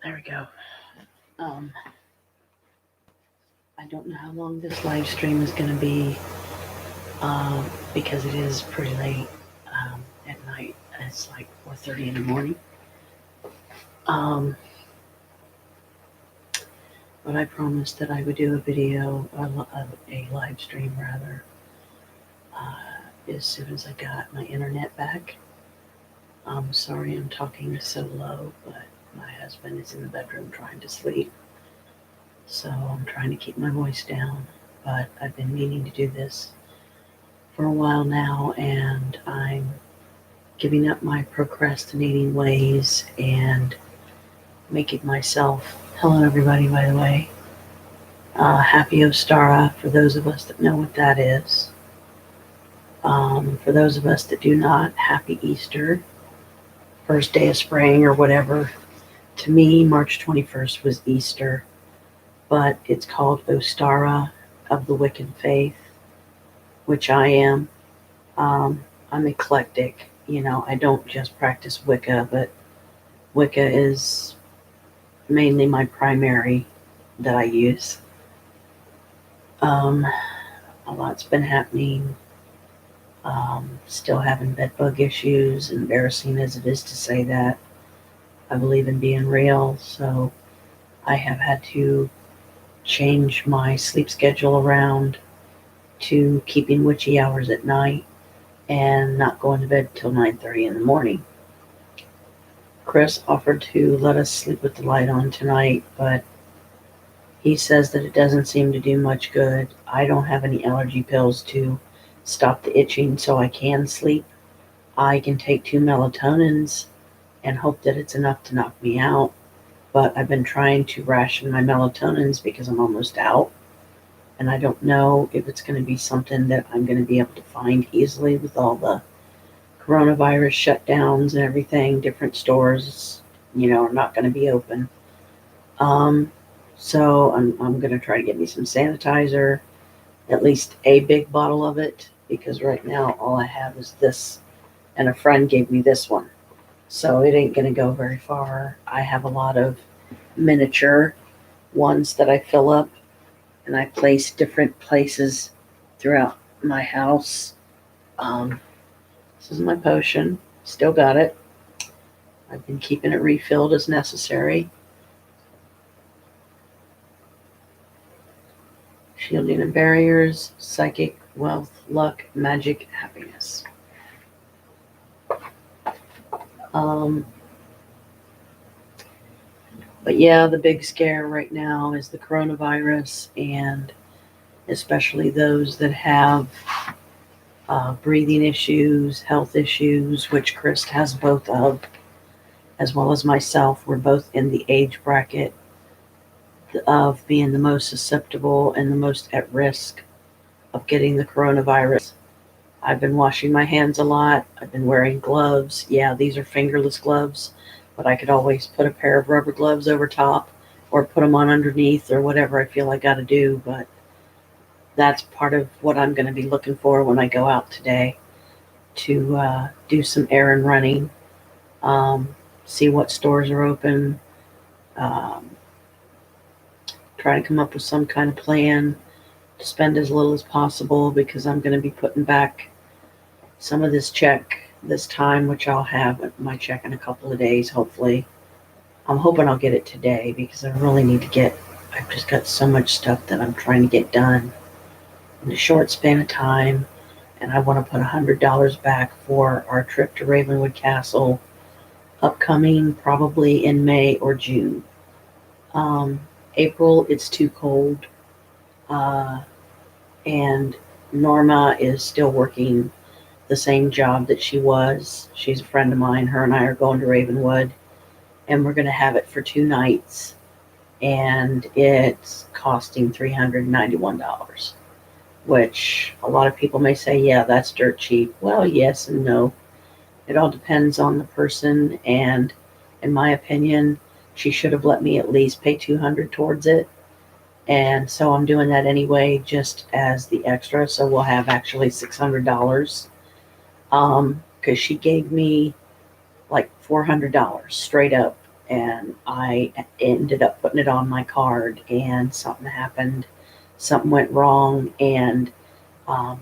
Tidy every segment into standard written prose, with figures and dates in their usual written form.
There we go. Um, I don't know how long this live stream is going to be because it is pretty late at night. It's like 4:30 in the morning. Um, but I promised that I would do a video, a live stream rather, as soon as I got my internet back. I'm sorry I'm talking so low, but my husband is in the bedroom trying to sleep. So I'm trying to keep my voice down, but I've been meaning to do this for a while now, and I'm giving up my procrastinating ways and making myself. Hello, everybody, by the way. Happy Ostara for those of us that know what that is. For those of us that do not, happy Easter, first day of spring or whatever. To me, March 21st was Easter, but it's called Ostara of the Wiccan faith, which I am. I'm eclectic. I don't just practice Wicca, but Wicca is mainly my primary that I use. A lot's been happening. Still having bedbug issues, embarrassing as it is to say that. I believe in being real, so I have had to change my sleep schedule around to keeping witchy hours at night and not going to bed till 9:30 in the morning. Chris offered to let us sleep with the light on tonight, but he says that it doesn't seem to do much good. I don't have any allergy pills to stop the itching so I can sleep. I can take 2 melatonins and hope that it's enough to knock me out, but I've been trying to ration my melatonins because I'm almost out, and I don't know if it's going to be something that I'm going to be able to find easily with all the coronavirus shutdowns and everything. Different stores, are not going to be open. So I'm going to try to get me some sanitizer, at least a big bottle of it, because right now all I have is this, and a friend gave me this one. So it ain't going to go very far. I have a lot of miniature ones that I fill up, and I place different places throughout my house. This is my potion. Still got it. I've been keeping it refilled as necessary. Shielding and barriers, psychic, wealth, luck, magic, happiness. But yeah, the big scare right now is the coronavirus, and especially those that have breathing issues, health issues, which Chris has both of, as well as myself. We're both in the age bracket of being the most susceptible and the most at risk of getting the coronavirus. I've been washing my hands a lot. I've been wearing gloves. Yeah, these are fingerless gloves, but I could always put a pair of rubber gloves over top or put them on underneath or whatever I feel I got to do. But that's part of what I'm going to be looking for when I go out today to do some errand running, see what stores are open, um, try to come up with some kind of plan to spend as little as possible, because I'm going to be putting back some of this check this time, which I'll have my check in a couple of days, hopefully. I'm hoping I'll get it today because I really need to I've just got so much stuff that I'm trying to get done in a short span of time, and I want to put $100 back for our trip to Ravenwood Castle, upcoming probably in May or June. April, it's too cold, and Norma is still working the same job that she was. She's a friend of mine. Her and I are going to Ravenwood, and we're going to have it for 2 nights, and it's costing $391, which a lot of people may say, yeah, that's dirt cheap. Well, yes and no. It all depends on the person, and in my opinion, she should have let me at least pay $200 towards it. And so I'm doing that anyway, just as the extra. So we'll have actually $600. Because she gave me like $400 straight up and I ended up putting it on my card, and something happened. Something went wrong, and um,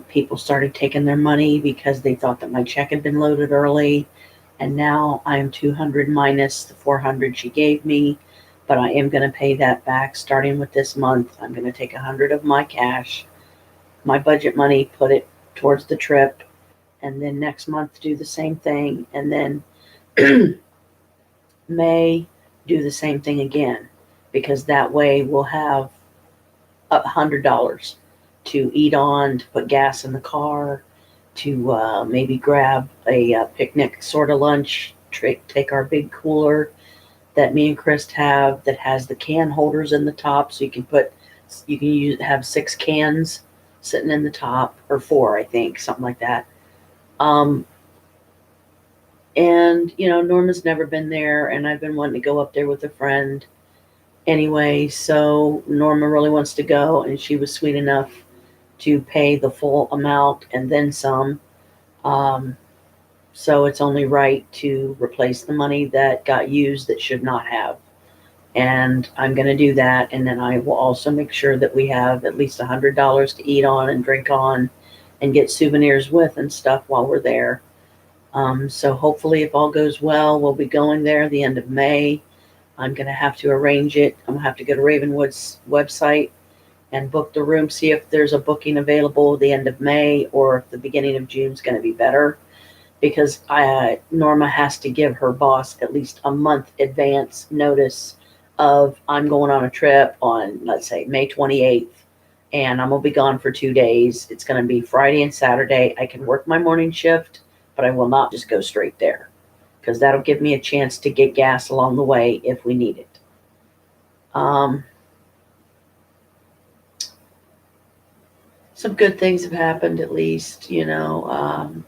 people started taking their money because they thought that my check had been loaded early. And now I'm 200 minus the 400 she gave me, but I am going to pay that back starting with this month. I'm going to take 100 of my cash, my budget money, put it towards the trip, and then next month do the same thing, and then May do the same thing again, because that way we'll have $100 to eat on, to put gas in the car, to maybe grab a picnic sort of lunch, take our big cooler that me and Chris have that has the can holders in the top, so you can have 6 cans sitting in the top, or 4, I think, something like that. Um, and Norma's never been there, and I've been wanting to go up there with a friend anyway, so Norma really wants to go, and she was sweet enough to pay the full amount and then some. Um, so it's only right to replace the money that got used that should not have. And I'm going to do that. And then I will also make sure that we have at least $100 to eat on and drink on and get souvenirs with and stuff while we're there. So hopefully, if all goes well, we'll be going there the end of May. I'm going to have to arrange it. I'm going to have to go to Ravenwood's website and book the room, see if there's a booking available the end of May, or if the beginning of June is going to be better, because Norma has to give her boss at least a month advance notice of, I'm going on a trip on, let's say, May 28th, and I'm going to be gone for 2 days. It's going to be Friday and Saturday. I can work my morning shift, but I will not just go straight there, because that'll give me a chance to get gas along the way if we need it. Some good things have happened, at least. I'm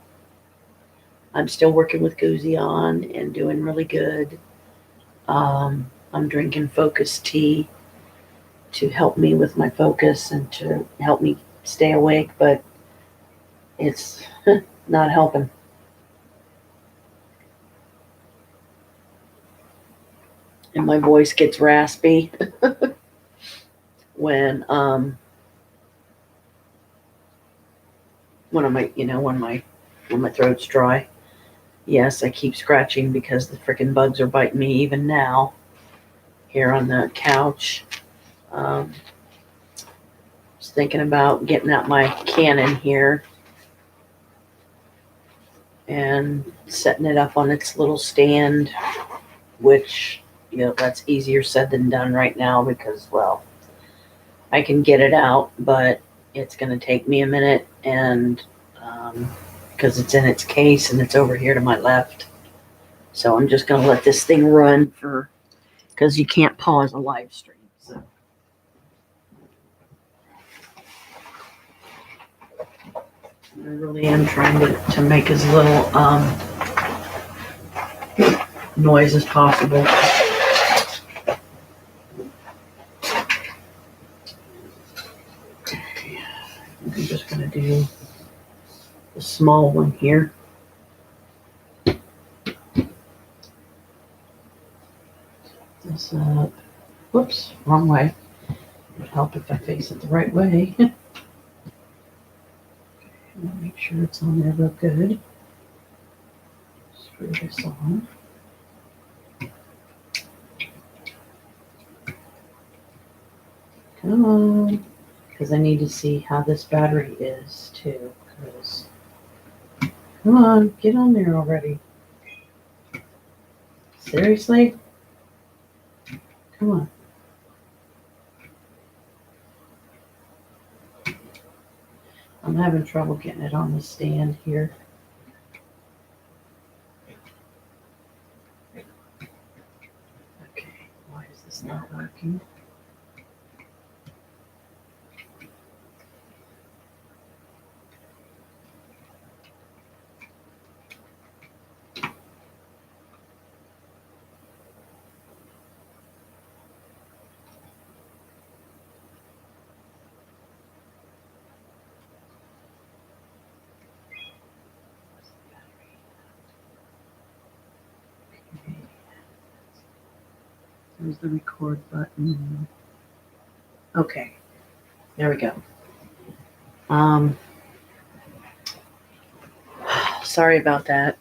still working with Goozion and doing really good. I'm drinking Focus tea to help me with my focus and to help me stay awake, but it's not helping. And my voice gets raspy when when my throat's dry. Yes, I keep scratching because the freaking bugs are biting me even now here on the couch. Just thinking about getting out my Canon here and setting it up on its little stand, which, that's easier said than done right now because, well, I can get it out, but it's going to take me a minute, and because it's in its case and it's over here to my left. So I'm just going to let this thing run because you can't pause a live stream. So. I really am trying to make as little noise as possible. I'm just going to do the small one here. This up. Whoops, wrong way. It would help if I face it the right way. Make sure it's on there real good. Screw this on. Come on. Because I need to see how this battery is too. Come on, get on there already. Seriously? Come on. I'm having trouble getting it on the stand here. Okay, why is this not working? There's the record button. Okay, there we go. Sorry about that.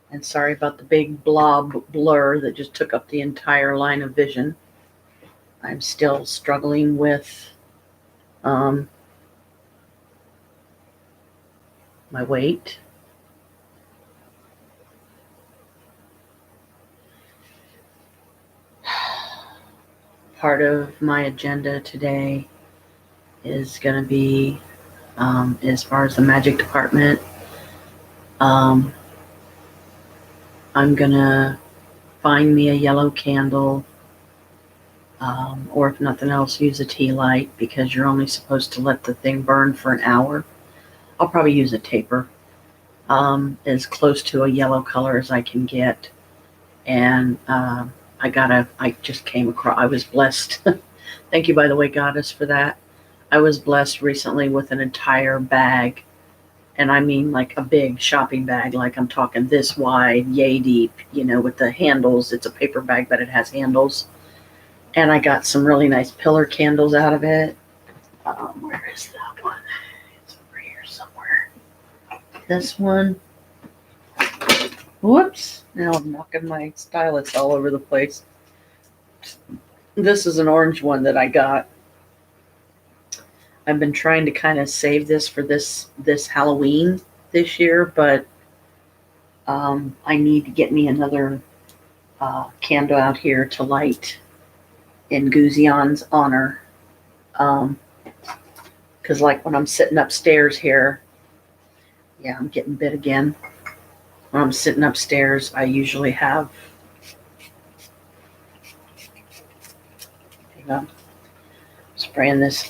And sorry about the big blob blur that just took up the entire line of vision. I'm still struggling with my weight. Part of my agenda today is going to be, as far as the magic department, I'm going to find me a yellow candle, or if nothing else, use a tea light, because you're only supposed to let the thing burn for an hour. I'll probably use a taper, as close to a yellow color as I can get. And I just came across, I was blessed. Thank you, by the way, Goddess, for that. I was blessed recently with an entire bag, and I mean like a big shopping bag, like I'm talking this wide, yay deep, with the handles. It's a paper bag, but it has handles. And I got some really nice pillar candles out of it. Where is that one? It's over here somewhere. This one. Whoops. Now I'm knocking my stylus all over the place. This is an orange one that I got. I've been trying to kind of save this for this Halloween this year, but I need to get me another candle out here to light in Guzion's honor. Because like when I'm sitting upstairs here, yeah, I'm getting bit again. When I'm sitting upstairs, I usually have, spraying this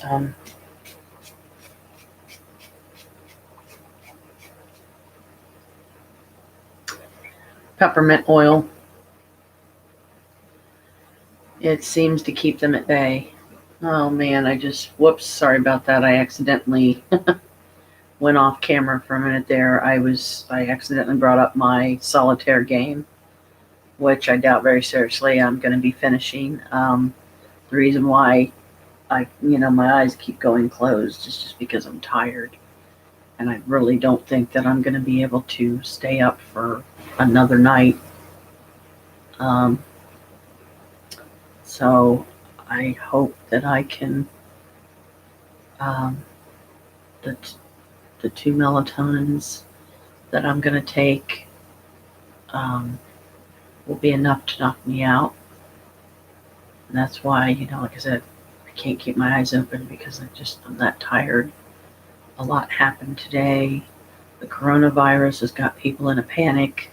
peppermint oil. It seems to keep them at bay. Oh man, whoops, sorry about that. I accidentally went off camera for a minute there. I accidentally brought up my solitaire game, which I doubt very seriously I'm going to be finishing. The reason why my eyes keep going closed is just because I'm tired. And I really don't think that I'm going to be able to stay up for another night. So I hope that I can, the 2 melatonins that I'm going to take will be enough to knock me out. And that's why, like I said, I can't keep my eyes open because I'm that tired. A lot happened today. The coronavirus has got people in a panic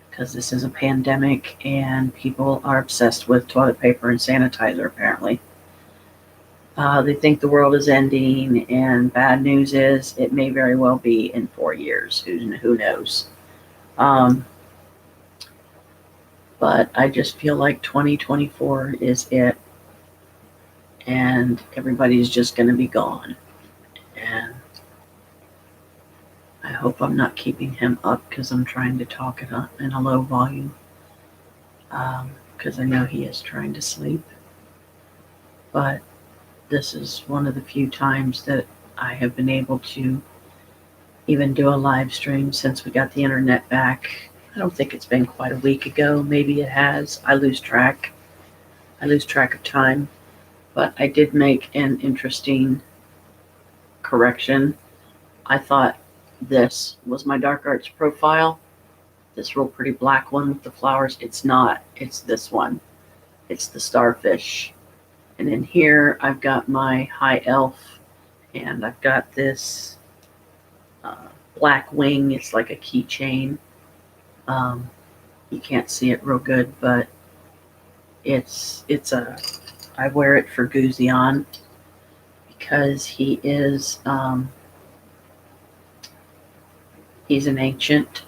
because this is a pandemic and people are obsessed with toilet paper and sanitizer, apparently. They think the world is ending, and bad news is it may very well be in 4 years. Who knows? But I just feel like 2024 is it, and everybody's just going to be gone. And I hope I'm not keeping him up because I'm trying to talk it up in a low volume, because I know he is trying to sleep. But this is one of the few times that I have been able to even do a live stream since we got the internet back. I don't think it's been quite a week ago. Maybe it has. I lose track of time. But I did make an interesting correction. I thought this was my Dark Arts profile. This real pretty black one with the flowers. It's not. It's this one. It's the starfish. And in here, I've got my high elf, and I've got this black wing. It's like a keychain. You can't see it real good, but I wear it for Guzion because he is, he's an ancient,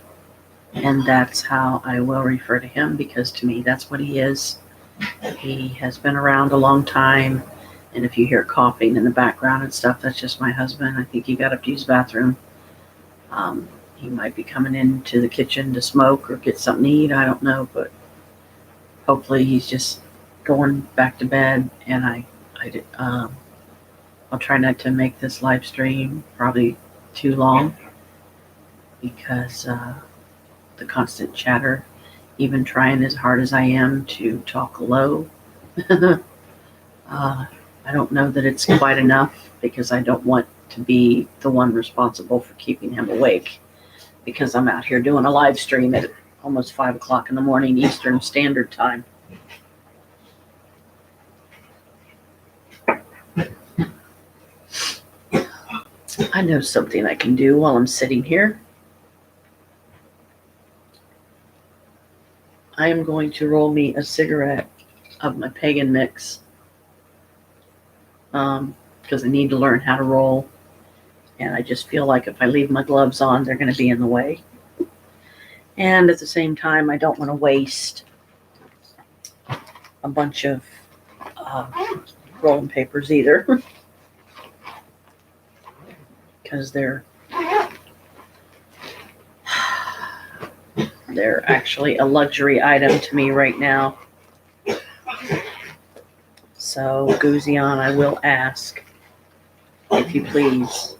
and that's how I will refer to him, because to me, that's what he is. He has been around a long time, and if you hear coughing in the background and stuff, that's just my husband. I think he got up to use the bathroom. He might be coming into the kitchen to smoke or get something to eat. I don't know, but hopefully he's just going back to bed, and I'll try not to make this live stream probably too long because the constant chatter, even trying as hard as I am to talk low. I don't know that it's quite enough because I don't want to be the one responsible for keeping him awake, because I'm out here doing a live stream at almost 5 o'clock in the morning Eastern Standard Time. I know something I can do while I'm sitting here. I am going to roll me a cigarette of my pagan mix because I need to learn how to roll, and I just feel like if I leave my gloves on, they're going to be in the way. And at the same time, I don't want to waste a bunch of rolling papers either, because they're actually a luxury item to me right now. So, Guzion, I will ask, if you please,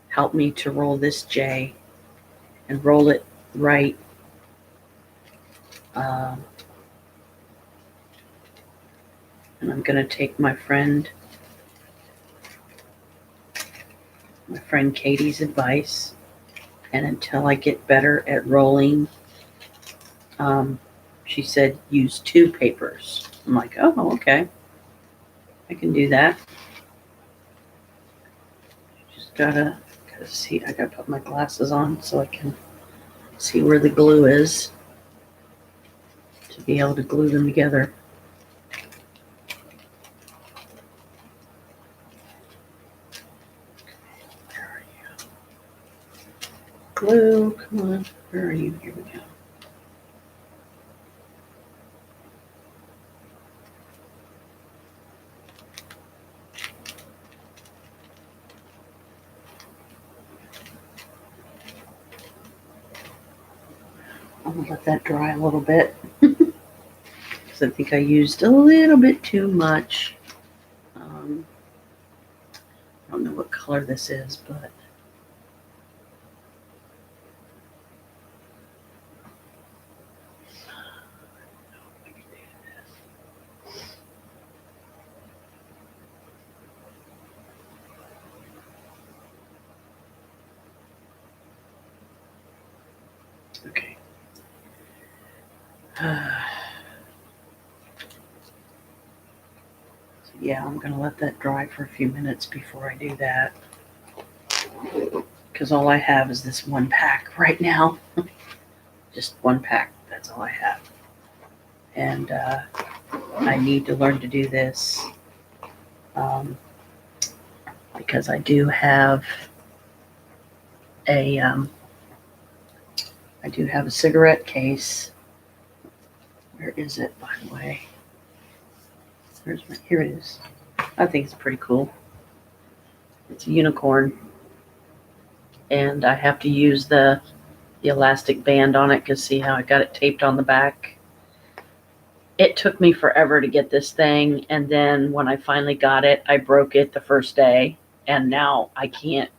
help me to roll this J and roll it right. And I'm going to take my friend Katie's advice, and until I get better at rolling, she said use 2 papers. I'm like, oh, okay, I can do that. Just gotta see. I gotta put my glasses on so I can see where the glue is to be able to glue them together. Where are you? Glue, come on. Where are you? Here we go. I'm gonna let that dry a little bit because I think I used a little bit too much. I don't know what color this is, but okay. So yeah, I'm gonna let that dry for a few minutes before I do that, because all I have is this 1 pack right now. Just 1 pack, that's all I have. And I need to learn to do this because I do have a cigarette case. Where is it, by the way? Here it is. I think it's pretty cool. It's a unicorn, and I have to use the elastic band on it because see how I got it taped on the back. It took me forever to get this thing, and then when I finally got it, I broke it the first day, and now I can't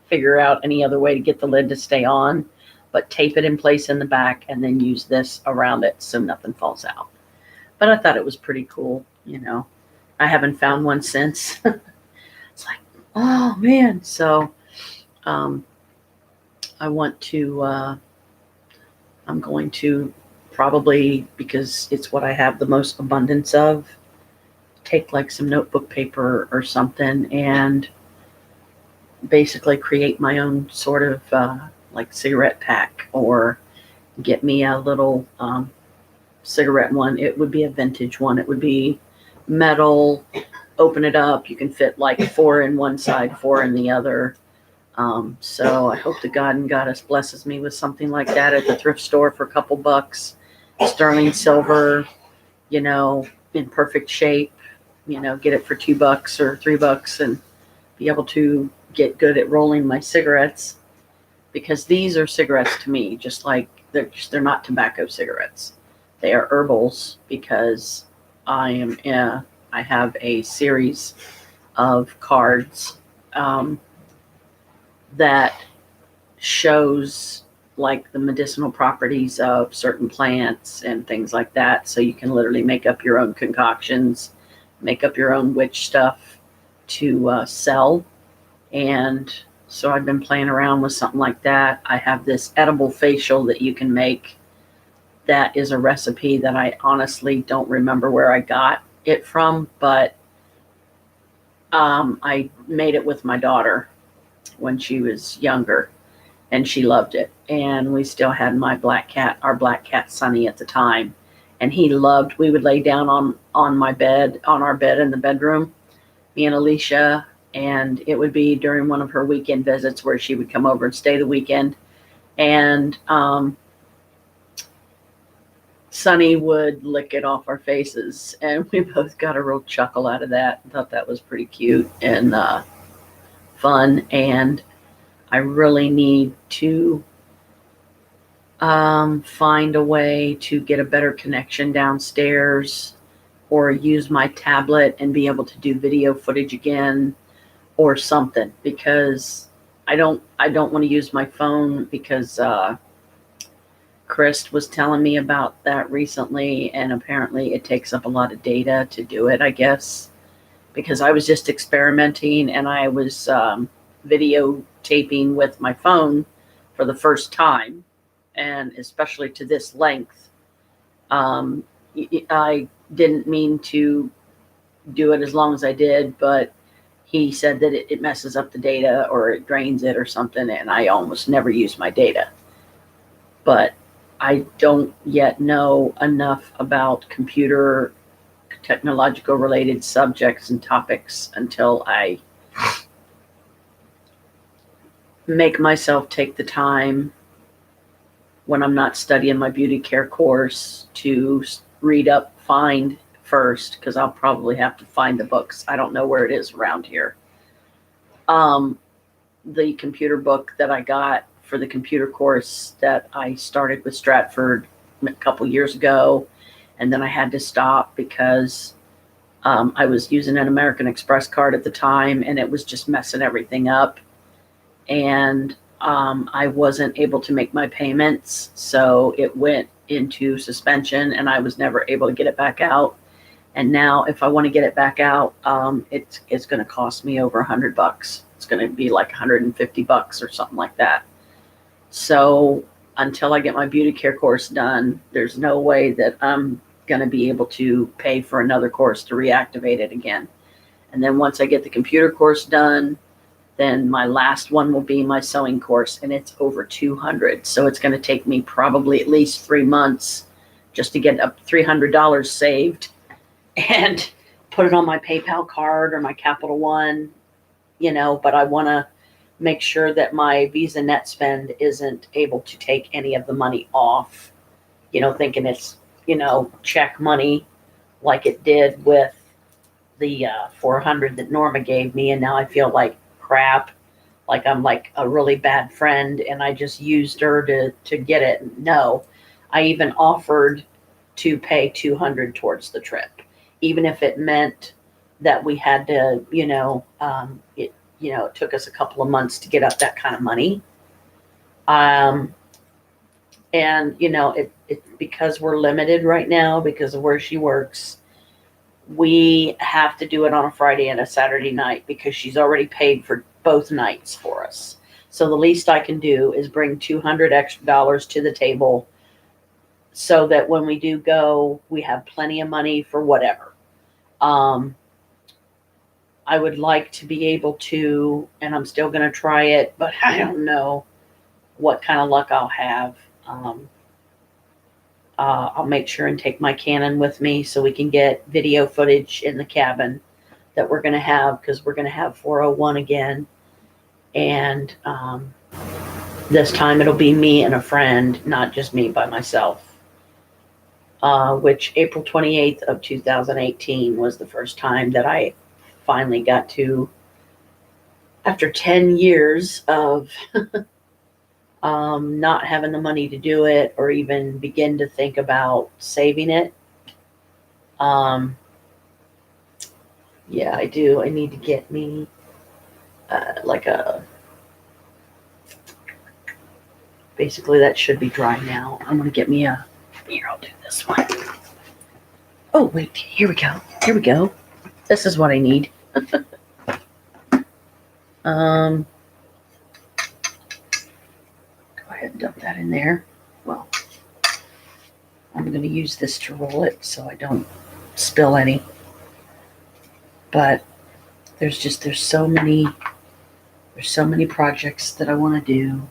figure out any other way to get the lid to stay on but tape it in place in the back and then use this around it so nothing falls out. But I thought it was pretty cool, you know. I haven't found one since. It's like, oh man. So I want to, I'm going to probably, because it's what I have the most abundance of, take like some notebook paper or something and basically create my own sort of like cigarette pack, or get me a little cigarette one. It would be a vintage one. It would be metal, open it up. You can fit like 4 in one side, 4 in the other. So I hope the God and Goddess blesses me with something like that at the thrift store for a couple bucks. Sterling silver, you know, in perfect shape, you know, get it for $2 or $3 and be able to get good at rolling my cigarettes, because these are cigarettes to me, just like they're not tobacco cigarettes. They are herbals because I have a series of cards um, that shows like the medicinal properties of certain plants and things like that. So you can literally make up your own concoctions, make up your own witch stuff to sell. And so I've been playing around with something like that. I have this edible facial that you can make. That is a recipe that I honestly don't remember where I got it from, but I made it with my daughter when she was younger, and she loved it. And we still had our black cat Sunny at the time, and he loved. We would lay down on our bed in the bedroom, me and Alicia, and it would be during one of her weekend visits where she would come over and stay the weekend, and Sunny would lick it off our faces, and we both got a real chuckle out of that. Thought that was pretty cute and fun. And I really need to find a way to get a better connection downstairs, or use my tablet and be able to do video footage again, or something, because I don't want to use my phone, because Chris was telling me about that recently, and apparently it takes up a lot of data to do it, I guess, because I was just experimenting, and I was videotaping with my phone for the first time, and especially to this length. I didn't mean to do it as long as I did, but he said that it messes up the data, or it drains it or something, and I almost never use my data. But I don't yet know enough about computer technological related subjects and topics until I make myself take the time when I'm not studying my beauty care course to find first, because I'll probably have to find the books. I don't know where it is around here. The computer book that I got for the computer course that I started with Stratford a couple years ago, and then I had to stop because I was using an American Express card at the time, and it was just messing everything up. And I wasn't able to make my payments, so it went into suspension, and I was never able to get it back out. And now, if I want to get it back out, it's going to cost me over $100. It's going to be like $150 or something like that. So until I get my beauty care course done, there's no way that I'm going to be able to pay for another course to reactivate it again. And then once I get the computer course done, then my last one will be my sewing course, and it's over $200. So it's going to take me probably at least 3 months just to get up $300 saved and put it on my PayPal card or my Capital One, but I want to make sure that my Visa net spend isn't able to take any of the money off, thinking it's, check money like it did with the $400 that Norma gave me. And now I feel like crap, like I'm like a really bad friend and I just used her to get it. No, I even offered to pay $200 towards the trip, even if it meant that we had to, it took us a couple of months to get up that kind of money. And, it because we're limited right now because of where she works, we have to do it on a Friday and a Saturday night because she's already paid for both nights for us. So the least I can do is bring $200 extra to the table so that when we do go, we have plenty of money for whatever. I would like to be able to, and I'm still going to try it, but I don't know what kind of luck I'll have. I'll make sure and take my Canon with me so we can get video footage in the cabin that we're going to have, because we're going to have 401 again. And this time it'll be me and a friend, not just me by myself. Which April 28th of 2018 was the first time that I finally got to, after 10 years of not having the money to do it or even begin to think about saving it. Yeah, I do. I need to get me like a. Basically, that should be dry now. I'm gonna get me a. Here, I'll do this one. Oh wait, here we go. Here we go. This is what I need. Go ahead and dump that in there. Well, I'm gonna use this to roll it so I don't spill any. But there's so many projects that I want to do.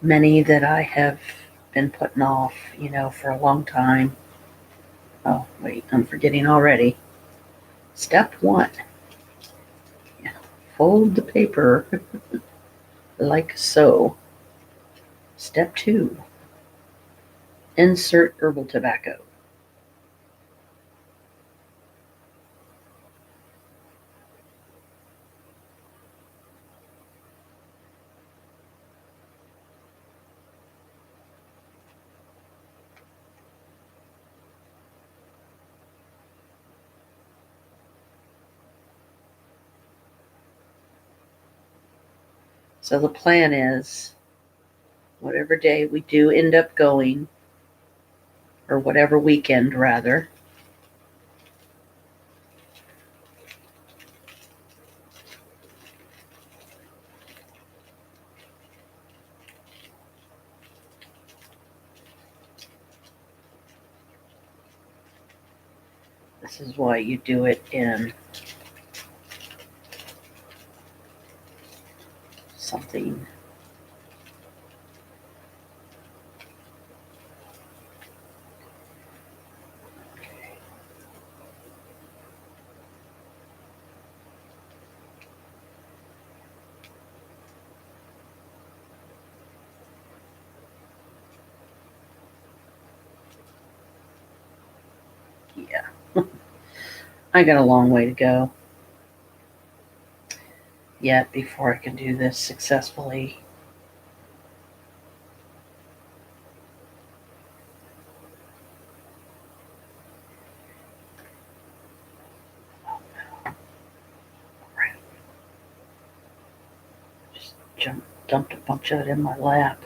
Many that I have been putting off, for a long time. Oh, wait, I'm forgetting already. Step 1. Yeah, fold the paper like so. Step 2. Insert herbal tobacco. So the plan is, whatever day we do end up going, or whatever weekend rather, this is why you do it in something. Yeah. I got a long way to go yet before I can do this successfully. Just dumped a bunch of it in my lap.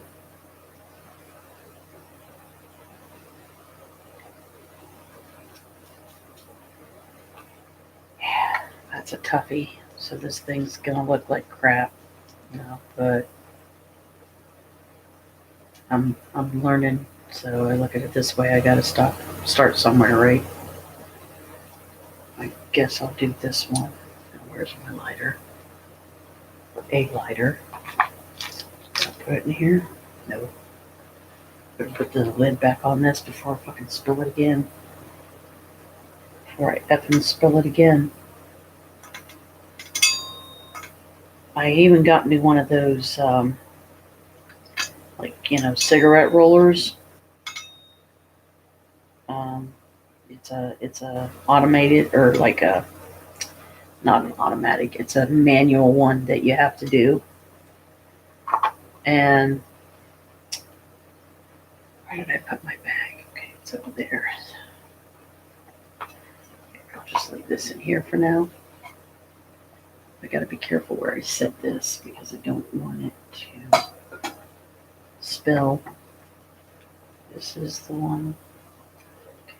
Yeah, that's a toughie. So this thing's gonna look like crap, but I'm learning. So I look at it this way. I gotta start somewhere, right? I guess I'll do this one. Where's my lighter? A lighter. I'll put it in here. No. Better put the lid back on this before I fucking spill it again. Before I effing spill it again. I even got me one of those, cigarette rollers. It's a automated, or like a, not an automatic, it's a manual one that you have to do. And where did I put my bag? Okay, it's over there. I'll just leave this in here for now. I gotta be careful where I set this because I don't want it to spill. This is the one. Okay.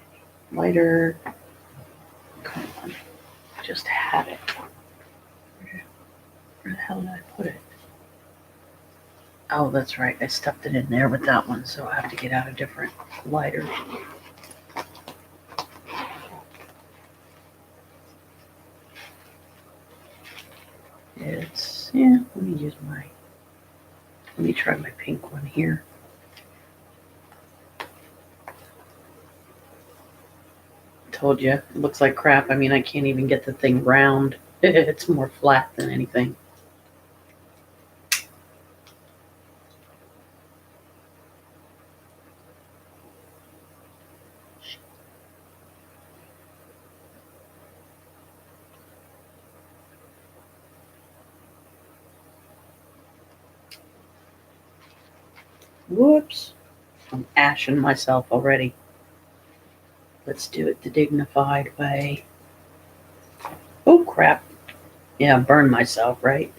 Lighter. Come on. I just had it. Where the hell did I put it? Oh, that's right. I stuffed it in there with that one, so I have to get out a different lighter. Let me try my pink one here. Told you, it looks like crap. I mean, I can't even get the thing round. It's more flat than anything. Whoops. I'm ashing myself already. Let's do it the dignified way. Oh, crap. Yeah, burn myself, right?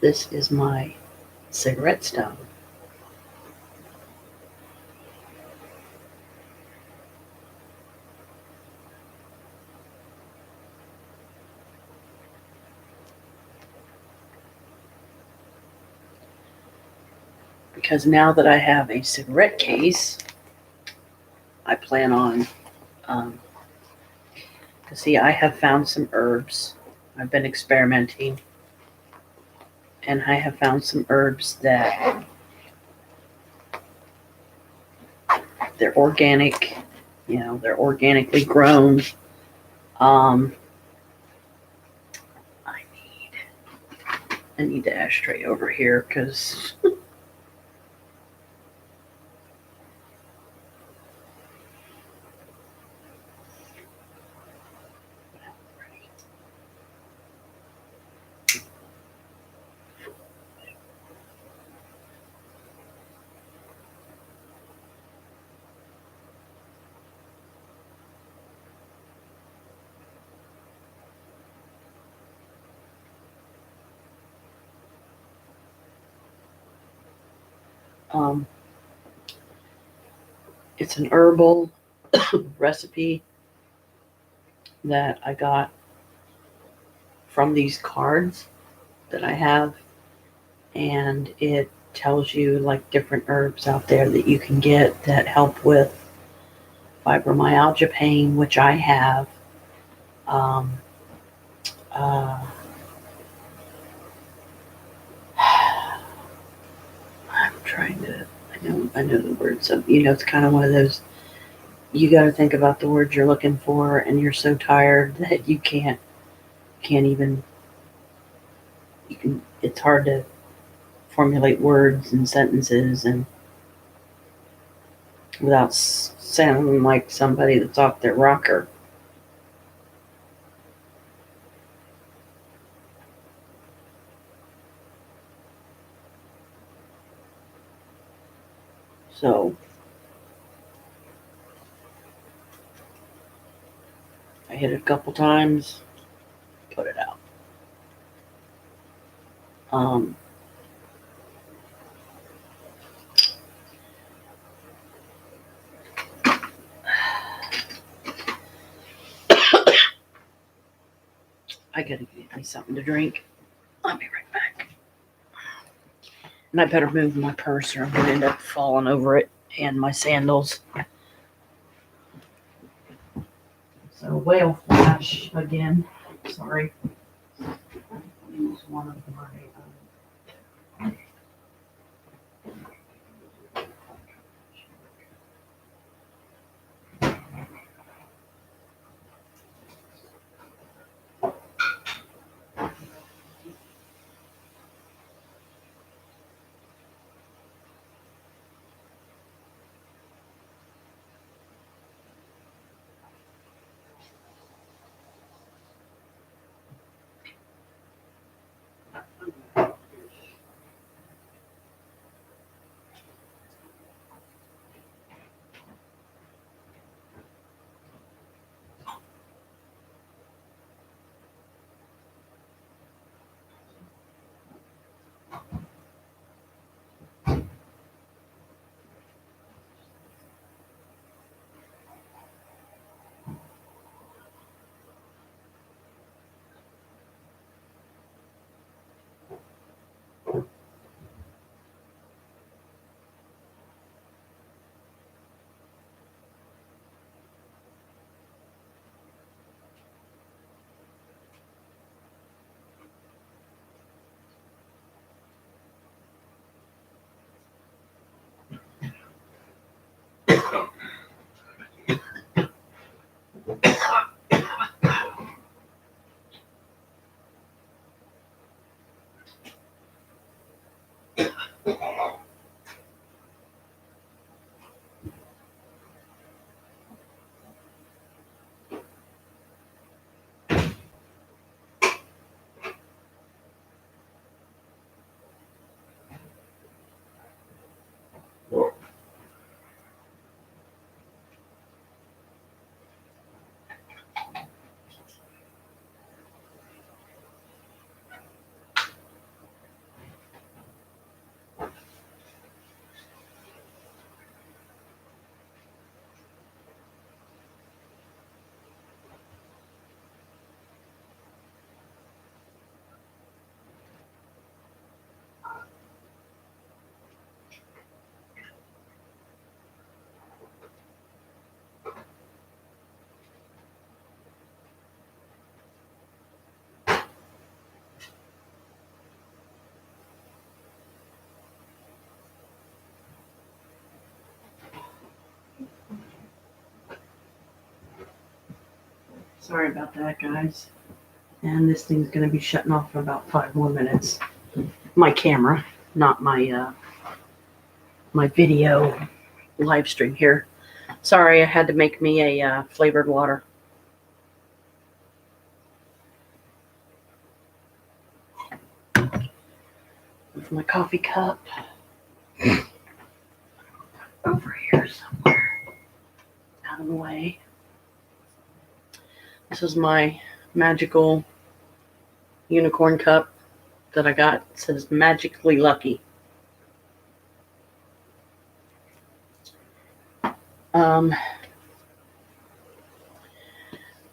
This is my cigarette stone. Because now that I have a cigarette case, I plan on, see, I have found some herbs. I've been experimenting, and I have found some herbs that they're organic, they're organically grown. Um, I need the ashtray over here because um, it's an herbal recipe that I got from these cards that I have, and it tells you like different herbs out there that you can get that help with fibromyalgia pain, which I have. Um, uh, I'm trying to. I know the words. So, it's kind of one of those. You got to think about the words you're looking for, and you're so tired that you can't even. You can. It's hard to formulate words and sentences and without sounding like somebody that's off their rocker. So I hit it a couple times, put it out. Um, I gotta get me something to drink. I'll be right back. And I better move my purse or I'm gonna end up falling over it and my sandals. So whale flash again. Sorry. Use one of my. Sorry about that, guys. And this thing's going to be shutting off in about 5 more minutes. My camera, not my my video live stream here. Sorry, I had to make me a flavored water. With my coffee cup. Over here somewhere. Out of the way. This is my magical unicorn cup that I got. It says magically lucky.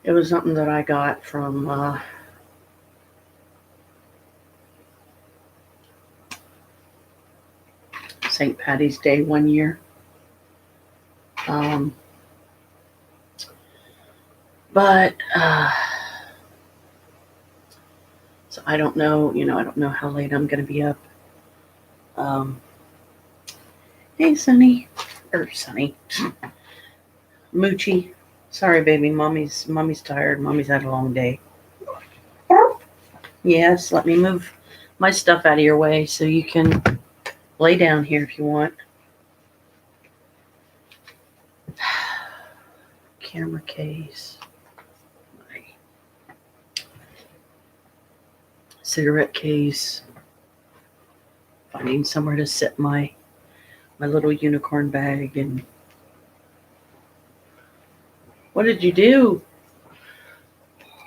It was something that I got from St. Patty's Day one year. So I don't know, I don't know how late I'm going to be up. Hey, Sonny. Moochie. Sorry, baby. Mommy's tired. Mommy's had a long day. Yes, let me move my stuff out of your way so you can lay down here if you want. Camera case. My cigarette case. Finding somewhere to sit my little unicorn bag. And what did you do?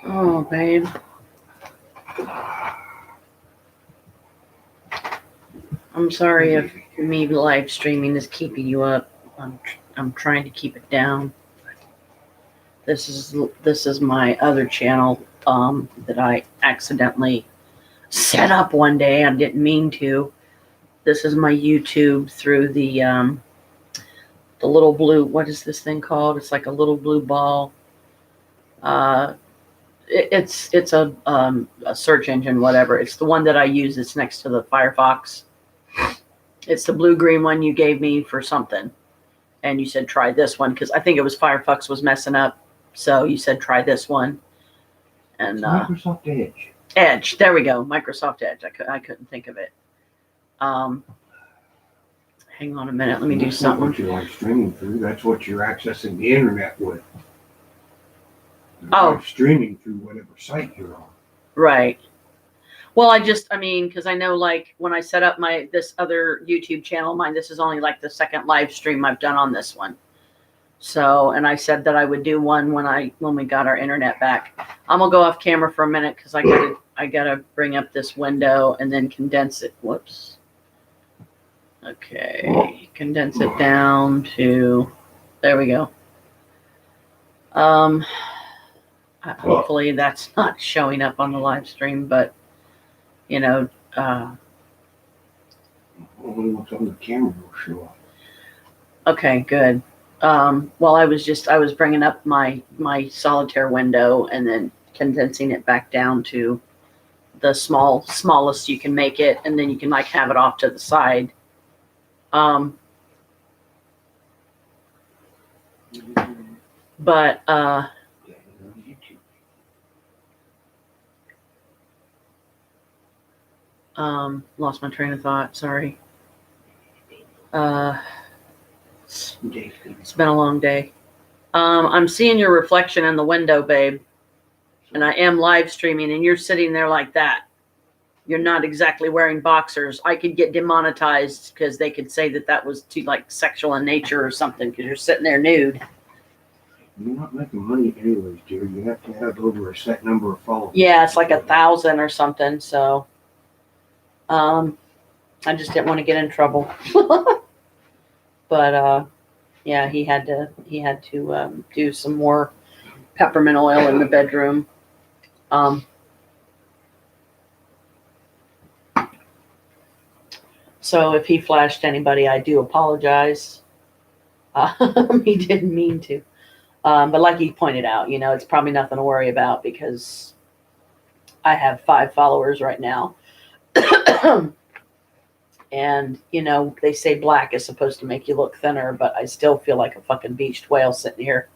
Oh, babe. I'm sorry if me live streaming is keeping you up. I'm trying to keep it down. This is my other channel that I accidentally set up one day. I didn't mean to. This is my YouTube through the little blue. What is this thing called? It's like a little blue ball. It's a search engine, whatever. It's the one that I use. It's next to the Firefox. It's the blue-green one you gave me for something. And you said, try this one. Because I think it was Firefox was messing up. So you said, try this one. And Microsoft Edge. Edge. There we go. Microsoft Edge. I couldn't think of it. Hang on a minute. Let me do something. That's not what you're live streaming through. That's what you're accessing the internet with. Oh. Live streaming through whatever site you're on. Right. Well, because I know, like, when I set up this other YouTube channel, this is only like the second live stream I've done on this one. So, and I said that I would do one when we got our internet back. I'm gonna go off camera for a minute because I gotta bring up this window and then condense it. Whoops. Okay, condense it down to, there we go. Hopefully that's not showing up on the live stream, but Only what's on the camera will show up. Okay, good. Well, I was bringing up my solitaire window and then condensing it back down to the smallest you can make it, and then you can like have it off to the side. Lost my train of thought. Sorry. It's been a long day. I'm seeing your reflection in the window, babe. And I am live streaming, and you're sitting there like that. You're not exactly wearing boxers. I could get demonetized because they could say that was too like sexual in nature or something because you're sitting there nude. You're not making money anyways, dear. You have to have over a set number of followers. Yeah, it's like 1,000 or something. So, I just didn't want to get in trouble. But yeah, he had to do some more peppermint oil in the bedroom. So if he flashed anybody, I do apologize. He didn't mean to. But like he pointed out, it's probably nothing to worry about because I have 5 followers right now. And, they say black is supposed to make you look thinner, but I still feel like a fucking beached whale sitting here.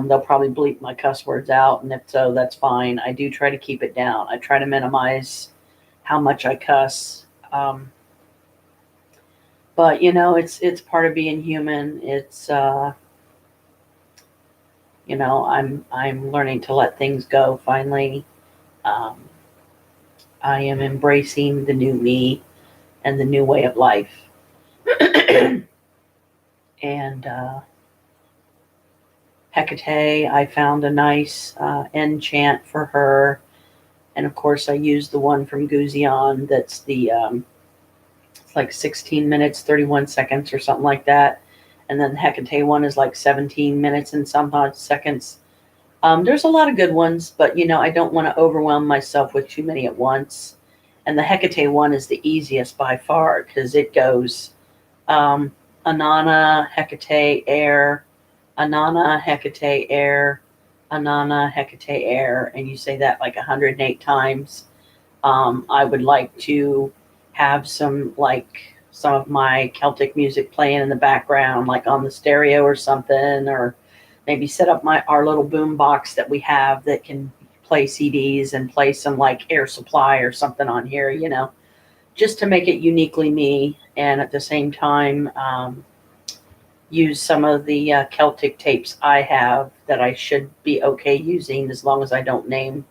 They'll probably bleep my cuss words out, and if so, that's fine. I do try to keep it down. I try to minimize how much I cuss. But it's part of being human. It's I'm learning to let things go finally. Um, I am embracing the new me and the new way of life. And Hecate, I found a nice end chant for her. And of course, I used the one from Guzion that's it's like 16 minutes, 31 seconds or something like that. And then the Hecate one is like 17 minutes and some odd seconds. There's a lot of good ones, but I don't want to overwhelm myself with too many at once. And the Hecate one is the easiest by far because it goes Anana, Hecate, air, Anana, Hecate, air, Anana, Hecate, air, and you say that like 108 times. I would like to have some of my Celtic music playing in the background, like on the stereo or something, or maybe set up our little boom box that we have that can play CDs and play some like Air Supply or something on here, just to make it uniquely me, and at the same time use some of the Celtic tapes I have that I should be okay using as long as I don't name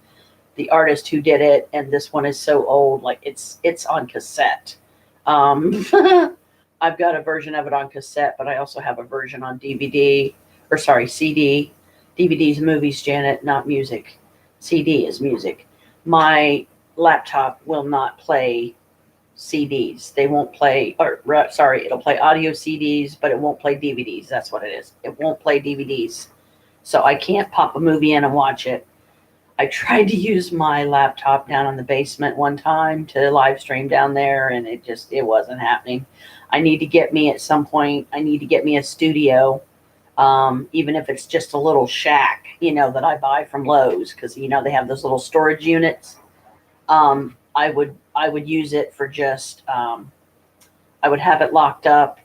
the artist who did it. And this one is so old, like it's on cassette. I've got a version of it on cassette, but I also have a version on DVD, or sorry, CD. DVD is movies, Janet, not music. CD is music. My laptop will not play CDs. They won't play, it'll play audio CDs, but it won't play DVDs. That's what it is. It won't play DVDs. So I can't pop a movie in and watch it. I tried to use my laptop down in the basement one time to live stream down there, and it wasn't happening. I need to get me at some point, I need to get me a studio, even if it's just a little shack, that I buy from Lowe's, because, they have those little storage units. I would use it for just, I would have it locked up,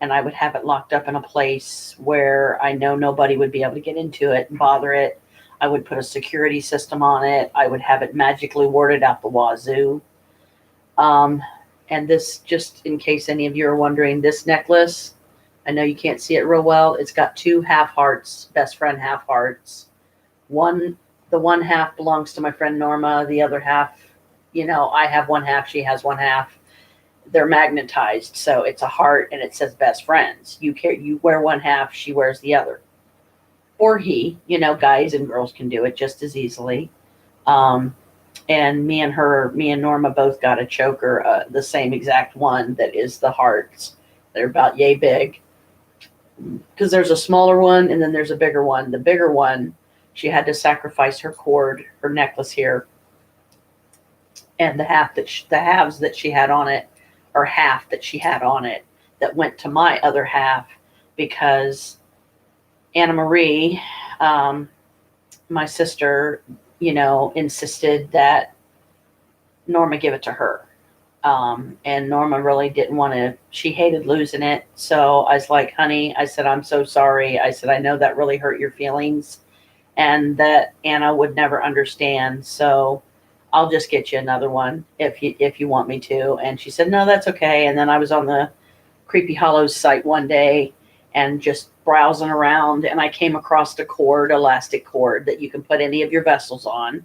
and I would have it locked up in a place where I know nobody would be able to get into it and bother it. I would put a security system on it. I would have it magically warded out the wazoo. And this, just in case any of you are wondering, this necklace, I know you can't see it real well. It's got 2 half hearts, best friend half hearts. The one half belongs to my friend Norma. The other half, I have one half, she has one half. They're magnetized, so it's a heart and it says best friends. You wear one half, she wears the other. Or he, guys and girls can do it just as easily. And me and Norma both got a choker, the same exact one that is the hearts. They're about yay big. Because there's a smaller one and then there's a bigger one. The bigger one, she had to sacrifice her cord, her necklace here, and the halves that she had on it, or half that she had on it, that went to my other half, because Anna Marie, my sister, insisted that Norma give it to her. And Norma really didn't want to, she hated losing it. So I was like, honey, I said, I'm so sorry. I said, I know that really hurt your feelings and that Anna would never understand. So I'll just get you another one if you want me to. And she said, no, that's okay. And then I was on the Creepy Hollows site one day and just browsing around, and I came across a elastic cord that you can put any of your vessels on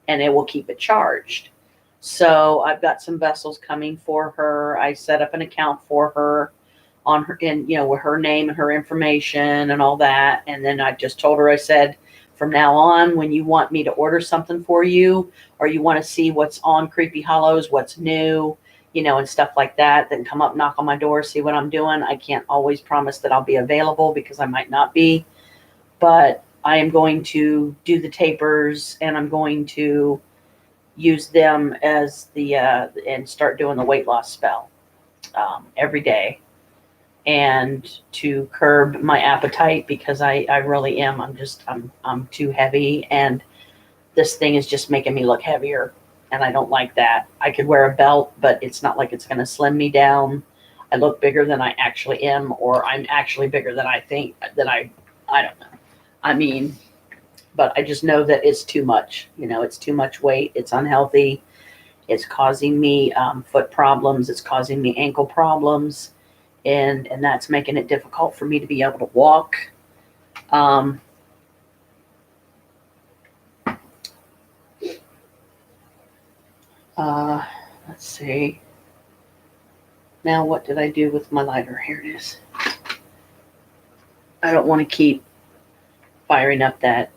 and it will keep it charged. So I've got some vessels coming for her. I set up an account for her on her, with her name and her information and all that. And then I just told her, I said, from now on, when you want me to order something for you, or you want to see what's on Creepy Hollows, what's new, and stuff like that, then come up, knock on my door, see what I'm doing. I can't always promise that I'll be available because I might not be, but I am going to do the tapers, and I'm going to use them as and start doing the weight loss spell every day, and to curb my appetite, because I really am. I'm too heavy, and this thing is just making me look heavier. And I don't like that. I could wear a belt, but it's not like it's going to slim me down. I look bigger than I actually am, or I'm actually bigger than I think that I don't know. I mean, but I just know that it's too much. It's too much weight. It's unhealthy. It's causing me foot problems. It's causing me ankle problems, and that's making it difficult for me to be able to walk. Um, uh, let's see. Now, what did I do with my lighter? Here it is. I don't want to keep firing up that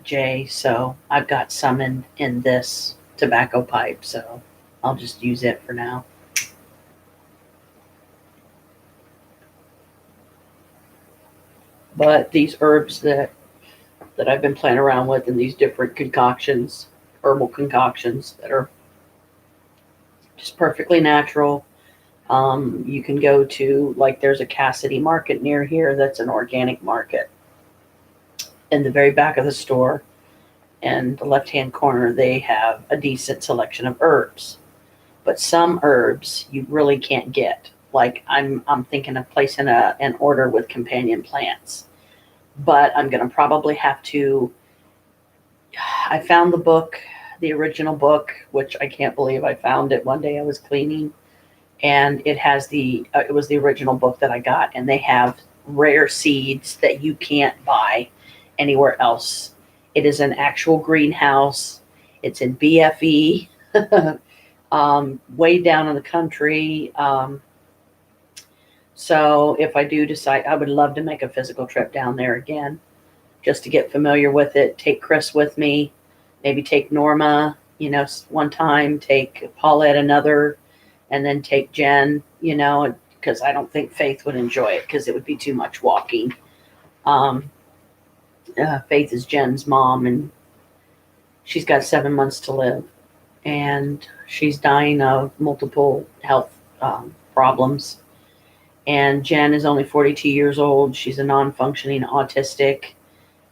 J, so I've got some in this tobacco pipe, so I'll just use it for now. But these herbs that I've been playing around with, and these different concoctions, herbal concoctions that are just perfectly natural. You can go to, like, there's a Cassidy Market near here that's an organic market. In the very back of the store, and the left-hand corner, they have a decent selection of herbs. But some herbs you really can't get. Like, I'm thinking of placing an order with companion plants. But I'm going to probably have to. I found the book, the original book, which I can't believe I found it one day I was cleaning. And it has it was the original book that I got. And they have rare seeds that you can't buy anywhere else. It is an actual greenhouse. It's in BFE, way down in the country. So if I do decide, I would love to make a physical trip down there again, just to get familiar with it. Take Chris with me, maybe take Norma, one time, take Paulette another, and then take Jen, because I don't think Faith would enjoy it because it would be too much walking. Faith is Jen's mom, and she's got 7 months to live, and she's dying of multiple health problems. And Jen is only 42 years old. She's a non-functioning autistic,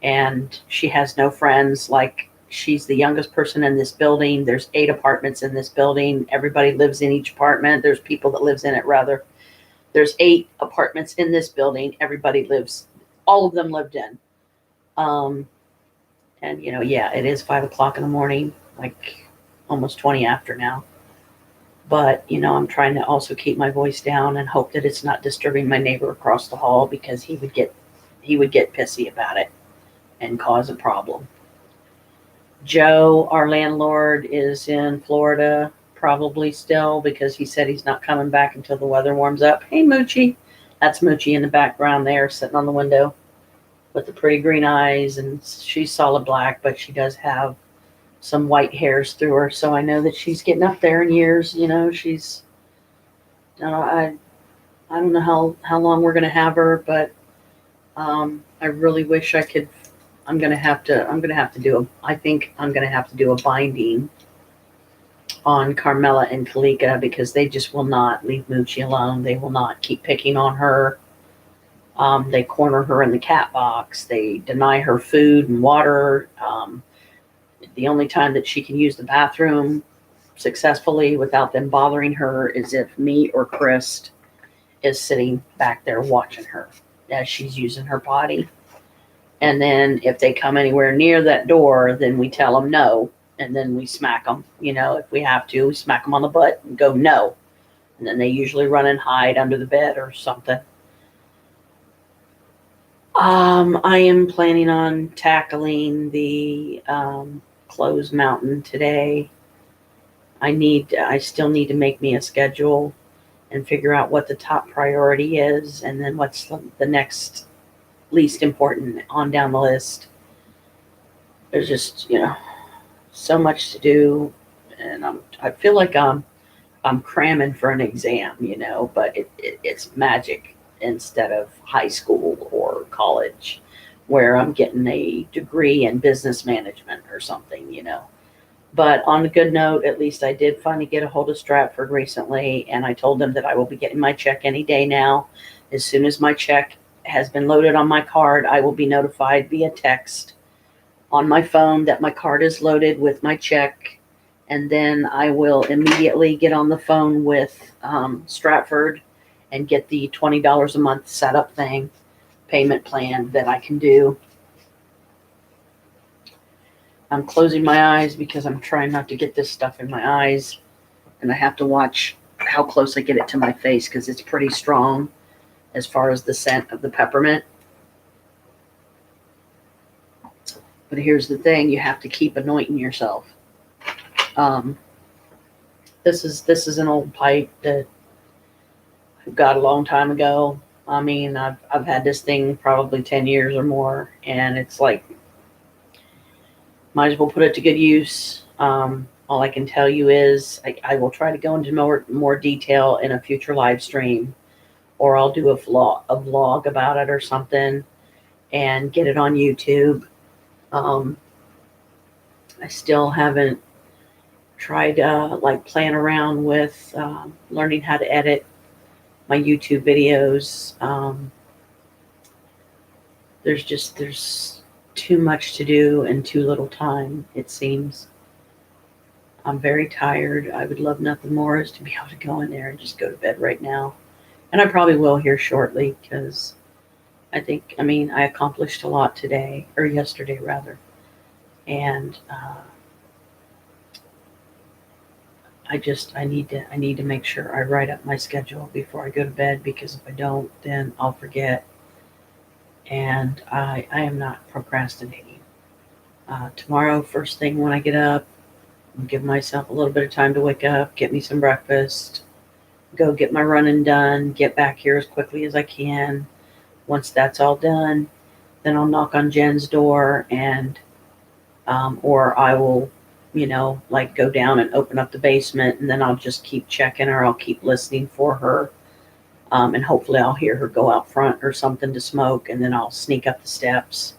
and she has no friends. Like, she's the youngest person in this building. There's 8 apartments in this building. Everybody lives in each apartment. There's people that lives in it, rather. There's 8 apartments in this building. Everybody lives, all of them lived in. And yeah, it is 5 o'clock in the morning, like almost 20 after now. But, I'm trying to also keep my voice down and hope that it's not disturbing my neighbor across the hall, because he would get pissy about it and cause a problem. Joe, our landlord, is in Florida probably still, because he said he's not coming back until the weather warms up. Hey, Moochie. That's Moochie in the background there, sitting on the window with the pretty green eyes, and she's solid black, but she does have some white hairs through her, so I know that she's getting up there in years. She's, I don't know how long we're going to have her, but I really wish I could. I think I'm going to have to do a binding on Carmela and Kalika, because they just will not leave Moochie alone. They will not keep picking on her. They corner her in the cat box. They deny her food and water. The only time that she can use the bathroom successfully without them bothering her is if me or Chris is sitting back there watching her as she's using her potty. And then if they come anywhere near that door, then we tell them no, and then we smack them. If we have to, we smack them on the butt and go no. And then they usually run and hide under the bed or something. I am planning on tackling the clothes mountain today. I still need to make me a schedule and figure out what the top priority is, and then what's the next least important on down the list. There's just, so much to do, and I feel like I'm cramming for an exam, but it's magic instead of high school or college, where I'm getting a degree in business management or something, But on a good note, at least I did finally get a hold of Stratford recently, and I told them that I will be getting my check any day now. As soon as my check has been loaded on my card, I will be notified via text on my phone that my card is loaded with my check, and then I will immediately get on the phone with Stratford and get the $20 a month setup payment plan that I can do. I'm closing my eyes because I'm trying not to get this stuff in my eyes. And I have to watch how close I get it to my face because it's pretty strong as far as the scent of the peppermint. But here's the thing, you have to keep anointing yourself. Um, this is an old pipe that I got a long time ago. I mean, I've had this thing probably 10 years or more, and it's like, might as well put it to good use. All I can tell you is I will try to go into more detail in a future live stream, or I'll do a vlog about it or something and get it on YouTube. Um, I still haven't tried like playing around with learning how to edit my YouTube videos. There's too much to do and too little time, it seems. I'm very tired. I would love nothing more is to be able to go in there and just go to bed right now. And I probably will here shortly because I mean, I accomplished a lot today, or yesterday rather. And I need to make sure I write up my schedule before I go to bed because if I don't, then I'll forget. And I am not procrastinating. Tomorrow, first thing when I get up, I'll give myself a little bit of time to wake up, get me some breakfast, go get my running done, get back here as quickly as I can. Once that's all done, then I'll knock on Jen's door and, or I will, like go down and open up the basement and then I'll just keep checking or I'll keep listening for her. And hopefully I'll hear her go out front or something to smoke and then I'll sneak up the steps.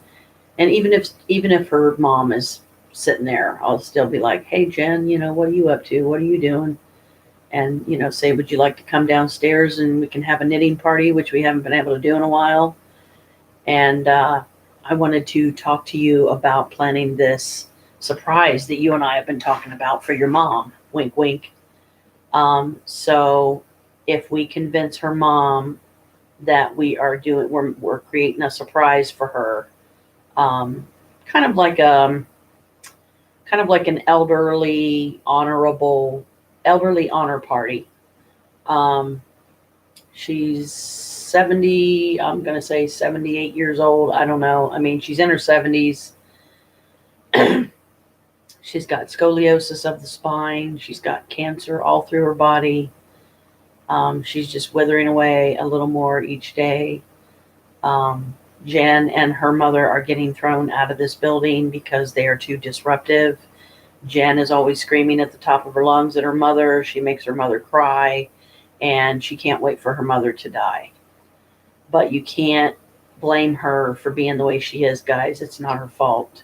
And even if her mom is sitting there, I'll still be like, "Hey Jen, what are you up to? What are you doing?" And say, "Would you like to come downstairs and we can have a knitting party," which we haven't been able to do in a while. And I wanted to talk to you about planning this surprise that you and I have been talking about for your mom. Wink, wink. So if we convince her mom that we're creating a surprise for her, um, kind of like an elderly honor party. Um, she's 70, I'm going to say 78 years old. I don't know. I mean, she's in her 70s. She's got scoliosis of the spine. She's got cancer all through her body. She's just withering away a little more each day. Jen and her mother are getting thrown out of this building because they are too disruptive. Jen is always screaming at the top of her lungs at her mother. She makes her mother cry, and she can't wait for her mother to die. But you can't blame her for being the way she is, guys. It's not her fault.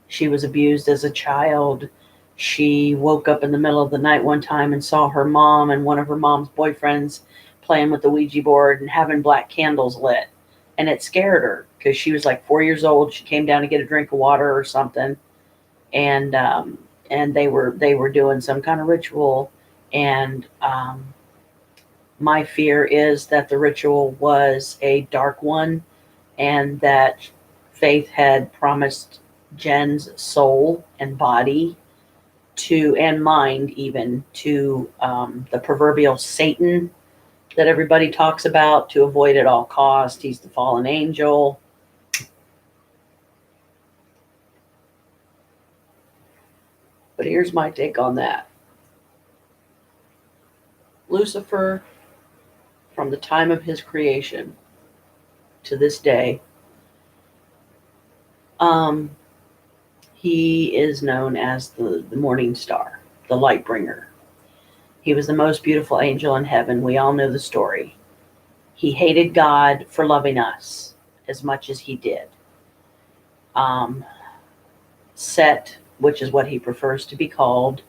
She was abused as a child. She woke up in the middle of the night one time and saw her mom and one of her mom's boyfriends playing with the Ouija board and having black candles lit. And it scared her because she was like 4 years old. She came down to get a drink of water or something. And they were doing some kind of ritual. And my fear is that the ritual was a dark one and that Faith had promised Jen's soul and body and mind even to the proverbial Satan that everybody talks about to avoid at all costs. He's the fallen angel. But here's my take on that. Lucifer, from the time of his creation to this day, he is known as the morning star, the light bringer. He was the most beautiful angel in heaven. We all know the story. He hated God for loving us as much as he did. Set, which is what he prefers to be called,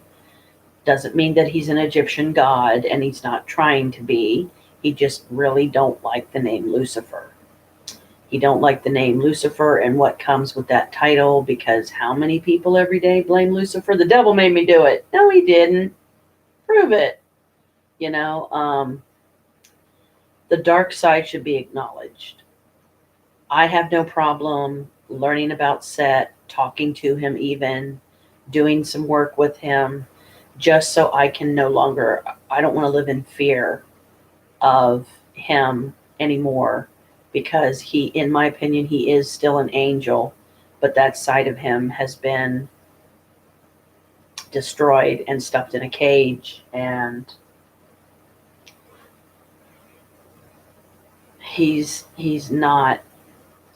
doesn't mean that he's an Egyptian god, and he's not trying to be. He just really don't like the name Lucifer. He don't like the name Lucifer and what comes with that title, because how many people every day blame Lucifer? The devil made me do it. No, he didn't. Prove it. The dark side should be acknowledged. I have no problem learning about Set talking to him, even doing some work with him, just so I can no longer, I don't want to live in fear of him anymore, because he, in my opinion, he is still an angel, but that side of him has been destroyed and stuffed in a cage, and he's not,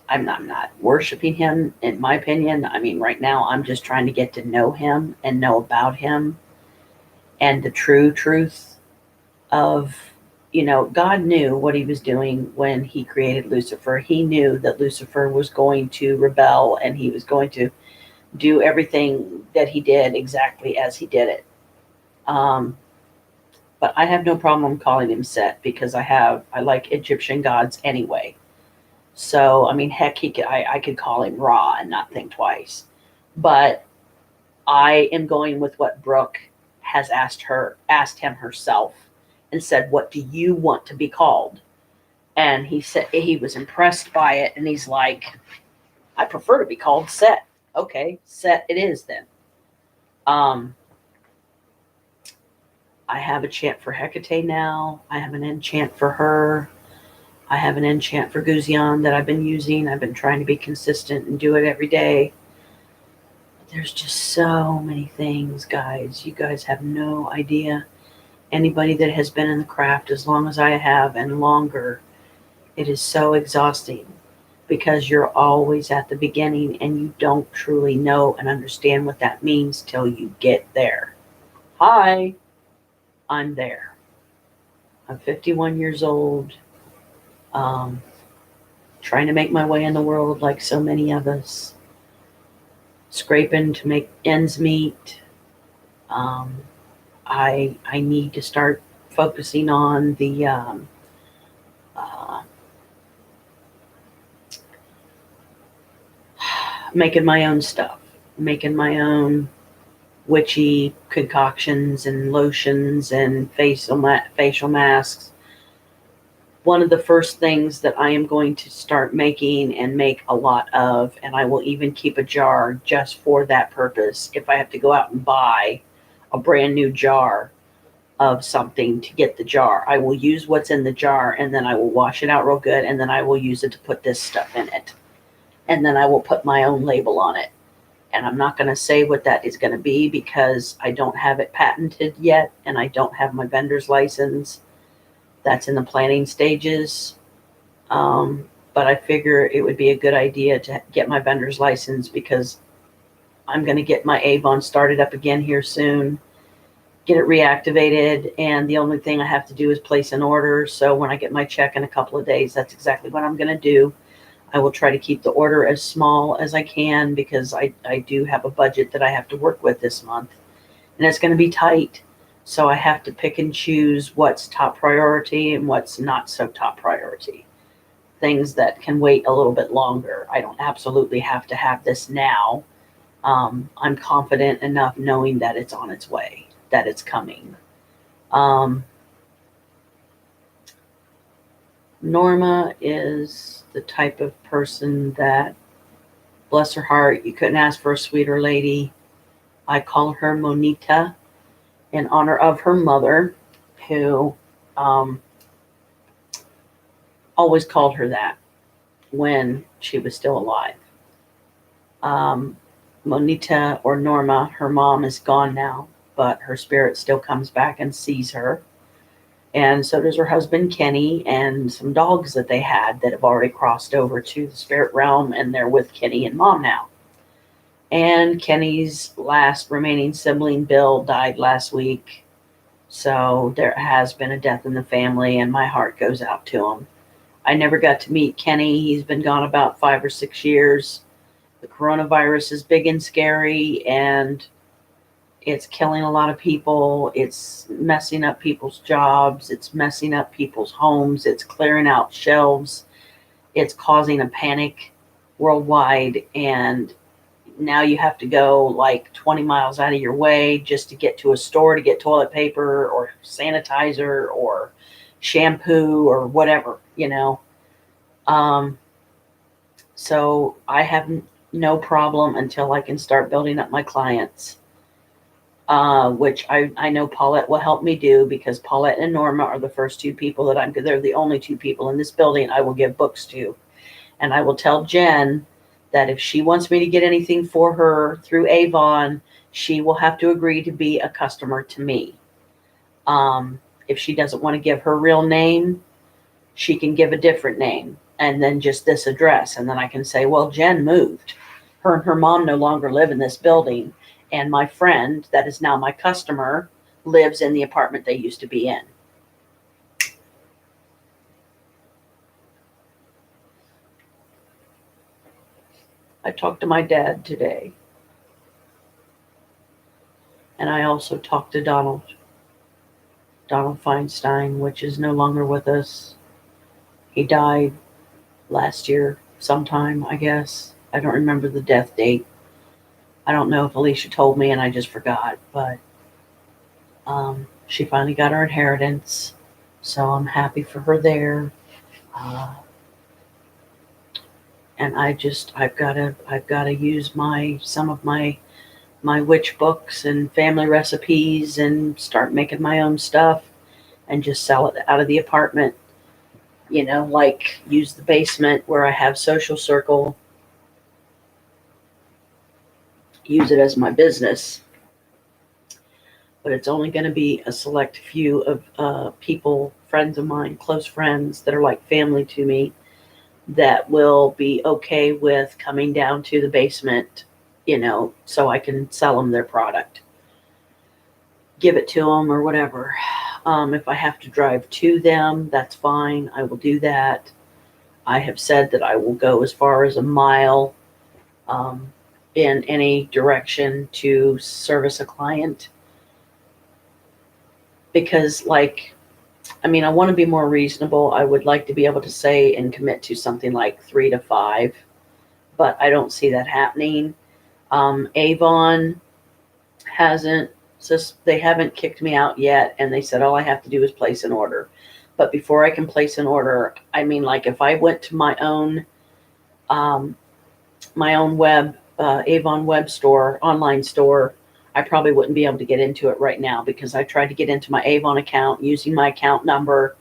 I'm not worshiping him, in my opinion. I mean, right now I'm just trying to get to know him and know about him and the true truth of, God knew what he was doing when he created Lucifer. He knew that Lucifer was going to rebel, and he was going to do everything that he did exactly as he did it. But I have no problem calling him Set, because I like Egyptian gods anyway. So I mean, heck, I could call him Ra and not think twice. But I am going with what Brooke has asked him herself, and said, "What do you want to be called?" And he said he was impressed by it, and he's like, "I prefer to be called Set." Okay, Set it is then. Um, I have a chant for Hecate now. I have an enchant for her. I have an enchant for Guzion that I've been using. I've been trying to be consistent and do it every day. There's just so many things, guys. You guys have no idea. Anybody that has been in the craft as long as I have and longer, it is so exhausting, because you're always at the beginning and you don't truly know and understand what that means till you get there. Hi, I'm there. I'm 51 years old, um, trying to make my way in the world like so many of us, scraping to make ends meet. Um, I need to start focusing on the uh, making my own stuff, making my own witchy concoctions and lotions and facial masks. One of the first things that I am going to start making and make a lot of, and I will even keep a jar just for that purpose. If I have to go out and buy a brand new jar of something to get the jar, I will use what's in the jar, and then I will wash it out real good, and then I will use it to put this stuff in it. And then I will put my own label on it. And I'm not going to say what that is going to be, because I don't have it patented yet, and I don't have my vendor's license. That's in the planning stages. But I figure it would be a good idea to get my vendor's license, because I'm going to get my Avon started up again here soon, get it reactivated, and the only thing I have to do is place an order. So when I get my check in a couple of days, that's exactly what I'm going to do. I will try to keep the order as small as I can, because I do have a budget that I have to work with this month, and it's going to be tight. So I have to pick and choose what's top priority and what's not so top priority. Things that can wait a little bit longer. I don't absolutely have to have this now. I'm confident enough knowing that it's on its way, that it's coming. Norma is the type of person that, bless her heart, you couldn't ask for a sweeter lady. I call her Monita in honor of her mother, who always called her that when she was still alive. Monita, or Norma, her mom is gone now, but her spirit still comes back and sees her. And so does her husband, Kenny, and some dogs that they had that have already crossed over to the spirit realm, and they're with Kenny and mom now. And Kenny's last remaining sibling, Bill, died last week. So there has been a death in the family, and my heart goes out to him. I never got to meet Kenny. He's been gone about 5 or 6 years. The coronavirus is big and scary, and it's killing a lot of people. It's messing up people's jobs. It's messing up people's homes. It's clearing out shelves. It's causing a panic worldwide. And now you have to go like 20 miles out of your way just to get to a store to get toilet paper or sanitizer or shampoo or whatever, So I haven't, no problem until I can start building up my clients. Which I know Paulette will help me do, because Paulette and Norma are the first two people that they're the only two people in this building I will give books to. And I will tell Jen that if she wants me to get anything for her through Avon, she will have to agree to be a customer to me. If she doesn't want to give her real name, she can give a different name and then just this address. And then I can say, well, Jen moved. Her and her mom no longer live in this building. And my friend that is now my customer lives in the apartment they used to be in. I talked to my dad today. And I also talked to Donald Feinstein, which is no longer with us. He died last year sometime, I guess. I don't remember the death date. I don't know if Alicia told me and I just forgot, but she finally got her inheritance, so I'm happy for her there. And I've gotta use some of my witch books and family recipes and start making my own stuff and just sell it out of the apartment. Like use the basement where I have Social Circle, use it as my business. But it's only going to be a select few of people, friends of mine, close friends that are like family to me, that will be okay with coming down to the basement, so I can sell them their product, give it to them or whatever. If I have to drive to them, that's fine. I will do that. I have said that I will go as far as a mile in any direction to service a client. Because, I want to be more reasonable. I would like to be able to say and commit to something like 3 to 5, but I don't see that happening. Avon they haven't kicked me out yet, and they said all I have to do is place an order. But before I can place an order, if I went to my own web, Avon web store, online store, I probably wouldn't be able to get into it right now, because I tried to get into my Avon account using my account number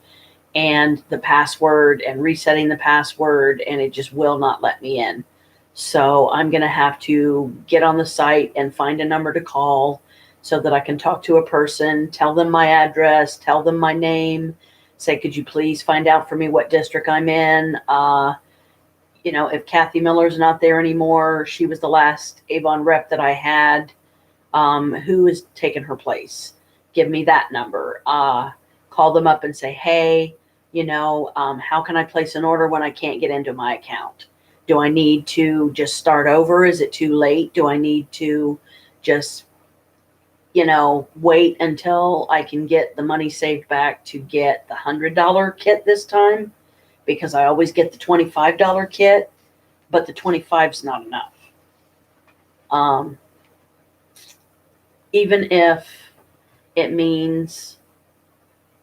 and the password and resetting the password, and it just will not let me in. So I'm going to have to get on the site and find a number to call so that I can talk to a person, tell them my address, tell them my name, say, could you please find out for me what district I'm in? If Kathy Miller's not there anymore, she was the last Avon rep that I had. Who is taking her place? Give me that number. Call them up and say, hey, how can I place an order when I can't get into my account? Do I need to just start over? Is it too late? Do I need to just, wait until I can get the money saved back to get the $100 kit this time? Because I always get the $25 kit, but the 25 is not enough. Even if it means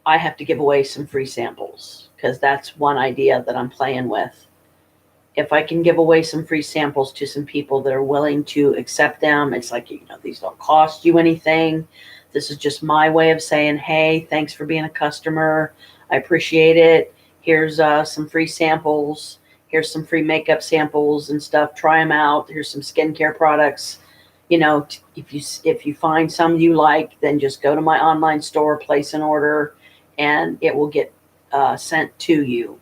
I have to give away some free samples, because that's one idea that I'm playing with. If I can give away some free samples to some people that are willing to accept them, it's like, these don't cost you anything. This is just my way of saying, hey, thanks for being a customer. I appreciate it. Here's some free samples. Here's some free makeup samples and stuff. Try them out. Here's some skincare products. If you find some you like, then just go to my online store, place an order, and it will get sent to you.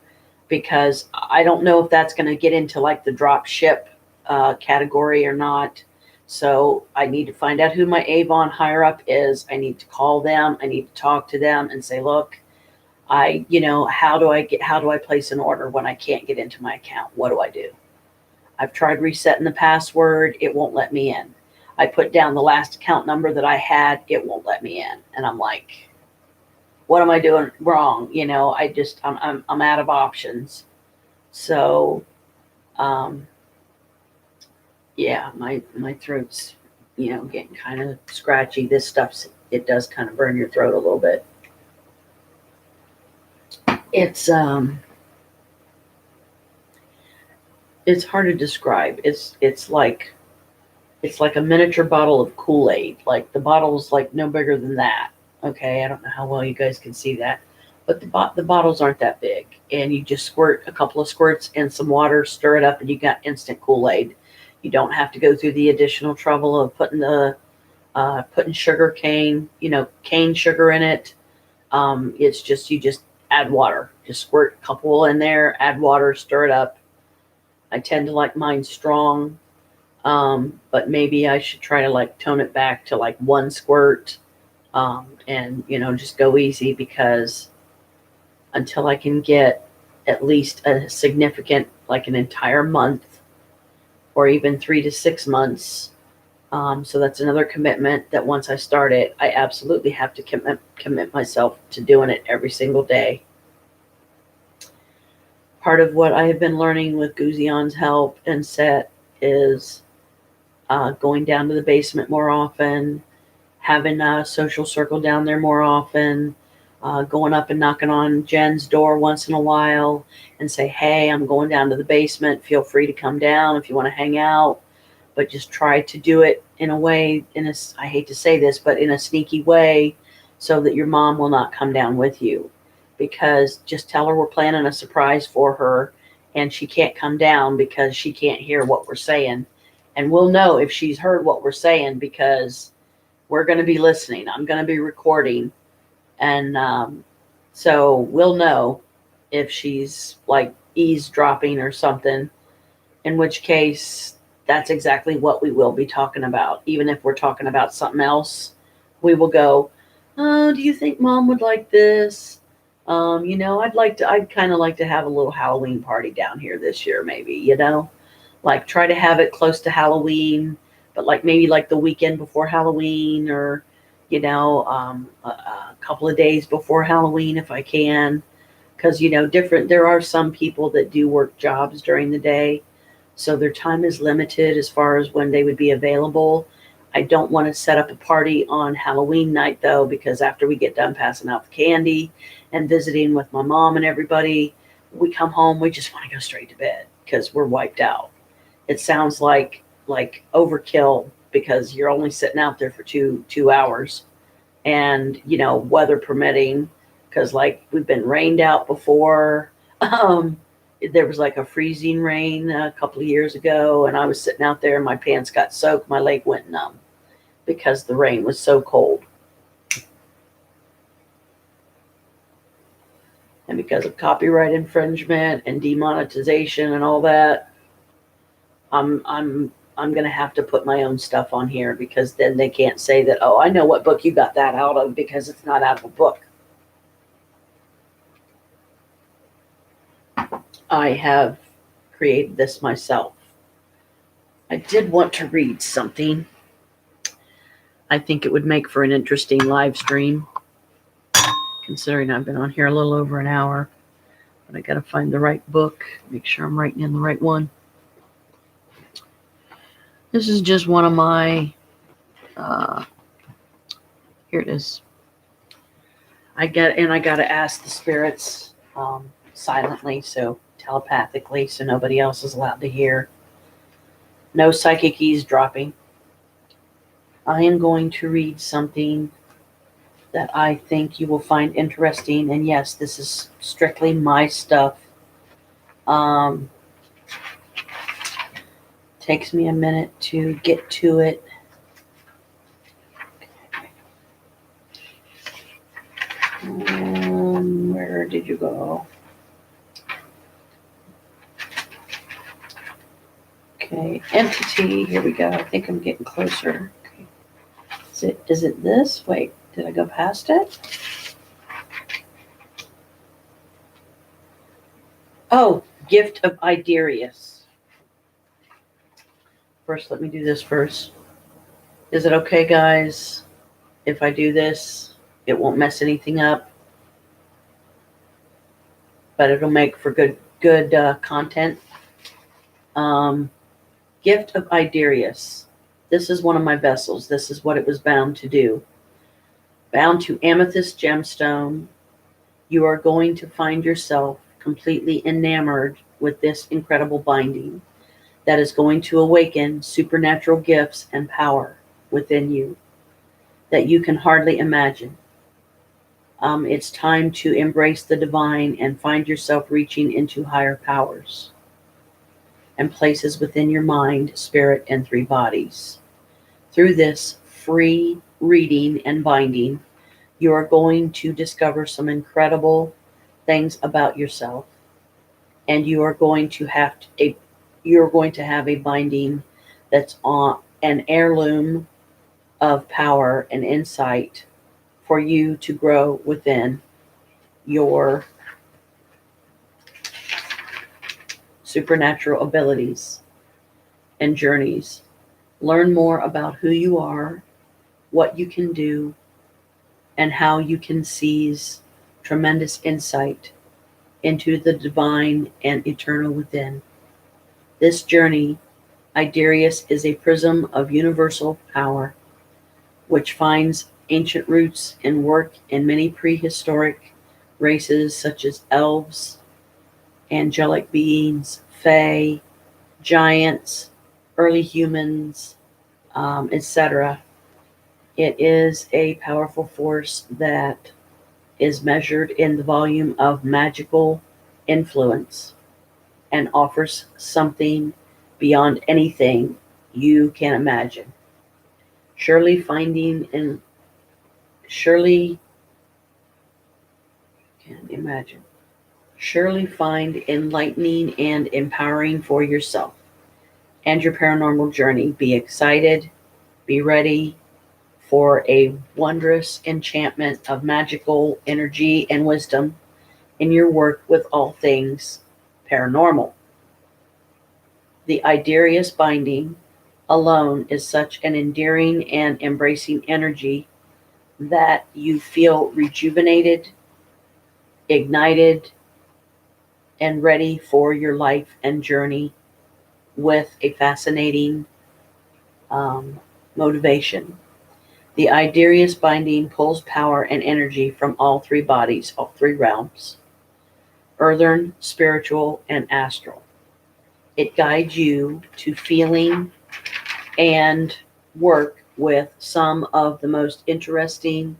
Because I don't know if that's going to get into the drop ship category or not. So I need to find out who my Avon higher up is. I need to call them. I need to talk to them and say, look, how do I place an order when I can't get into my account? What do I do? I've tried resetting the password. It won't let me in. I put down the last account number that I had. It won't let me in. And I'm like, what am I doing wrong? I'm out of options. So, yeah, my throat's, getting kind of scratchy. This stuff, it does kind of burn your throat a little bit. It's, it's hard to describe. It's like a miniature bottle of Kool-Aid. Like the bottle's like no bigger than that. Okay, I don't know how well you guys can see that, but the bottles aren't that big, and you just squirt a couple of squirts and some water, stir it up, and you got instant Kool-Aid. You don't have to go through the additional trouble of putting sugar cane, cane sugar in it. It's just you just add water, just squirt a couple in there, add water, stir it up. I tend to like mine strong, but maybe I should try to like tone it back to like one squirt, and just go easy, because until I can get at least a significant, like an entire month or even 3 to 6 months. So that's another commitment that once I start it, I absolutely have to commit myself to doing it every single day. Part of what I have been learning with Guzion's help and Set is going down to the basement more often, having a social circle down there more often, going up and knocking on Jen's door once in a while and say, hey, I'm going down to the basement. Feel free to come down if you want to hang out. But just try to do it in a way, I hate to say this, but in a sneaky way, so that your mom will not come down with you. Because just tell her we're planning a surprise for her and she can't come down because she can't hear what we're saying. And we'll know if she's heard what we're saying, because we're going to be listening. I'm going to be recording. And so we'll know if she's like eavesdropping or something, in which case that's exactly what we will be talking about. Even if we're talking about something else, we will go, oh, do you think mom would like this? I'd kind of like to have a little Halloween party down here this year, maybe, like try to have it close to Halloween, but like maybe like the weekend before Halloween, or, a couple of days before Halloween if I can. Because, there are some people that do work jobs during the day, so their time is limited as far as when they would be available. I don't want to set up a party on Halloween night, though, because after we get done passing out the candy and visiting with my mom and everybody, we come home, we just want to go straight to bed because we're wiped out. It sounds like overkill, because you're only sitting out there for two hours, and weather permitting, because like we've been rained out before. There was like a freezing rain a couple of years ago, and I was sitting out there and my pants got soaked. My leg went numb because the rain was so cold. And because of copyright infringement and demonetization and all that, I'm going to have to put my own stuff on here, because then they can't say that, oh, I know what book you got that out of, because it's not out of a book. I have created this myself. I did want to read something. I think it would make for an interesting live stream, considering I've been on here a little over an hour. But I got to find the right book, make sure I'm writing in the right one. This is just one of my, here it is. I got to ask the spirits silently, so telepathically, so nobody else is allowed to hear. No psychic eavesdropping. I am going to read something that I think you will find interesting, and yes, this is strictly my stuff. Takes me a minute to get to it. Where did you go? Okay, entity, here we go. I think I'm getting closer. Okay. Is it this? Wait, did I go past it? Oh, Gift of Idarius. First, let me do this first. Is it okay, guys, if I do this? It won't mess anything up, but it'll make for good content. Gift of Idarius. This is one of my vessels. This is what it was bound to do. Bound to amethyst gemstone, you are going to find yourself completely enamored with this incredible binding. that is going to awaken supernatural gifts and power within you that you can hardly imagine. It's time to embrace the divine and find yourself reaching into higher powers and places within your mind, spirit, and three bodies. Through this free reading and binding, you are going to discover some incredible things about yourself, and you're going to have a binding that's on an heirloom of power and insight for you to grow within your supernatural abilities and journeys. Learn more about who you are, what you can do, and how you can seize tremendous insight into the divine and eternal within. This journey, Idarius, is a prism of universal power, which finds ancient roots and work in many prehistoric races such as elves, angelic beings, fae, giants, early humans, etc. It is a powerful force that is measured in the volume of magical influence and offers something beyond anything you can imagine. Surely finding in surely can imagine. Surely find enlightening and empowering for yourself and your paranormal journey. Be excited, be ready for a wondrous enchantment of magical energy and wisdom in your work with all things paranormal. The Idarius binding alone is such an endearing and embracing energy that you feel rejuvenated, ignited, and ready for your life and journey with a fascinating motivation. The Idarius binding pulls power and energy from all three bodies, all three realms: earthern, spiritual, and astral. It guides you to feeling and work with some of the most interesting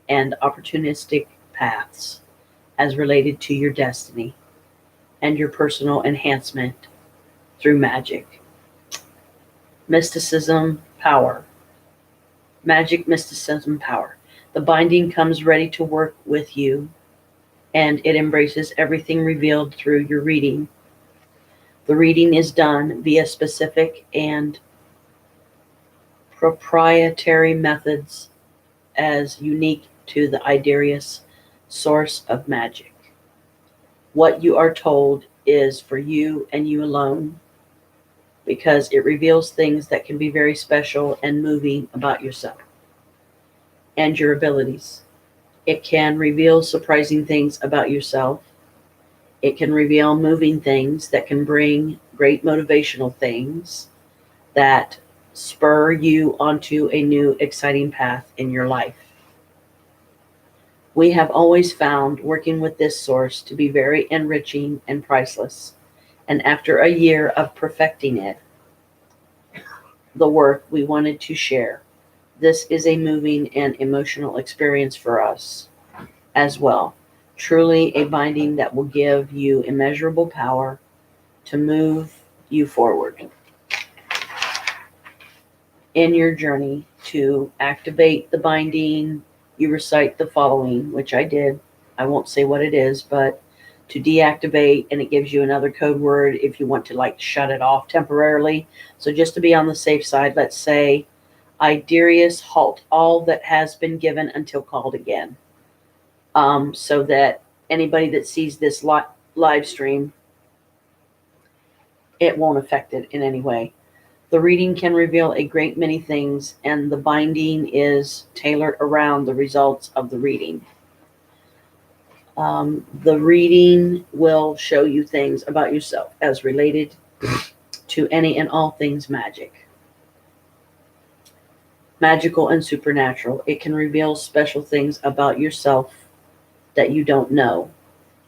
and opportunistic paths as related to your destiny and your personal enhancement through magic. Mysticism, power. Magic, mysticism, power. The binding comes ready to work with you, and it embraces everything revealed through your reading. The reading is done via specific and proprietary methods as unique to the Idarius source of magic. What you are told is for you and you alone, because it reveals things that can be very special and moving about yourself and your abilities. It can reveal surprising things about yourself. It can reveal moving things that can bring great motivational things that spur you onto a new exciting path in your life. We have always found working with this source to be very enriching and priceless. And after a year of perfecting it, the work we wanted to share, this is a moving and emotional experience for us as well. Truly a binding that will give you immeasurable power to move you forward in your journey. To activate the binding, you recite the following, which I did. I won't say what it is, but to deactivate, and it gives you another code word if you want to like shut it off temporarily. So just to be on the safe side, let's say, Idarius, halt all that has been given until called again. So that anybody that sees this live stream, it won't affect it in any way. The reading can reveal a great many things, and the binding is tailored around the results of the reading. The reading will show you things about yourself as related to any and all things magic. Magical and supernatural. It can reveal special things about yourself that you don't know.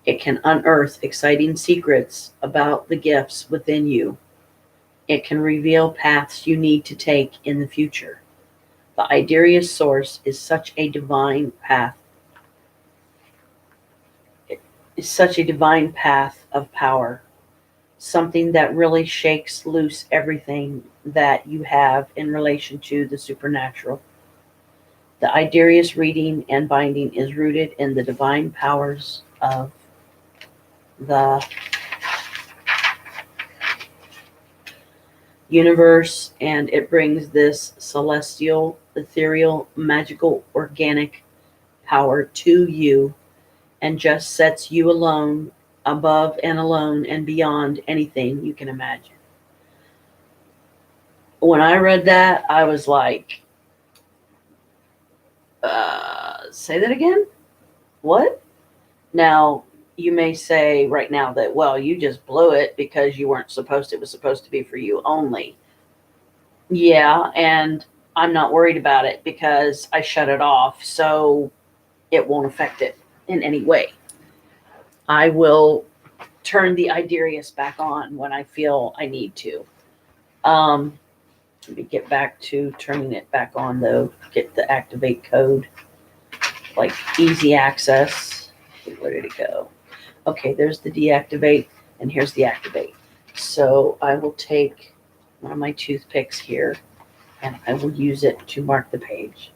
It can unearth exciting secrets about the gifts within you. It can reveal paths you need to take in the future. The Iderius source is such a divine path. It is such a divine path of power. Something that really shakes loose everything that you have in relation to the supernatural. The Iderius reading and binding is rooted in the divine powers of the universe, and it brings this celestial, ethereal, magical, organic power to you and just sets you alone, above and alone and beyond anything you can imagine. When I read that, I was like, say that again? What? Now, you may say right now that, well, you just blew it because you weren't supposed to. It was supposed to be for you only. Yeah, and I'm not worried about it because I shut it off, so it won't affect it in any way. I will turn the Iderius back on when I feel I need to. Let me get back to turning it back on though. Get the activate code, like easy access. Where did it go? Okay, there's the deactivate, and here's the activate. So I will take one of my toothpicks here, and I will use it to mark the page.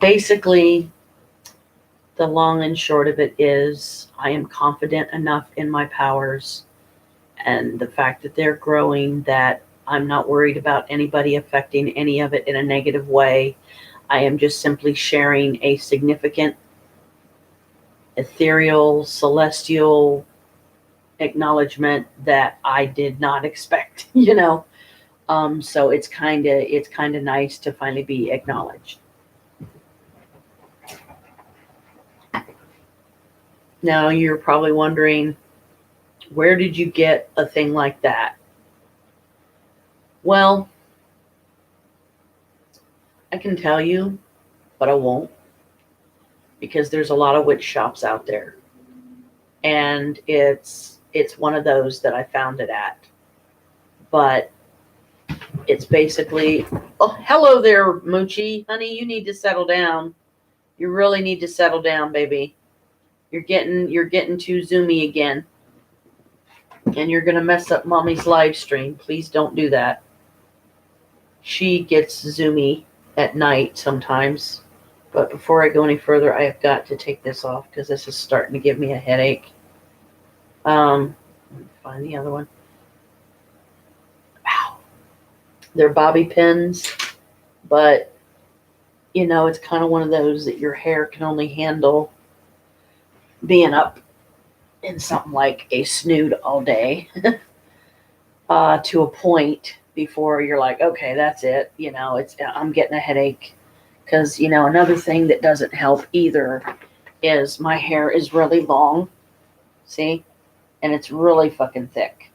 Basically, the long and short of it is I am confident enough in my powers and the fact that they're growing that I'm not worried about anybody affecting any of it in a negative way. I am just simply sharing a significant ethereal, celestial acknowledgement that I did not expect, you know. So it's kind of nice to finally be acknowledged. Now you're probably wondering, where did you get a thing like that? Well, I can tell you, but I won't, because there's a lot of witch shops out there. And it's one of those that I found it at. But it's basically, oh, hello there, Moochie. Honey, you need to settle down. You really need to settle down, baby. You're getting too zoomy again. And you're going to mess up Mommy's live stream. Please don't do that. She gets zoomy at night sometimes. But before I go any further, I have got to take this off because this is starting to give me a headache. Let me find the other one. Ow. They're bobby pins, but you know, it's kind of one of those that your hair can only handle being up in something like a snood all day to a point before you're like, okay, that's it. You know, I'm getting a headache because, you know, another thing that doesn't help either is my hair is really long. See? And it's really fucking thick.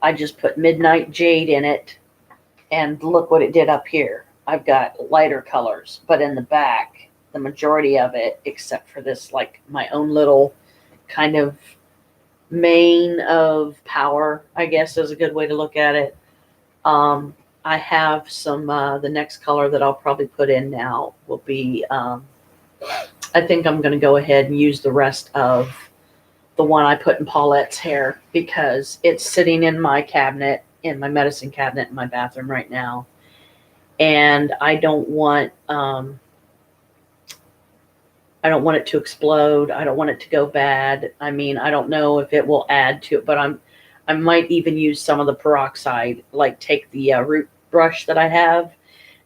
I just put Midnight Jade in it, and look what it did up here. I've got lighter colors, but in the back, the majority of it, except for this, like my own little kind of mane of power, I guess is a good way to look at it. I have some, the next color that I'll probably put in now will be, I think I'm going to go ahead and use the rest of the one I put in Paulette's hair because it's sitting in my cabinet, in my medicine cabinet in my bathroom right now. And I don't want it to explode. I don't want it to go bad. I mean, I don't know if it will add to it, but I might even use some of the peroxide, like take the root brush that I have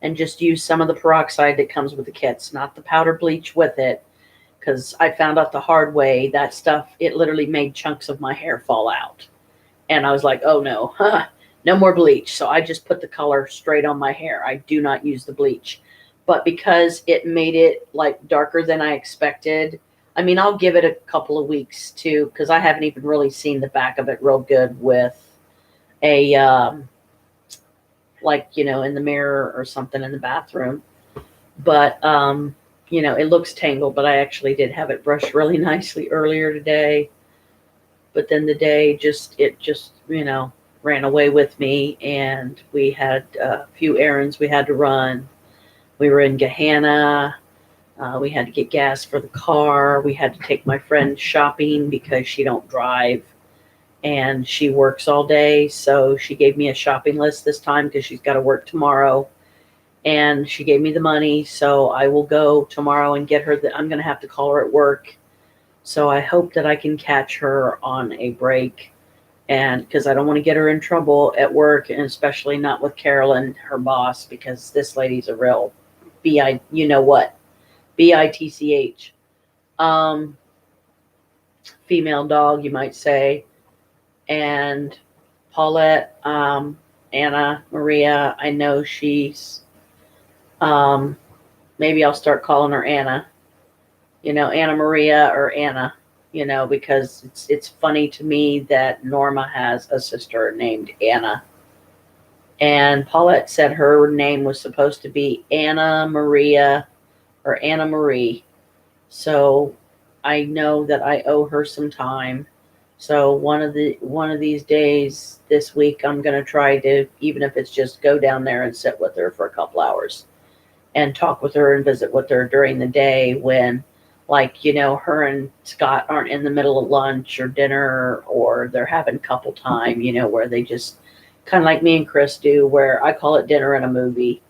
and just use some of the peroxide that comes with the kits, not the powder bleach with it. Because I found out the hard way, that stuff, it literally made chunks of my hair fall out. And I was like, oh no, no more bleach. So I just put the color straight on my hair. I do not use the bleach. But because it made it like darker than I expected, I mean, I'll give it a couple of weeks too, because I haven't even really seen the back of it real good with a, like, you know, in the mirror or something in the bathroom. But, you know, it looks tangled, but I actually did have it brushed really nicely earlier today. But then the day it just, you know, ran away with me, and we had a few errands we had to run. We were in Gahanna. We had to get gas for the car. We had to take my friend shopping because she don't drive and she works all day. So she gave me a shopping list this time because she's got to work tomorrow. And she gave me the money. So I will go tomorrow and get her. I'm going to have to call her at work. So I hope that I can catch her on a break. And because I don't want to get her in trouble at work, and especially not with Carolyn, her boss, because this lady's a real you know what? BITCH. Female dog, you might say. And Paulette, Anna Maria, I know she's, maybe I'll start calling her Anna, Anna Maria or Anna, because it's funny to me that Norma has a sister named Anna. And Paulette said her name was supposed to be Anna Maria or Anna Marie. So I know that I owe her some time. So one of these days this week, I'm going to try to, even if it's just go down there and sit with her for a couple hours and talk with her and visit with her during the day when, her and Scott aren't in the middle of lunch or dinner, or they're having couple time, where they just kind of like me and Chris do, where I call it dinner and a movie.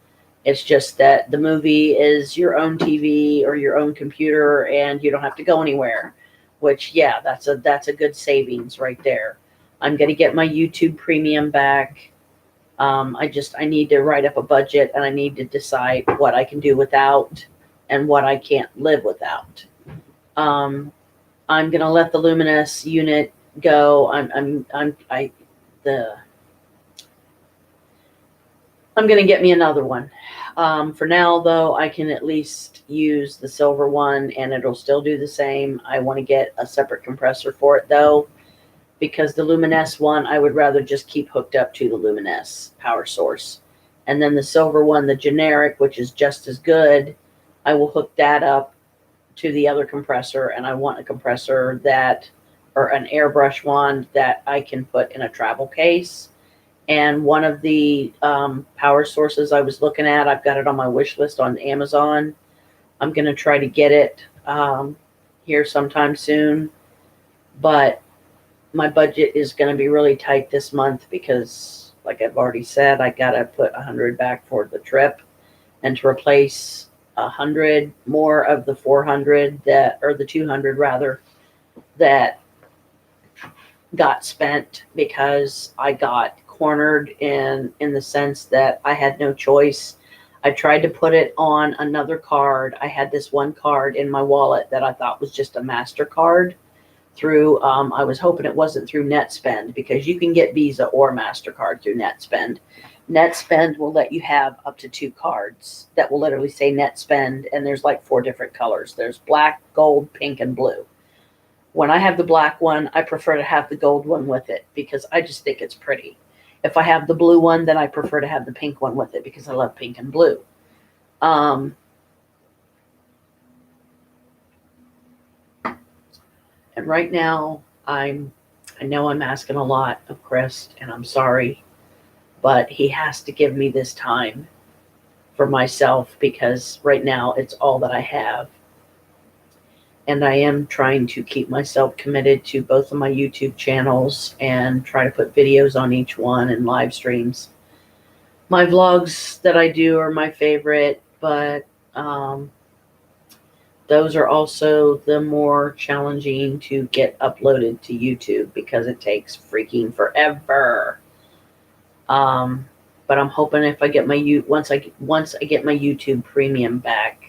It's just that the movie is your own TV or your own computer and you don't have to go anywhere, which, yeah, that's a good savings right there. I'm going to get my YouTube premium back. I need to write up a budget, and I need to decide what I can do without and what I can't live without. I'm going to let the Luminous unit go. I'm going to get me another one. For now, though, I can at least use the silver one, and it'll still do the same. I want to get a separate compressor for it, though, because the Luminous one, I would rather just keep hooked up to the Luminous power source. And then the silver one, the generic, which is just as good, I will hook that up to the other compressor, and I want a compressor or an airbrush one that I can put in a travel case. And one of the power sources I was looking at, I've got it on my wish list on Amazon. I'm going to try to get it here sometime soon. But my budget is going to be really tight this month because, like I've already said, I got to put $100 back for the trip and to replace 100 more of the 400 the 200 rather, that got spent because I got cornered in the sense that I had no choice. I tried to put it on another card. I had this one card in my wallet that I thought was just a MasterCard through, I was hoping it wasn't through NetSpend, because you can get Visa or MasterCard through NetSpend. NetSpend will let you have up to 2 cards that will literally say NetSpend, and there's like 4 different colors. There's black, gold, pink, and blue. When I have the black one, I prefer to have the gold one with it because I just think it's pretty. If I have the blue one, then I prefer to have the pink one with it because I love pink and blue. And right now, I know I'm asking a lot of Chris, and I'm sorry, but he has to give me this time for myself because right now it's all that I have. And I am trying to keep myself committed to both of my YouTube channels and try to put videos on each one and live streams. My vlogs that I do are my favorite, but those are also the more challenging to get uploaded to YouTube because it takes freaking forever. But I'm hoping if I get once I get my YouTube premium back,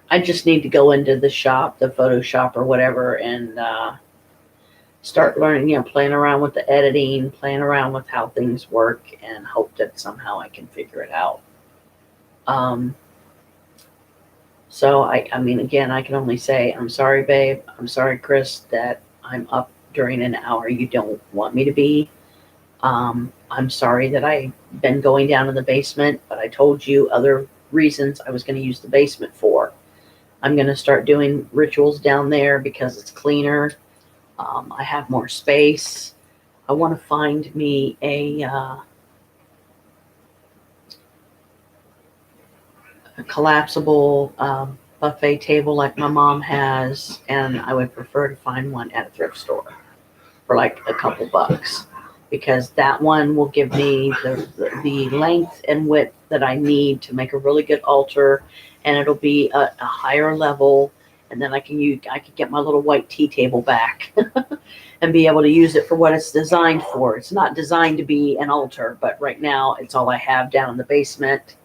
I just need to go into the shop, the Photoshop or whatever, and start learning, playing around with the editing, playing around with how things work, and hope that somehow I can figure it out. So I mean, again, I can only say, I'm sorry, babe. I'm sorry, Chris, that I'm up during an hour you don't want me to be. I'm sorry that I've been going down in the basement, but I told you other reasons I was going to use the basement for. I'm going to start doing rituals down there because it's cleaner. I have more space. I want to find me a collapsible buffet table like my mom has, and I would prefer to find one at a thrift store for like a couple bucks, because that one will give me the length and width that I need to make a really good altar, and it'll be a higher level, and then I could get my little white tea table back and be able to use it for what it's designed for. It's not designed to be an altar, but right now it's all I have down in the basement.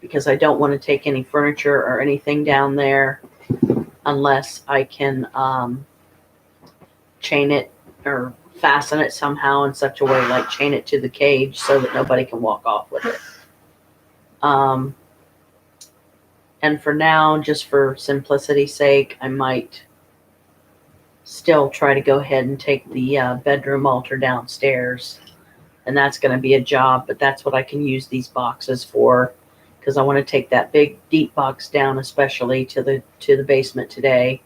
Because I don't want to take any furniture or anything down there unless I can chain it or fasten it somehow in such a way, like chain it to the cage so that nobody can walk off with it. And for now, just for simplicity's sake, I might still try to go ahead and take the bedroom altar downstairs. And that's going to be a job, but that's what I can use these boxes for, because I want to take that big deep box down, especially to the basement today,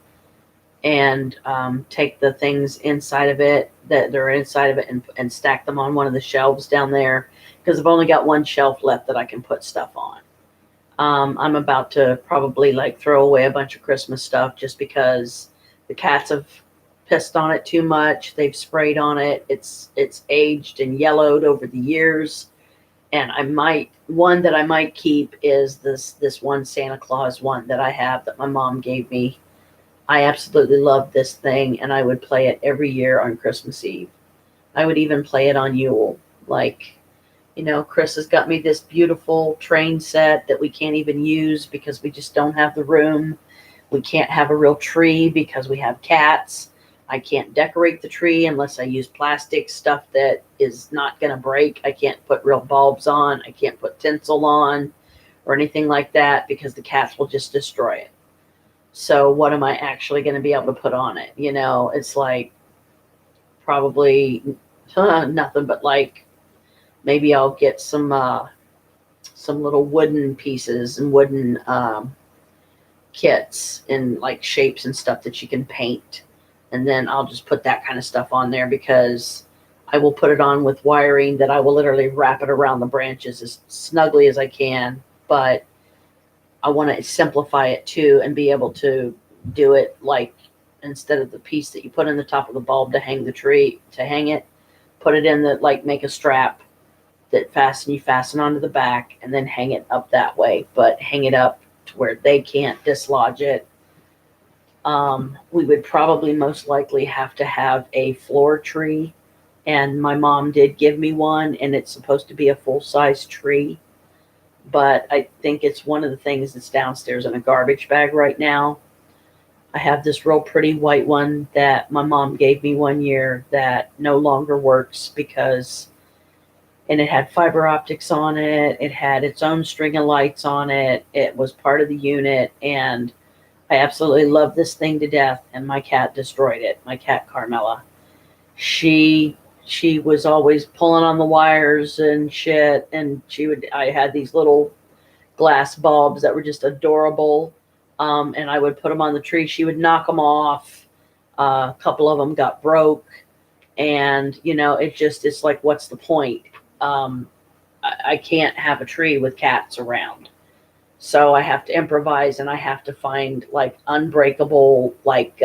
and take the things inside of it that they're inside of it and stack them on one of the shelves down there, because I've only got one shelf left that I can put stuff on. I'm about to probably like throw away a bunch of Christmas stuff just because the cats have pissed on it too much. They've sprayed on it. It's aged and yellowed over the years. And one that I might keep is this one Santa Claus one that I have that my mom gave me. I absolutely love this thing, and I would play it every year on Christmas Eve. I would even play it on Yule. Like, Chris has got me this beautiful train set that we can't even use because we just don't have the room. We can't have a real tree because we have cats. I can't decorate the tree unless I use plastic stuff that is not going to break. I can't put real bulbs on. I can't put tinsel on or anything like that because the cats will just destroy it. So what am I actually going to be able to put on it? It's like probably nothing but like maybe I'll get some little wooden pieces and wooden kits and like shapes and stuff that you can paint. And then I'll just put that kind of stuff on there, because I will put it on with wiring that I will literally wrap it around the branches as snugly as I can. But I want to simplify it too and be able to do it like, instead of the piece that you put in the top of the bulb to hang the tree, to hang it, put it in make a strap that you fasten onto the back and then hang it up that way, but hang it up to where they can't dislodge it. We would probably most likely have to have a floor tree, and my mom did give me one, and it's supposed to be a full-size tree, but I think it's one of the things that's downstairs in a garbage bag right now. I have this real pretty white one that my mom gave me one year that no longer works and it had fiber optics on it. It had its own string of lights on it. It was part of the unit, and I absolutely love this thing to death, and my cat destroyed it. My cat, Carmela. She was always pulling on the wires and shit, and I had these little glass bulbs that were just adorable, and I would put them on the tree. She would knock them off. A couple of them got broke, and, it's like, what's the point? I can't have a tree with cats around. So I have to improvise, and I have to find like unbreakable, like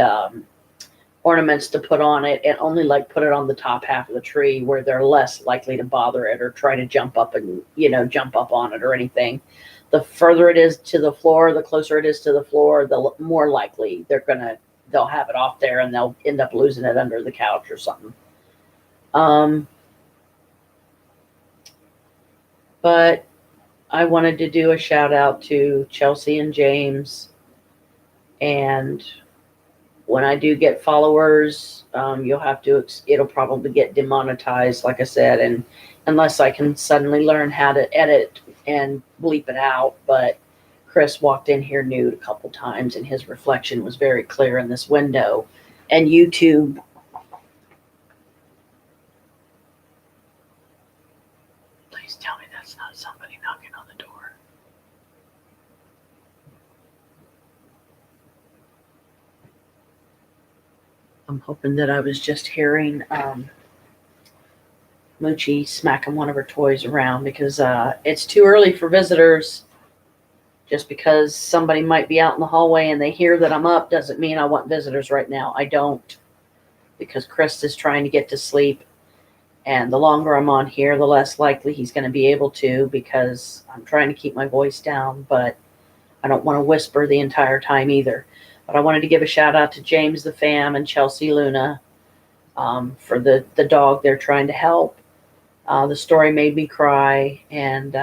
ornaments to put on it, and only like put it on the top half of the tree where they're less likely to bother it or try to jump up on it or anything. The further it is to the floor, the closer it is to the floor, the more likely they'll have it off there, and they'll end up losing it under the couch or something. But I wanted to do a shout out to Chelsea and James. And when I do get followers, it'll probably get demonetized, like I said, and unless I can suddenly learn how to edit and bleep it out. But Chris walked in here nude a couple times, and his reflection was very clear in this window. And YouTube, please tell me that's not somebody knocking on the door. I'm hoping that I was just hearing Moochie smacking one of her toys around because it's too early for visitors. Just because somebody might be out in the hallway and they hear that I'm up doesn't mean I want visitors right now. I don't, because Chris is trying to get to sleep. And the longer I'm on here, the less likely he's going to be able to, because I'm trying to keep my voice down, but I don't want to whisper the entire time either. But I wanted to give a shout out to James the Fam and Chelsea Luna for the dog they're trying to help. The story made me cry, and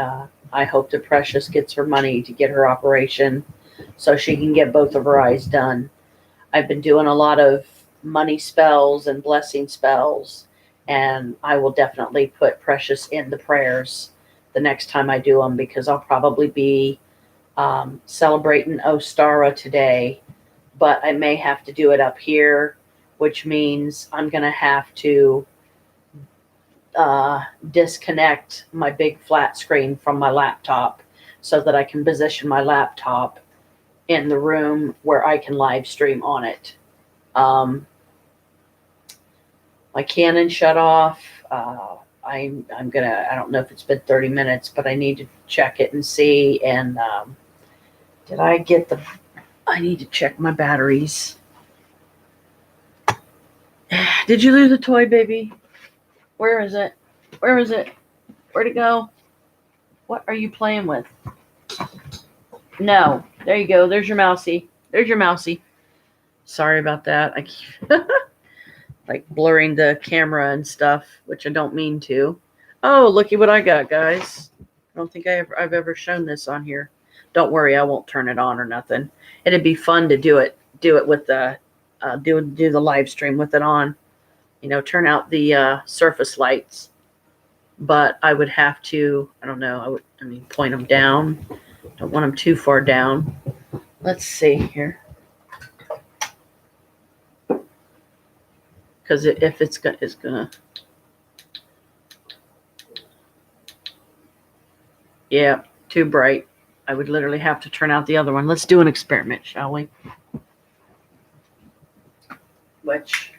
I hope that Precious gets her money to get her operation so she can get both of her eyes done. I've been doing a lot of money spells and blessing spells, and I will definitely put Precious in the prayers the next time I do them, because I'll probably be celebrating Ostara today, but I may have to do it up here, which means I'm going to have to disconnect my big flat screen from my laptop so that I can position my laptop in the room where I can live stream on it. My Canon shut off. I'm gonna, I don't know if it's been 30 minutes, but I need to check it and see. And did I get I need to check my batteries. Did you lose a toy, baby? Where is it? Where is it? Where'd it go? What are you playing with? No. There you go. There's your mousey. There's your mousey. Sorry about that. I keep like blurring the camera and stuff, which I don't mean to. Oh, looky what I got, guys. I don't think I've ever shown this on here. Don't worry, I won't turn it on or nothing. It'd be fun to do it with the do the live stream with it on. You know, turn out the surface lights. But I would have to, I don't know, I mean, point them down. Don't want them too far down. Let's see here. Because if it's gonna, yeah, too bright. I would literally have to turn out the other one. Let's do an experiment, shall we? Which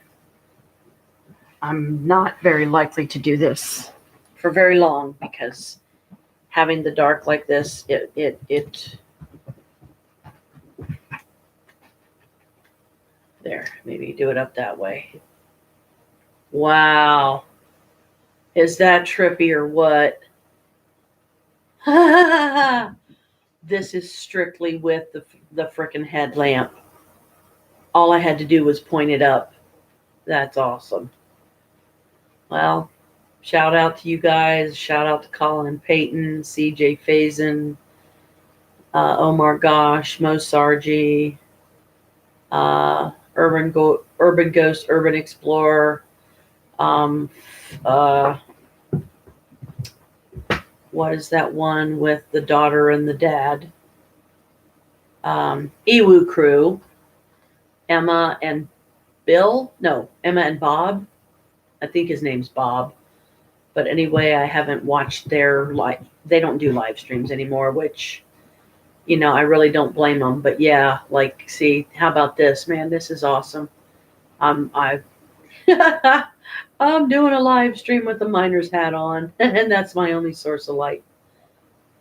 I'm not very likely to do this for very long, because having the dark like this, it there, maybe do it up that way. Wow. Is that trippy or what? This is strictly with the frickin' headlamp. All I had to do was point it up. That's awesome. Well, shout out to you guys. Shout out to Colin and Peyton, CJ Faison, Omar Gosh, Mo Sargi, Urban Ghost, Urban Explorer. What is that one with the daughter and the dad? Ewu Crew. Emma and Bill? No, Emma and Bob. I think his name's Bob. But anyway, I haven't watched their they don't do live streams anymore, which, you know, I really don't blame them. But yeah, like, see, how about this, man? This is awesome. I'm doing a live stream with the miner's hat on, and that's my only source of light.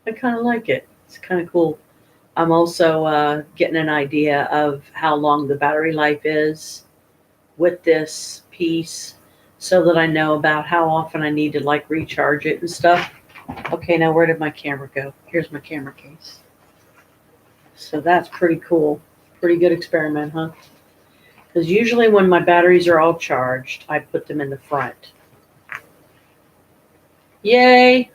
I kind of like it. It's kind of cool. I'm also getting an idea of how long the battery life is with this piece, so that I know about how often I need to like recharge it and stuff. Okay, now where did my camera go? Here's my camera case. So that's pretty cool. Pretty good experiment, huh? Because usually when my batteries are all charged, I put them in the front. Yay!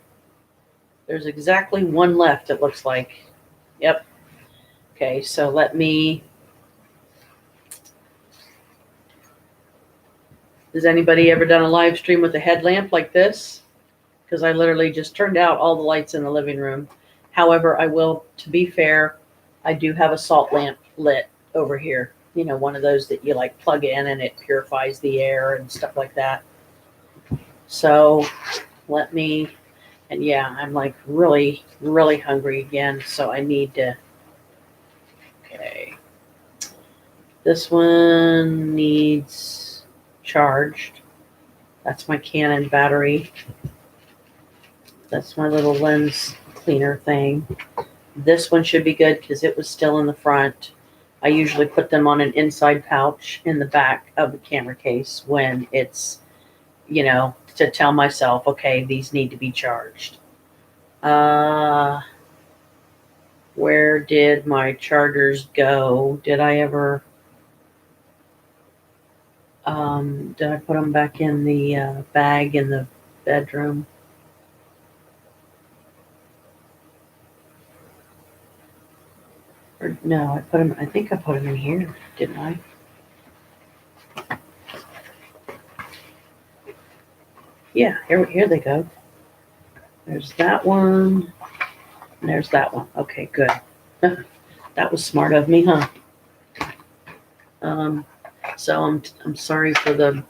There's exactly one left, it looks like. Yep. Okay, so let me... Has anybody ever done a live stream with a headlamp like this? Because I literally just turned out all the lights in the living room. However, I will, to be fair, I do have a salt lamp lit over here. You know, one of those that you like plug in and it purifies the air and stuff like that. So let me, and yeah, I'm like really, really hungry again. So I need to, okay. This one needs charged. That's my Canon battery. That's my little lens cleaner thing. This one should be good because it was still in the front. I usually put them on an inside pouch in the back of the camera case when it's, to tell myself, okay, these need to be charged. Where did my chargers go? Did I put them back in the bag in the bedroom? Or no, I think I put them in here, didn't I? Yeah, here they go. There's that one. And there's that one. Okay, good. That was smart of me, huh? So I'm sorry for the.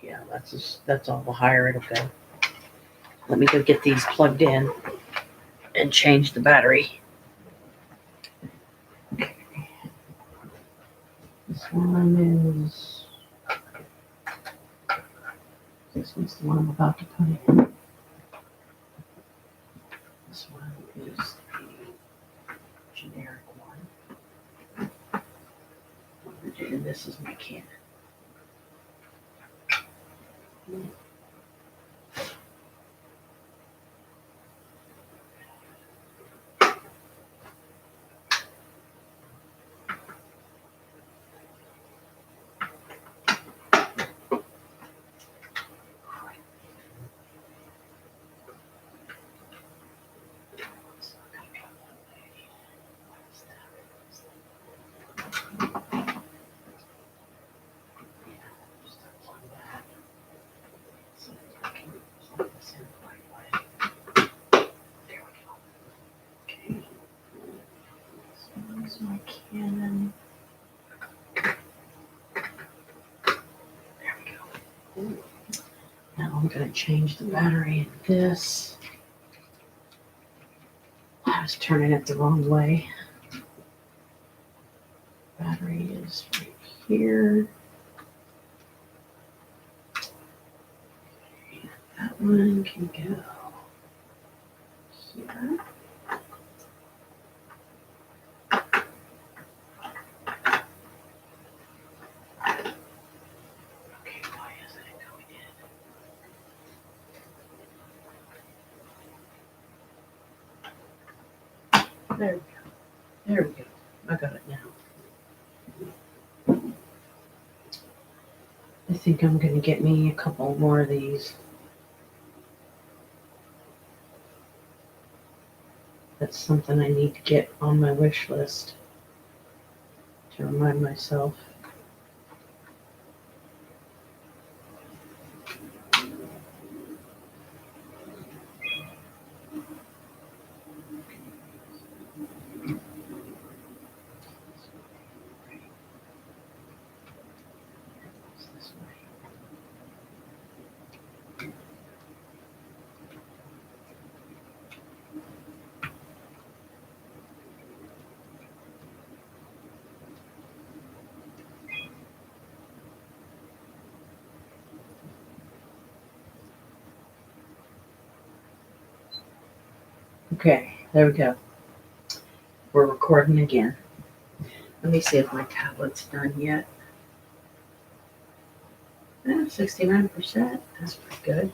Yeah, that's all the higher it'll go. Let me go get these plugged in and change the battery. Okay. This one's the one I'm about to put in. This one is the generic one. And this is my Canon. My Canon. There we go. Now I'm going to change the battery in this. I was turning it the wrong way. Battery is right here. That one can go here. There we go. There we go. I got it now. I think I'm going to get me a couple more of these. That's something I need to get on my wish list to remind myself. Okay, there we go. We're recording again. Let me see if my tablet's done yet. 69%. That's pretty good.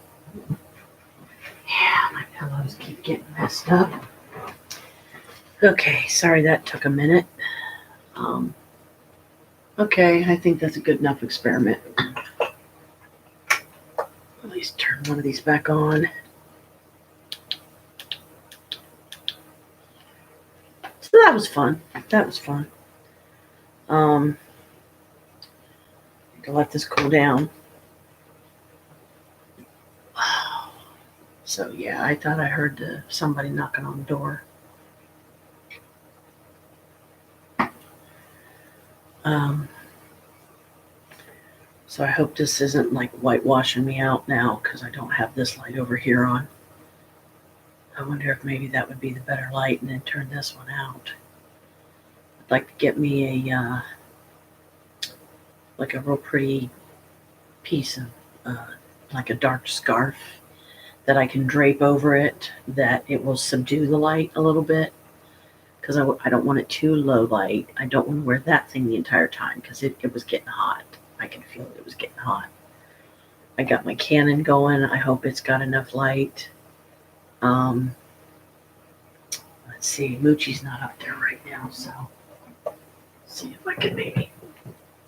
Yeah, my pillows keep getting messed up. Okay, sorry that took a minute. Okay, I think that's a good enough experiment. At least turn one of these back on. So that was fun. To let this cool down. So yeah, I thought I heard somebody knocking on the door. So I hope this isn't like whitewashing me out now because I don't have this light over here on. I wonder if maybe that would be the better light and then turn this one out. like to get me like a real pretty piece of like a dark scarf that I can drape over it, that it will subdue the light a little bit, because I don't want it too low light. I don't want to wear that thing the entire time because it was getting hot. I can feel it was getting hot. I got my Canon going. I hope it's got enough light. Let's see. Moochie's not up there right now, so let's see if I can maybe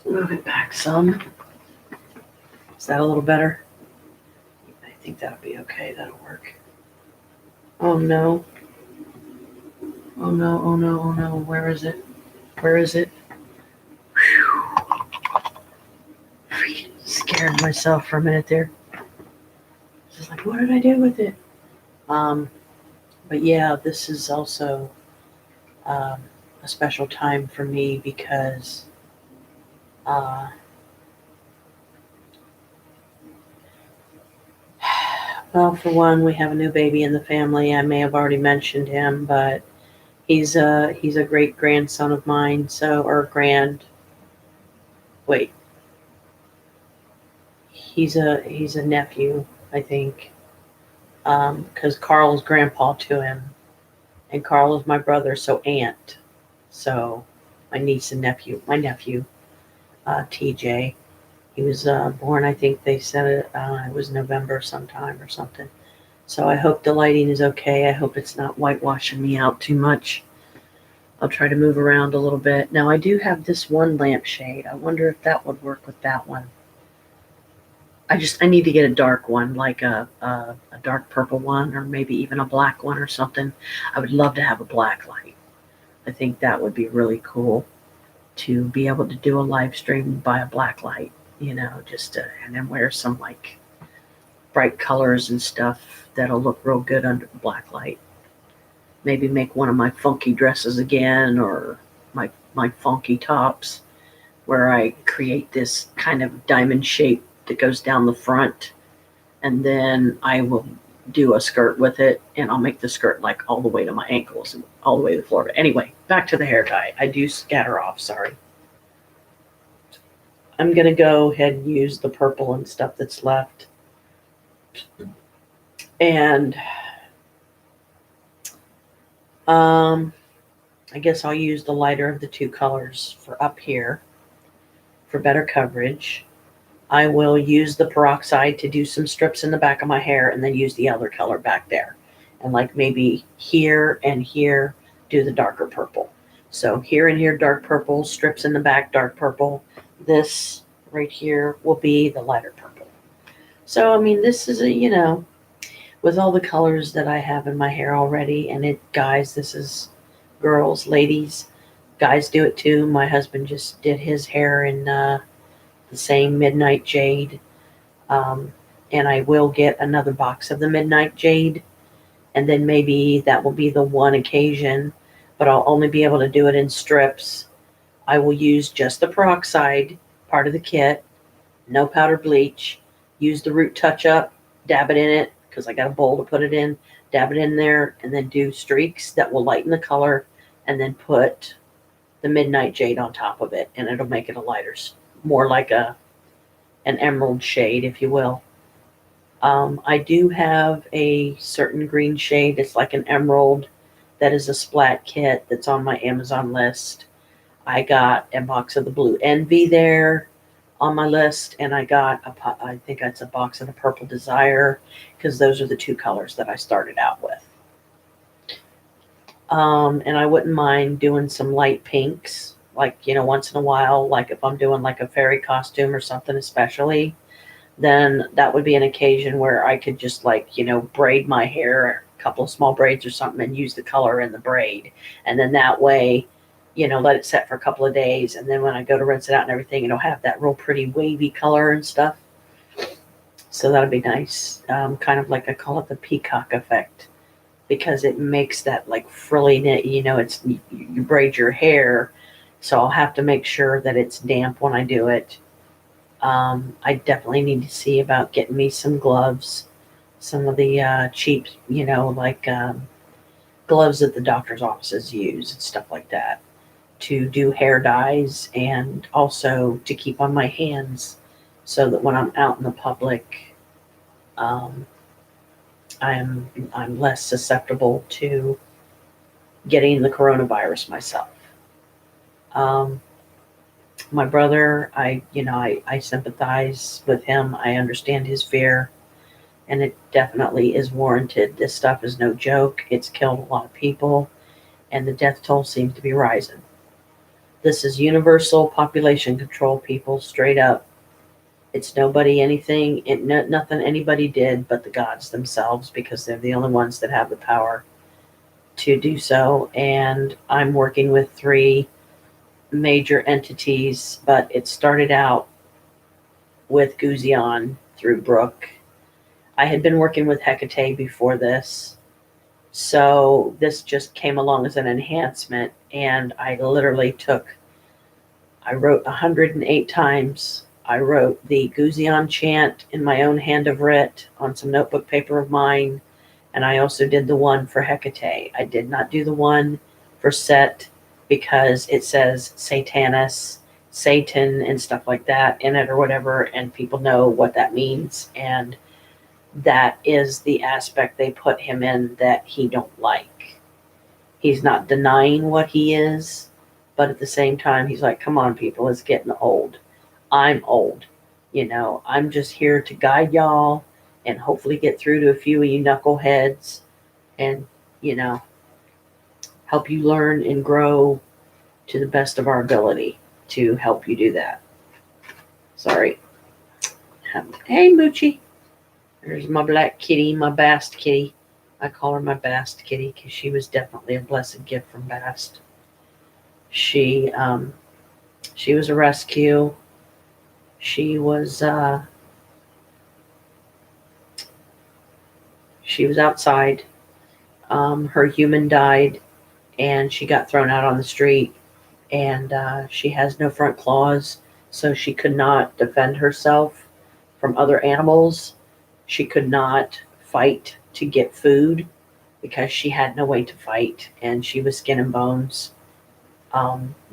move it back some. Is that a little better? I think that'll be okay. That'll work. Oh no. Oh no, oh no, oh no. Where is it? Where is it? Whew. Freaking scared myself for a minute there. Just like, what did I do with it? But yeah, this is also a special time for me because well, for one, we have a new baby in the family. I may have already mentioned him, but he's a great grandson of mine. He's a nephew, I think, because Carl's grandpa to him, and Carl is my brother, so aunt. So my niece and nephew, TJ. He was born, I think they said it was November sometime or something. So I hope the lighting is okay. I hope it's not whitewashing me out too much. I'll try to move around a little bit. Now I do have this one lampshade. I wonder if that would work with that one. I need to get a dark one, like a dark purple one, or maybe even a black one or something. I would love to have a black light. I think that would be really cool to be able to do a live stream by a black light, and then wear some like bright colors and stuff that'll look real good under the black light. Maybe make one of my funky dresses again, or my funky tops, where I create this kind of diamond shape that goes down the front, and then I will do a skirt with it, and I'll make the skirt like all the way to my ankles and all the way to the floor. But anyway, back to the hair dye. I do scatter off, sorry. I'm going to go ahead and use the purple and stuff that's left. And I guess I'll use the lighter of the two colors for up here for better coverage. I will use the peroxide to do some strips in the back of my hair, and then use the other color back there. And like maybe here and here, do the darker purple. So here and here, dark purple, strips in the back, dark purple. This right here will be the lighter purple. So, I mean, this is with all the colors that I have in my hair already, and guys, this is girls, ladies, guys do it too. My husband just did his hair in the same Midnight Jade, and I will get another box of the Midnight Jade, and then maybe that will be the one occasion, but I'll only be able to do it in strips. I will use just the peroxide part of the kit, no powder bleach, use the Root Touch Up, dab it in it, because I got a bowl to put it in, dab it in there, and then do streaks that will lighten the color, and then put the Midnight Jade on top of it, and it'll make it a lighter, more like an emerald shade, if you will. I do have a certain green shade. It's like an emerald that is a splat kit that's on my Amazon list. I got a box of the Blue Envy there on my list, and I got I think that's a box of the Purple Desire, because those are the two colors that I started out with. And I wouldn't mind doing some light pinks, like, once in a while, like if I'm doing like a fairy costume or something especially, then that would be an occasion where I could just braid my hair, a couple of small braids or something, and use the color in the braid. And then that way, let it set for a couple of days. And then when I go to rinse it out and everything, it'll have that real pretty wavy color and stuff. So that'll be nice. Kind of like I call it the peacock effect, because it makes that like frilly knit, you braid your hair. So I'll have to make sure that it's damp when I do it. I definitely need to see about getting me some gloves, some of the cheap, gloves that the doctor's offices use and stuff like that. to do hair dyes and also to keep on my hands so that when I'm out in the public, um, I'm less susceptible to getting the coronavirus myself. Um, my brother, I sympathize with him. I understand his fear, and it definitely is warranted. This stuff is no joke. It's killed a lot of people, and the death toll seems to be rising. This is universal population control, people, straight up. It's nobody anything, nothing anybody did but the gods themselves, because they're the only ones that have the power to do so. And I'm working with 3 major entities, but it started out with Guzion through Brooke. I had been working with Hecate before this, so this just came along as an enhancement. And I wrote 108 times. I wrote the Guzion chant in my own hand of writ on some notebook paper of mine, and I also did the one for Hecate. I did not do the one for Set because it says Satanus, Satan, and stuff like that in it or whatever, and people know what that means, and that is the aspect they put him in that he don't like. He's not denying what he is, but at the same time, he's like, come on, people, it's getting old. I'm old. I'm just here to guide y'all and hopefully get through to a few of you knuckleheads and, you know, help you learn and grow to the best of our ability to help you do that. Sorry. Hey, Moochie. There's my black kitty, my Bast kitty. I call her my Bast kitty because she was definitely a blessed gift from Bast. She was a rescue. She was outside. Her human died, and she got thrown out on the street. And she has no front claws, so she could not defend herself from other animals. She could not fight to get food because she had no way to fight, and she was skin and bones.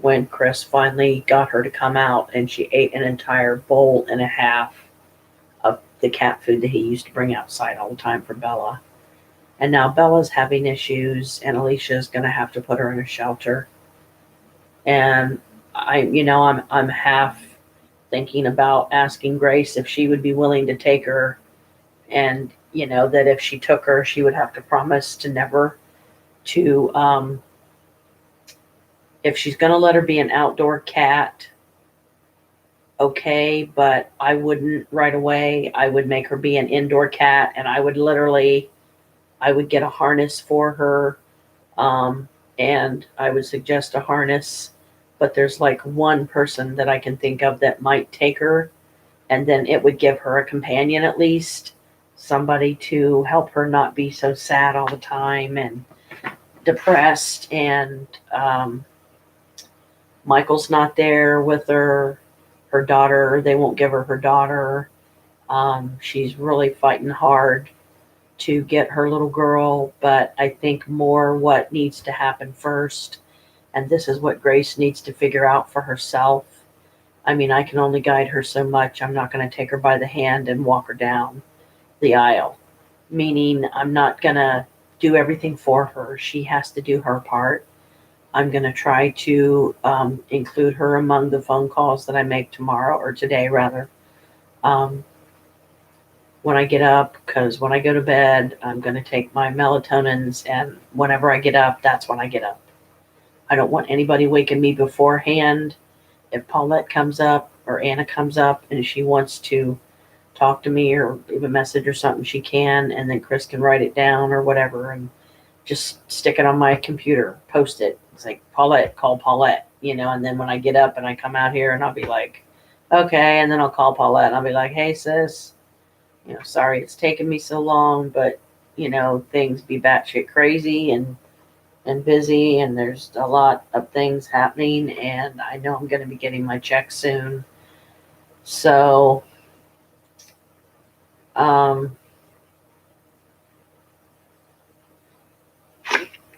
When Chris finally got her to come out, and she ate an entire bowl and a half of the cat food that he used to bring outside all the time for Bella. And now Bella's having issues, and Alicia's going to have to put her in a shelter. And I'm half thinking about asking Grace if she would be willing to take her, and that if she took her, she would have to promise to never to if she's going to let her be an outdoor cat, okay, but I wouldn't right away. I would make her be an indoor cat, and I would get a harness for her, and I would suggest a harness, but there's like one person that I can think of that might take her, and then it would give her a companion, at least somebody to help her not be so sad all the time and depressed. And Michael's not there with her daughter. They won't give her her daughter. She's really fighting hard to get her little girl, but I think more what needs to happen first, and this is what Grace needs to figure out for herself. I mean, I can only guide her so much. I'm not going to take her by the hand and walk her down the aisle, meaning I'm not going to do everything for her. She has to do her part. I'm going to try to include her among the phone calls that I make tomorrow, or today rather, when I get up, because when I go to bed, I'm going to take my melatonins, and whenever I get up, that's when I get up. I don't want anybody waking me beforehand. If Paulette comes up or Anna comes up and she wants to talk to me or leave a message or something, she can, and then Chris can write it down or whatever and just stick it on my computer, post it. It's like, Paulette, call Paulette, and then when I get up and I come out here, and I'll be like, okay, and then I'll call Paulette and I'll be like, hey sis, sorry it's taken me so long, but things be batshit crazy and busy, and there's a lot of things happening, and I know I'm going to be getting my check soon. So,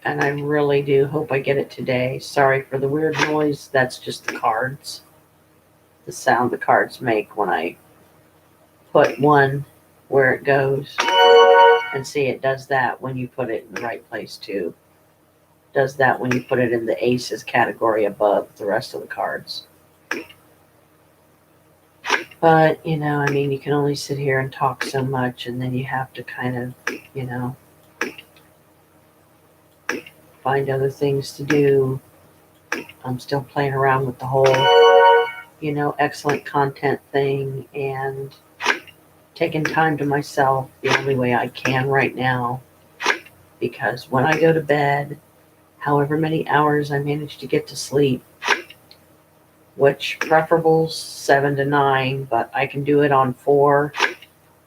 And I really do hope I get it today. Sorry for the weird noise. That's just the cards. The sound the cards make when I put one where it goes. And see, it does that when you put it in the right place too. Does that when you put it in the aces category above the rest of the cards. But, I mean, you can only sit here and talk so much, and then you have to kind of, find other things to do. I'm still playing around with the whole, excellent content thing and taking time to myself the only way I can right now. Because when I go to bed, however many hours I manage to get to sleep, which preferable 7 to 9, but I can do it on 4,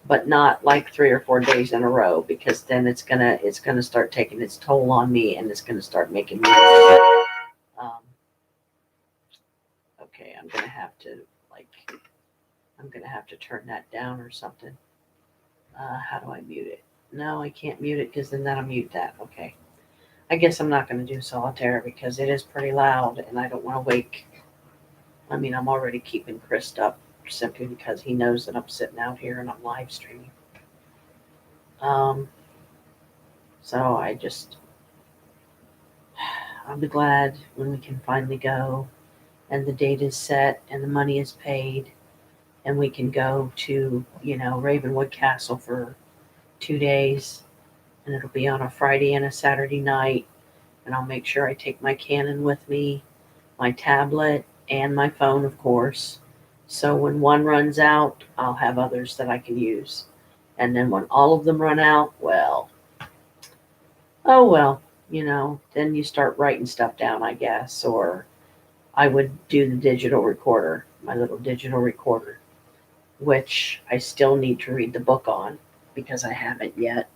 but not like 3 or 4 days in a row, because then it's gonna start taking its toll on me, and it's gonna start making me um, okay, I'm gonna have to turn that down or something. How do I mute it? No, I can't mute it because then that'll mute that. Okay, I guess I'm not going to do solitaire because it is pretty loud and I don't want to wake. I mean, I'm already keeping Chris up simply because he knows that I'm sitting out here and I'm live streaming. So I'll be glad when we can finally go and the date is set and the money is paid and we can go to, Ravenwood Castle for 2 days, and it'll be on a Friday and a Saturday night. And I'll make sure I take my Canon with me, my tablet, and my phone, of course. So when one runs out, I'll have others that I can use. And then when all of them run out, well, oh well, then you start writing stuff down, I guess. Or I would do the digital recorder, my little digital recorder, which I still need to read the book on because I haven't yet.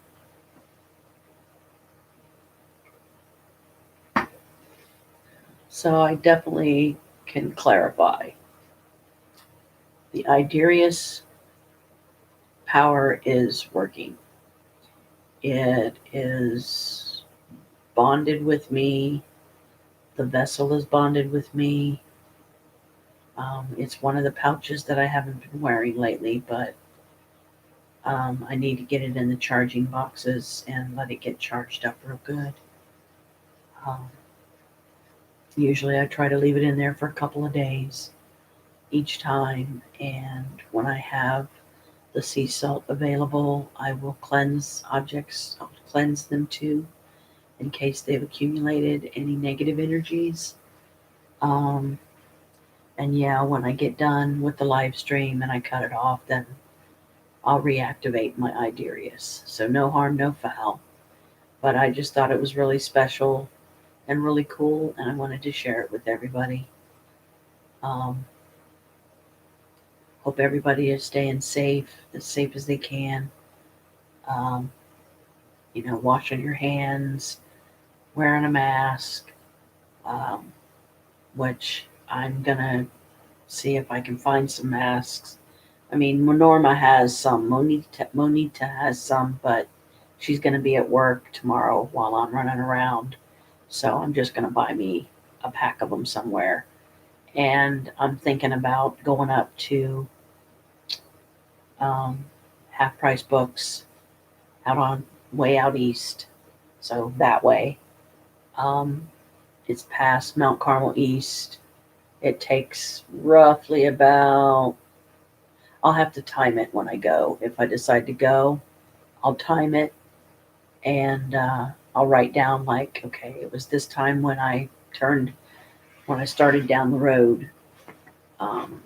So I definitely can clarify. The Iderius power is working. It is bonded with me. The vessel is bonded with me. It's one of the pouches that I haven't been wearing lately, but I need to get it in the charging boxes and let it get charged up real good. Usually I try to leave it in there for a couple of days each time, and when I have the sea salt available, I will cleanse objects. I'll cleanse them too, in case they've accumulated any negative energies. And yeah, when I get done with the live stream and I cut it off, then I'll reactivate my Iderius. So no harm, no foul. But I just thought it was really special and really cool, and I wanted to share it with everybody. Hope everybody is staying safe as they can. Washing your hands, wearing a mask, which I'm gonna see if I can find some masks. I mean, Norma has some, Monita has some, but she's gonna be at work tomorrow while I'm running around. So I'm just gonna buy me a pack of them somewhere. And I'm thinking about going up to Half Price Books way out east. So that way. It's past Mount Carmel East. It takes roughly about, I'll have to time it when I go. If I decide to go, I'll time it and I'll write down like, okay, it was this time when I started down the road.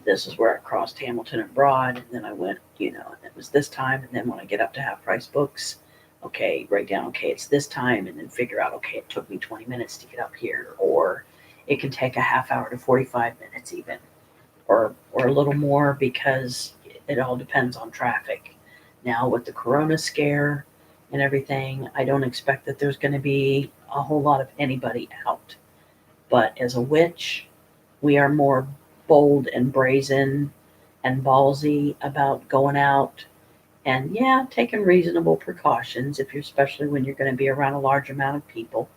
This is where I crossed Hamilton and Broad, and then I went, it was this time. And then when I get up to Half Price Books, okay, write down, okay, it's this time, and then figure out, okay, it took me 20 minutes to get up here, or it can take a half hour to 45 minutes even, or a little more, because it all depends on traffic. Now, with the corona scare and everything, I don't expect that there's going to be a whole lot of anybody out. But as a witch, we are more bold and brazen and ballsy about going out and, yeah, taking reasonable precautions, especially when you're going to be around a large amount of people.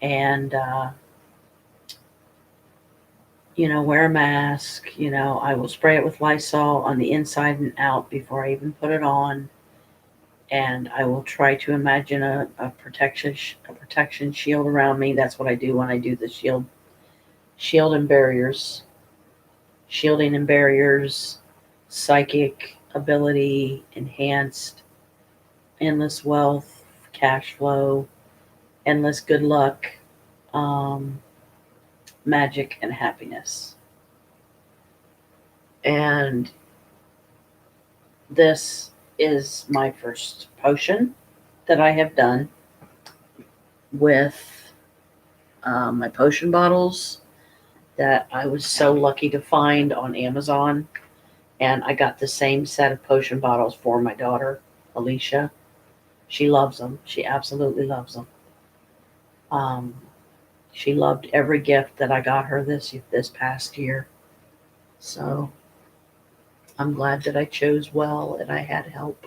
and, wear a mask. I will spray it with Lysol on the inside and out before I even put it on. And I will try to imagine a protection shield around me. That's what I do when I do the shield and barriers, shielding and barriers, psychic ability, enhanced, endless wealth, cash flow, endless good luck, um, magic, and happiness. And this is my first potion that I have done with my potion bottles that I was so lucky to find on Amazon. And I got the same set of potion bottles for my daughter, Alicia. She loves them. She absolutely loves them. Um, she loved every gift that I got her this past year. So I'm glad that I chose well and I had help,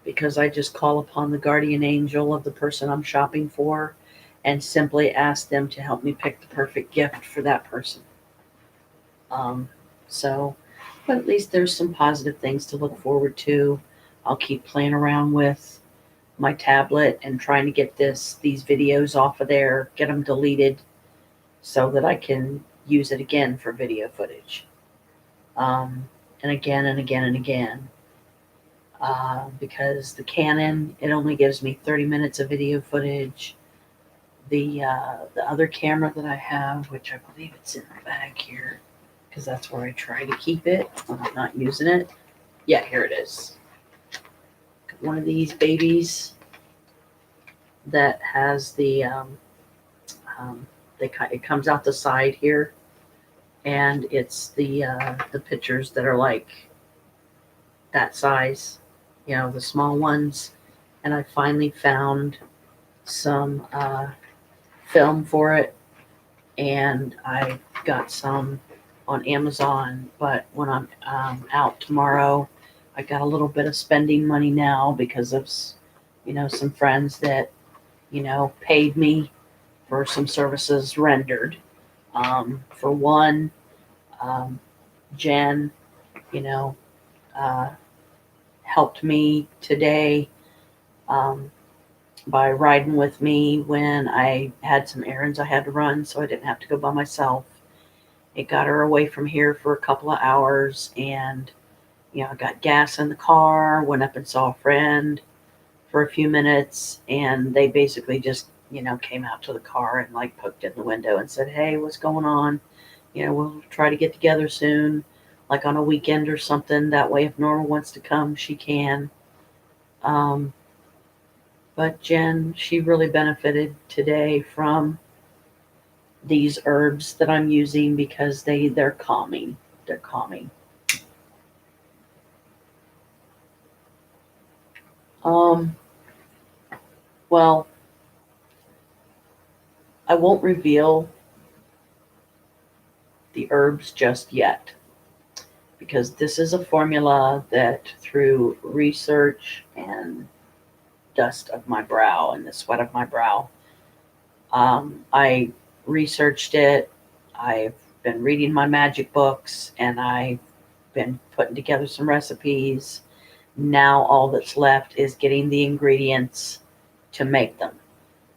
because I just call upon the guardian angel of the person I'm shopping for and simply ask them to help me pick the perfect gift for that person. Um, so, but at least there's some positive things to look forward to. I'll keep playing around with my tablet and trying to get these videos off of there, get them deleted so that I can use it again for video footage. And again and again and again. Because the Canon, it only gives me 30 minutes of video footage. The other camera that I have, which I believe it's in the bag here, because that's where I try to keep it when I'm not using it. Yeah, here it is. One of these babies that has the it comes out the side here, and it's the pictures that are like that size, the small ones. And I finally found some film for it, and I got some on Amazon. But when I'm out tomorrow, I got a little bit of spending money now because of some friends that paid me for some services rendered. For one, Jen, you know, uh, helped me today um, by riding with me when I had some errands I had to run, so I didn't have to go by myself. It got her away from here for a couple of hours, and I got gas in the car, went up and saw a friend for a few minutes, and they basically just came out to the car and like poked in the window and said, "Hey, what's going on? We'll try to get together soon, like on a weekend or something. That way, if Norma wants to come, she can." Um, but Jen, she really benefited today from these herbs that I'm using because they're calming. They're calming. Um, well, I won't reveal the herbs just yet, because this is a formula that, through research and dust of my brow and the sweat of my brow, I researched it. I've been reading my magic books, and I've been putting together some recipes. Now all that's left is getting the ingredients to make them.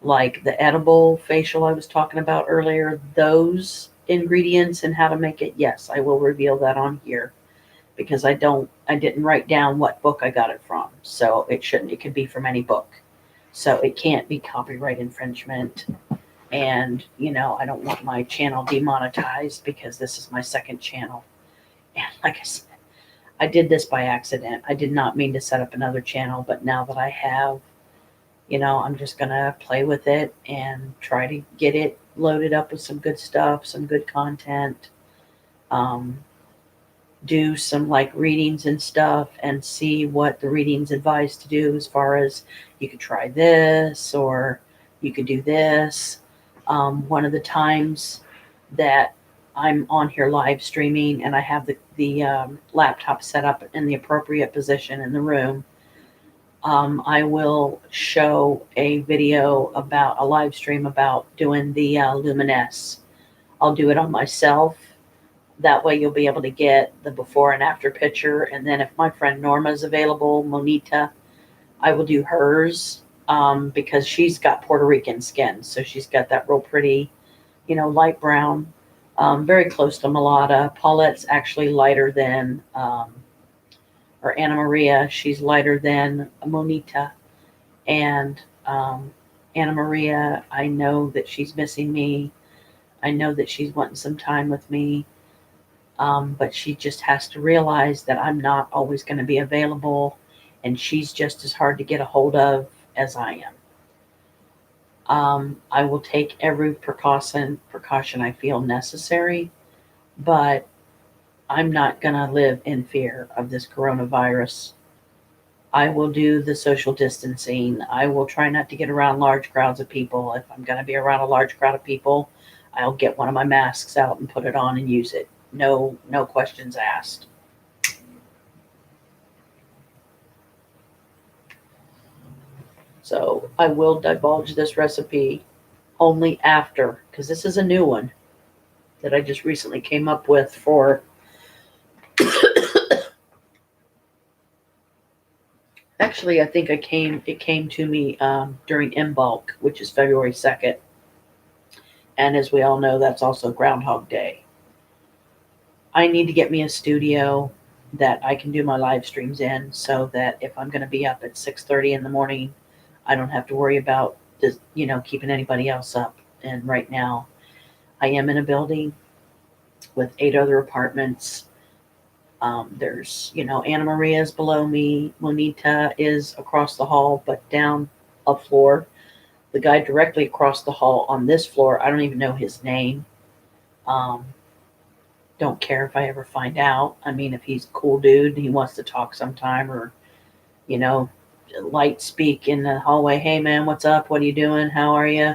Like the edible facial I was talking about earlier, those ingredients and how to make it, yes, I will reveal that on here, because I didn't write down what book I got it from. So it could be from any book. So it can't be copyright infringement. And, I don't want my channel demonetized because this is my second channel. And like I said, I did this by accident. I did not mean to set up another channel, but now that I have, I'm just going to play with it and try to get it loaded up with some good stuff, some good content. Do some like readings and stuff and see what the readings advise to do, as far as you could try this or you could do this. One of the times that I'm on here live streaming and I have the laptop set up in the appropriate position in the room, I will show a video about a live stream about doing the Luminous. I'll do it on myself. That way you'll be able to get the before and after picture. And then if my friend Norma is available, Monita, I will do hers because she's got Puerto Rican skin. So she's got that real pretty, light brown, very close to mulatto. Paulette's actually lighter than, or Anna Maria, she's lighter than Monita. And Anna Maria, I know that she's missing me. I know that she's wanting some time with me. But she just has to realize that I'm not always going to be available, and she's just as hard to get a hold of as I am. I will take every precaution I feel necessary, but I'm not going to live in fear of this coronavirus. I will do the social distancing. I will try not to get around large crowds of people. If I'm going to be around a large crowd of people, I'll get one of my masks out and put it on and use it. No questions asked. So I will divulge this recipe only after, because this is a new one that I just recently came up with for actually I think it came to me during Imbolc, which is February 2nd. And as we all know, that's also Groundhog Day. I need to get me a studio that I can do my live streams in so that if I'm going to be up at 6:30 in the morning, I don't have to worry about this, keeping anybody else up. And right now I am in a building with 8 other apartments. There's, Anna Maria is below me. Monita is across the hall, but down a floor. The guy directly across the hall on this floor, I don't even know his name. Don't care if I ever find out. I mean, if he's a cool dude and he wants to talk sometime or, light speak in the hallway, hey man, what's up? What are you doing? How are you?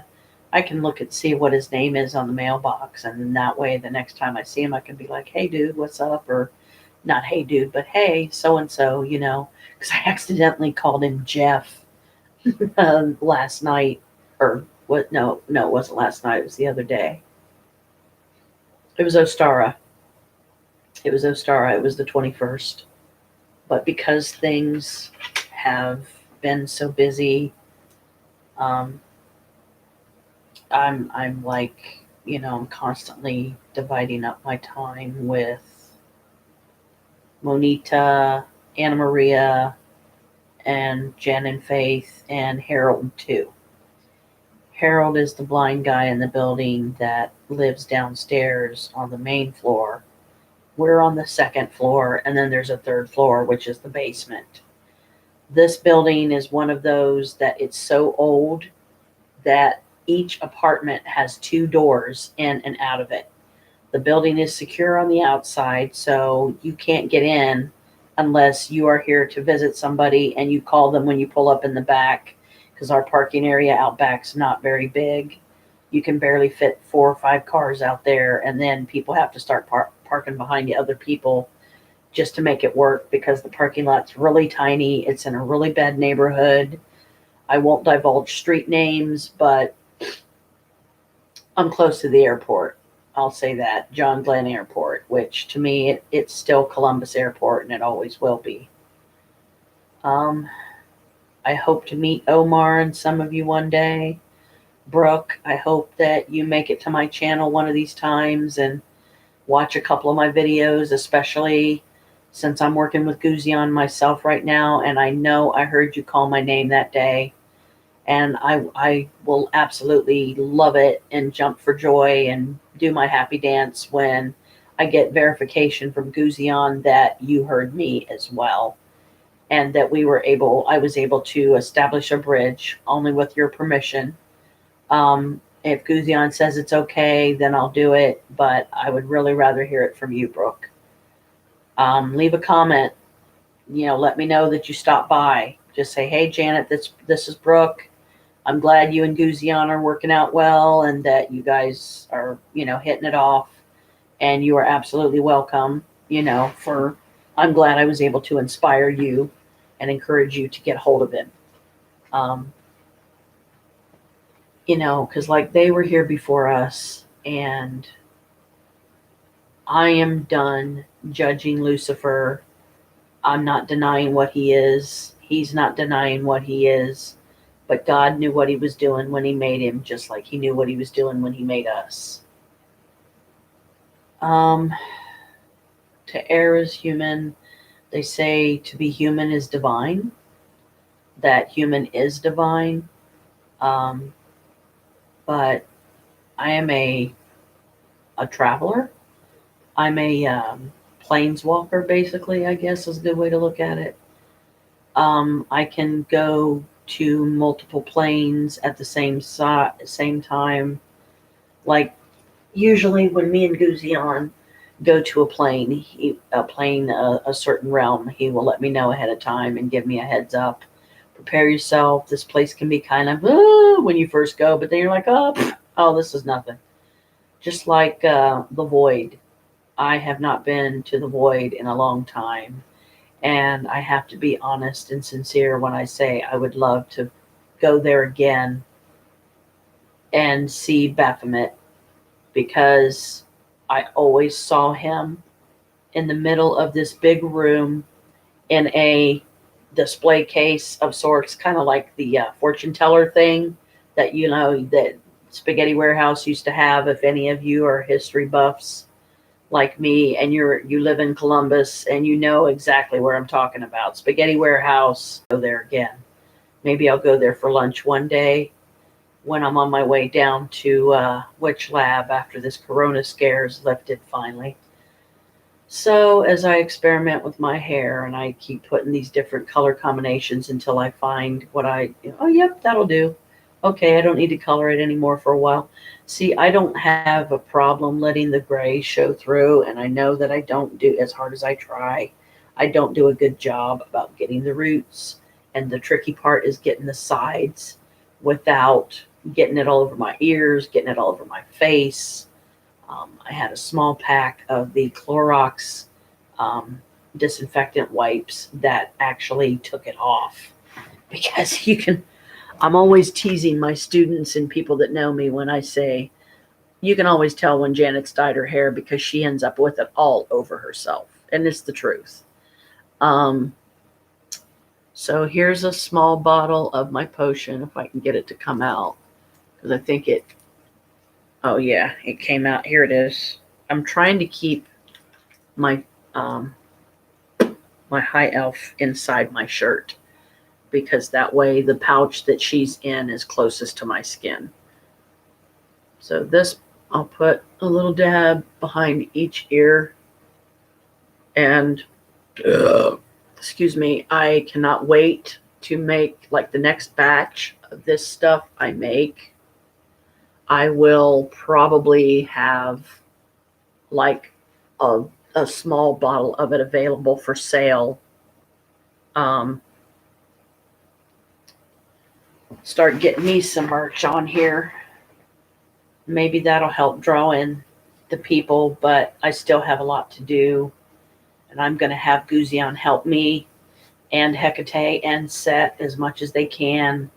I can look and see what his name is on the mailbox. And then that way, the next time I see him, I can be like, hey dude, what's up? Or not hey dude, but hey, so-and-so, because I accidentally called him Jeff last night. Or what? No, it wasn't last night. It was the other day. It was Ostara. It was the 21st. But because things have been so busy, I'm like, I'm constantly dividing up my time with Monita, Anna Maria, and Jen and Faith, and Harold too. Harold is the blind guy in the building that lives downstairs on the main floor. We're on the second floor, and then there's a third floor, which is the basement. This building is one of those that it's so old that each apartment has 2 doors in and out of it. The building is secure on the outside, so you can't get in unless you are here to visit somebody and you call them when you pull up in the back, because our parking area out back's not very big. You can barely fit 4 or 5 cars out there, and then people have to start parking behind the other people just to make it work because the parking lot's really tiny. It's in a really bad neighborhood. I won't divulge street names, but I'm close to the airport. I'll say that. John Glenn Airport, which to me, it's still Columbus Airport, and it always will be. I hope to meet Omar and some of you one day. Brooke, I hope that you make it to my channel one of these times and watch a couple of my videos, especially since I'm working with Guzion myself right now, and I know I heard you call my name that day, and I will absolutely love it and jump for joy and do my happy dance when I get verification from Guzion that you heard me as well, and that I was able to establish a bridge only with your permission. If Guzion says it's okay, then I'll do it, but I would really rather hear it from you, Brooke. Leave a comment, let me know that you stopped by. Just say, hey, Janet, this is Brooke. I'm glad you and Guzion are working out well and that you guys are, hitting it off, and you are absolutely welcome, I'm glad I was able to inspire you and encourage you to get hold of him. Because like they were here before us, and I am done judging Lucifer. I'm not denying what he is. He's not denying what he is. But God knew what he was doing when he made him, just like he knew what he was doing when he made us. To err is human. They say to be human is divine. That human is divine. But I am a traveler. I'm a planeswalker, basically, I guess is a good way to look at it. I can go to multiple planes at the same time. Like usually when me and Guzion go to a plane, a certain realm, he will let me know ahead of time and give me a heads up. Prepare yourself. This place can be kind of when you first go, but then you're like, oh, this is nothing. Just like the void. I have not been to the void in a long time. And I have to be honest and sincere when I say I would love to go there again and see Baphomet, because I always saw him in the middle of this big room in a display case of sorts, kind of like the fortune teller thing that that Spaghetti Warehouse used to have. If any of you are history buffs like me and you live in Columbus and you know exactly where I'm talking about, Spaghetti Warehouse, go there again. Maybe I'll go there for lunch one day when I'm on my way down to Witch Lab after this corona scare is lifted finally. So as I experiment with my hair and I keep putting these different color combinations until I find what oh, yep, that'll do. Okay, I don't need to color it anymore for a while. See, I don't have a problem letting the gray show through, and I know that I don't do, as hard as I try, I don't do a good job about getting the roots, and the tricky part is getting the sides without getting it all over my ears, getting it all over my face. I had a small pack of the Clorox disinfectant wipes that actually took it off, because I'm always teasing my students and people that know me when I say, you can always tell when Janet's dyed her hair because she ends up with it all over herself. And it's the truth. So here's a small bottle of my potion, if I can get it to come out. Because I think oh yeah, it came out. Here it is. I'm trying to keep my my high elf inside my shirt, because that way the pouch that she's in is closest to my skin. So this, I'll put a little dab behind each ear. And excuse me, I cannot wait to make like the next batch of this stuff I make. I will probably have like a small bottle of it available for sale. Start getting me some merch on here. Maybe that'll help draw in the people, but I still have a lot to do. And I'm going to have Guzion help me and Hecate and Set as much as they can.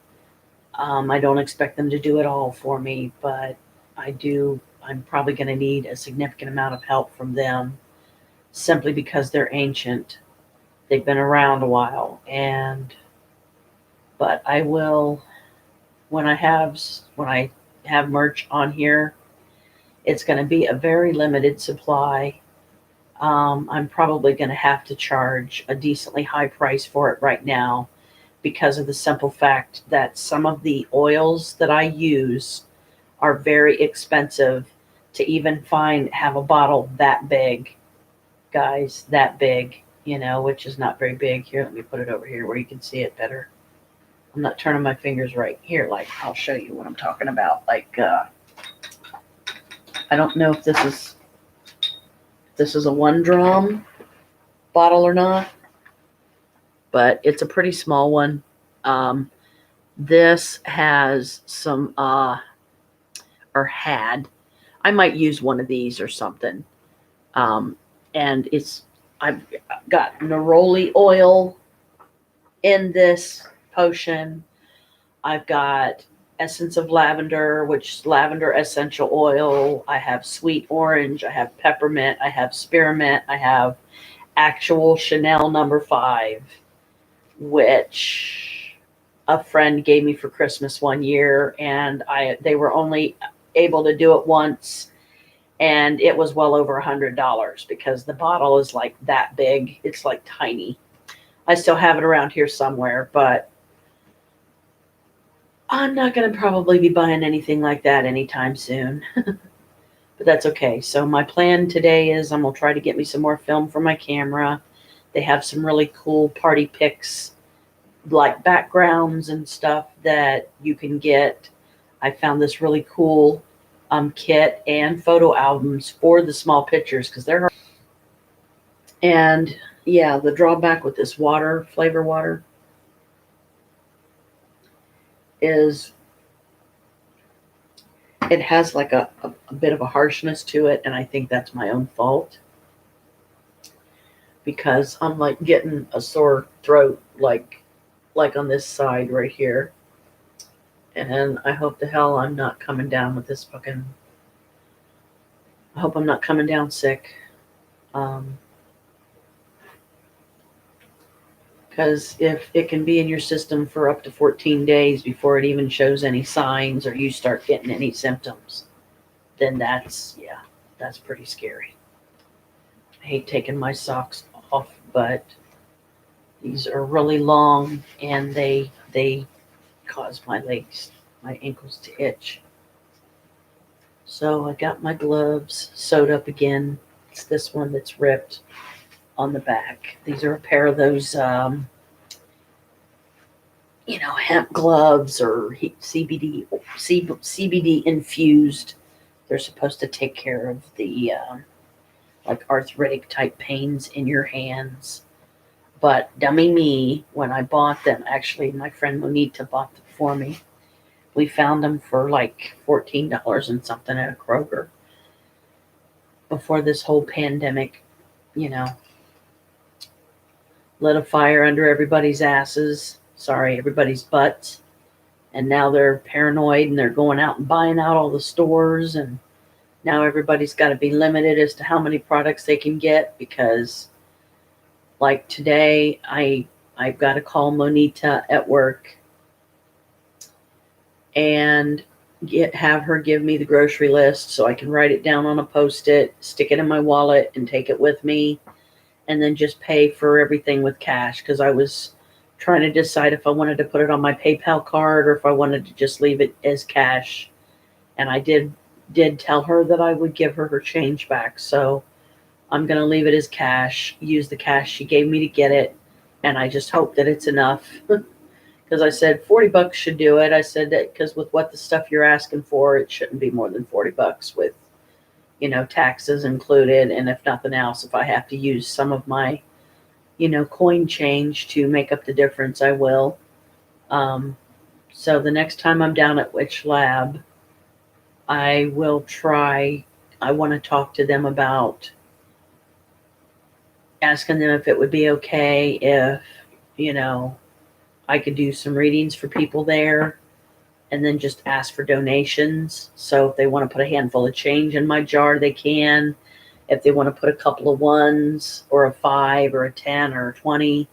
I don't expect them to do it all for me, but I'm probably going to need a significant amount of help from them, simply because they're ancient. They've been around a while. But I will, when I have merch on here, it's going to be a very limited supply. I'm probably going to have to charge a decently high price for it right now, because of the simple fact that some of the oils that I use are very expensive to even have a bottle that big, guys, that big, which is not very big. Here, let me put it over here where you can see it better. I'm not turning my fingers right here. Like, I'll show you what I'm talking about. Like, I don't know if this is a 1 dram bottle or not, but it's a pretty small one. This has some, or had, I might use one of these or something. And I've got neroli oil in this potion, I've got essence of lavender, which is lavender essential oil. I have sweet orange. I have peppermint. I have spearmint. I have actual Chanel number 5, which a friend gave me for Christmas one year, and they were only able to do it once, and it was well over $100 because the bottle is like that big. It's like tiny. I still have it around here somewhere, but I'm not going to probably be buying anything like that anytime soon. But that's okay. So my plan today is I'm going to try to get me some more film for my camera. They have some really cool party pics, like backgrounds and stuff that you can get. I found this really cool kit and photo albums for the small pictures because they're. And yeah, the drawback with this water, flavor water, is it has like a bit of a harshness to it, and I think that's my own fault because I'm like getting a sore throat like on this side right here, and I hope to hell I'm not coming down with this fucking. I hope I'm not coming down sick, because if it can be in your system for up to 14 days before it even shows any signs or you start getting any symptoms, then that's pretty scary. I hate taking my socks off, but these are really long and they cause my ankles to itch. So I got my gloves sewed up again. It's this one that's ripped on the back. These are a pair of those hemp gloves or CBD infused. They're supposed to take care of the like arthritic type pains in your hands. But dummy me, when I bought them, actually my friend Monita bought them for me. We found them for like $14 and something at a Kroger before this whole pandemic, lit a fire under everybody's asses. Sorry, everybody's butts. And now they're paranoid and they're going out and buying out all the stores. And now everybody's got to be limited as to how many products they can get because, like today, I've got to call Monita at work and have her give me the grocery list so I can write it down on a Post-it, stick it in my wallet, and take it with me, and then just pay for everything with cash because I was trying to decide if I wanted to put it on my PayPal card or if I wanted to just leave it as cash. And I did tell her that I would give her change back. So I'm going to leave it as cash, use the cash she gave me to get it. And I just hope that it's enough because I said $40 should do it. I said that because with what the stuff you're asking for, it shouldn't be more than $40 with, taxes included. And if nothing else, if I have to use some of my coin change to make up the difference, I will. So the next time I'm down at Witch Lab, I want to talk to them about asking them if it would be okay if, I could do some readings for people there and then just ask for donations. So if they want to put a handful of change in my jar, they can. If they want to put a couple of ones or a 5 or a 10 or a 20,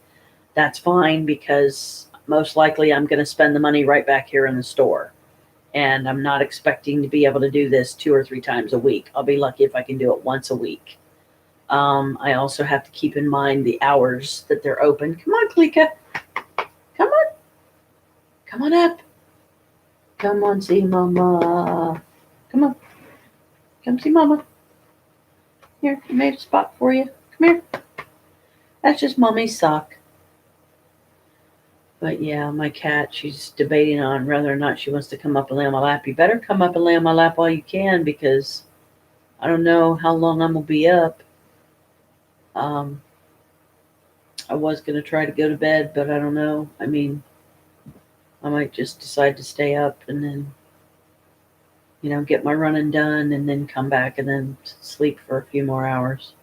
that's fine because most likely I'm going to spend the money right back here in the store. And I'm not expecting to be able to do this 2 or 3 times a week. I'll be lucky if I can do it once a week. I also have to keep in mind the hours that they're open. Come on, Klika. Come on. Come on up. Come on, see Mama. Come on. Come see Mama. Here, I made a spot for you. Come here. That's just Mommy's sock. But yeah, my cat, she's debating on whether or not she wants to come up and lay on my lap. You better come up and lay on my lap while you can because I don't know how long I'm going to be up. I was going to try to go to bed, but I don't know. I mean, I might just decide to stay up and then, get my running done and then come back and then sleep for a few more hours.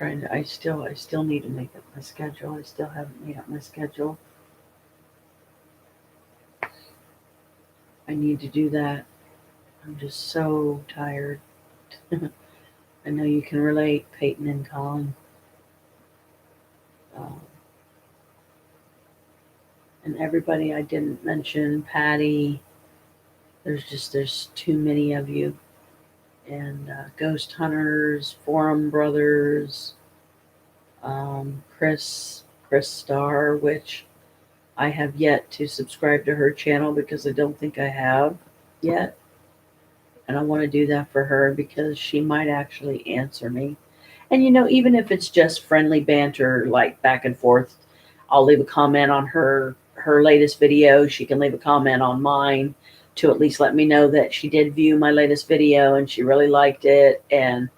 trying to, I still need to make up my schedule. I still haven't made up my schedule. I need to do that. I'm just so tired. I know you can relate, Peyton and Colin. Um, and everybody I didn't mention, Patty. There's too many of you. And Ghost Hunters, Forum Brothers, Chris Starr, which I have yet to subscribe to her channel because I don't think I have yet. And I want to do that for her because she might actually answer me. And even if it's just friendly banter, like back and forth, I'll leave a comment on her latest video. She can leave a comment on mine to at least let me know that she did view my latest video and she really liked it. And,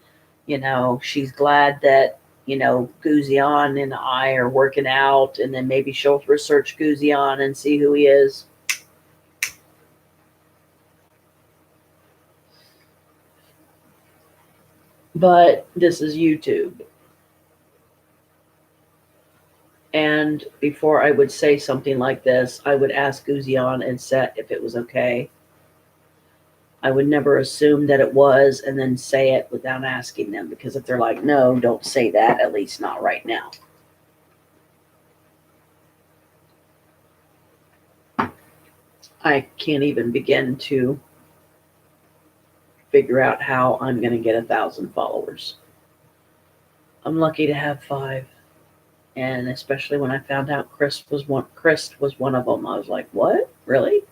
she's glad that, Guzion and I are working out, and then maybe she'll research Guzion and see who he is. But this is YouTube. And before I would say something like this, I would ask Guzion and Set if it was okay. I would never assume that it was and then say it without asking them, because if they're like, no, don't say that, at least not right now. I can't even begin to figure out how I'm going to get 1,000 followers. I'm lucky to have 5. And especially when I found out Chris was one of them, I was like, what? Really?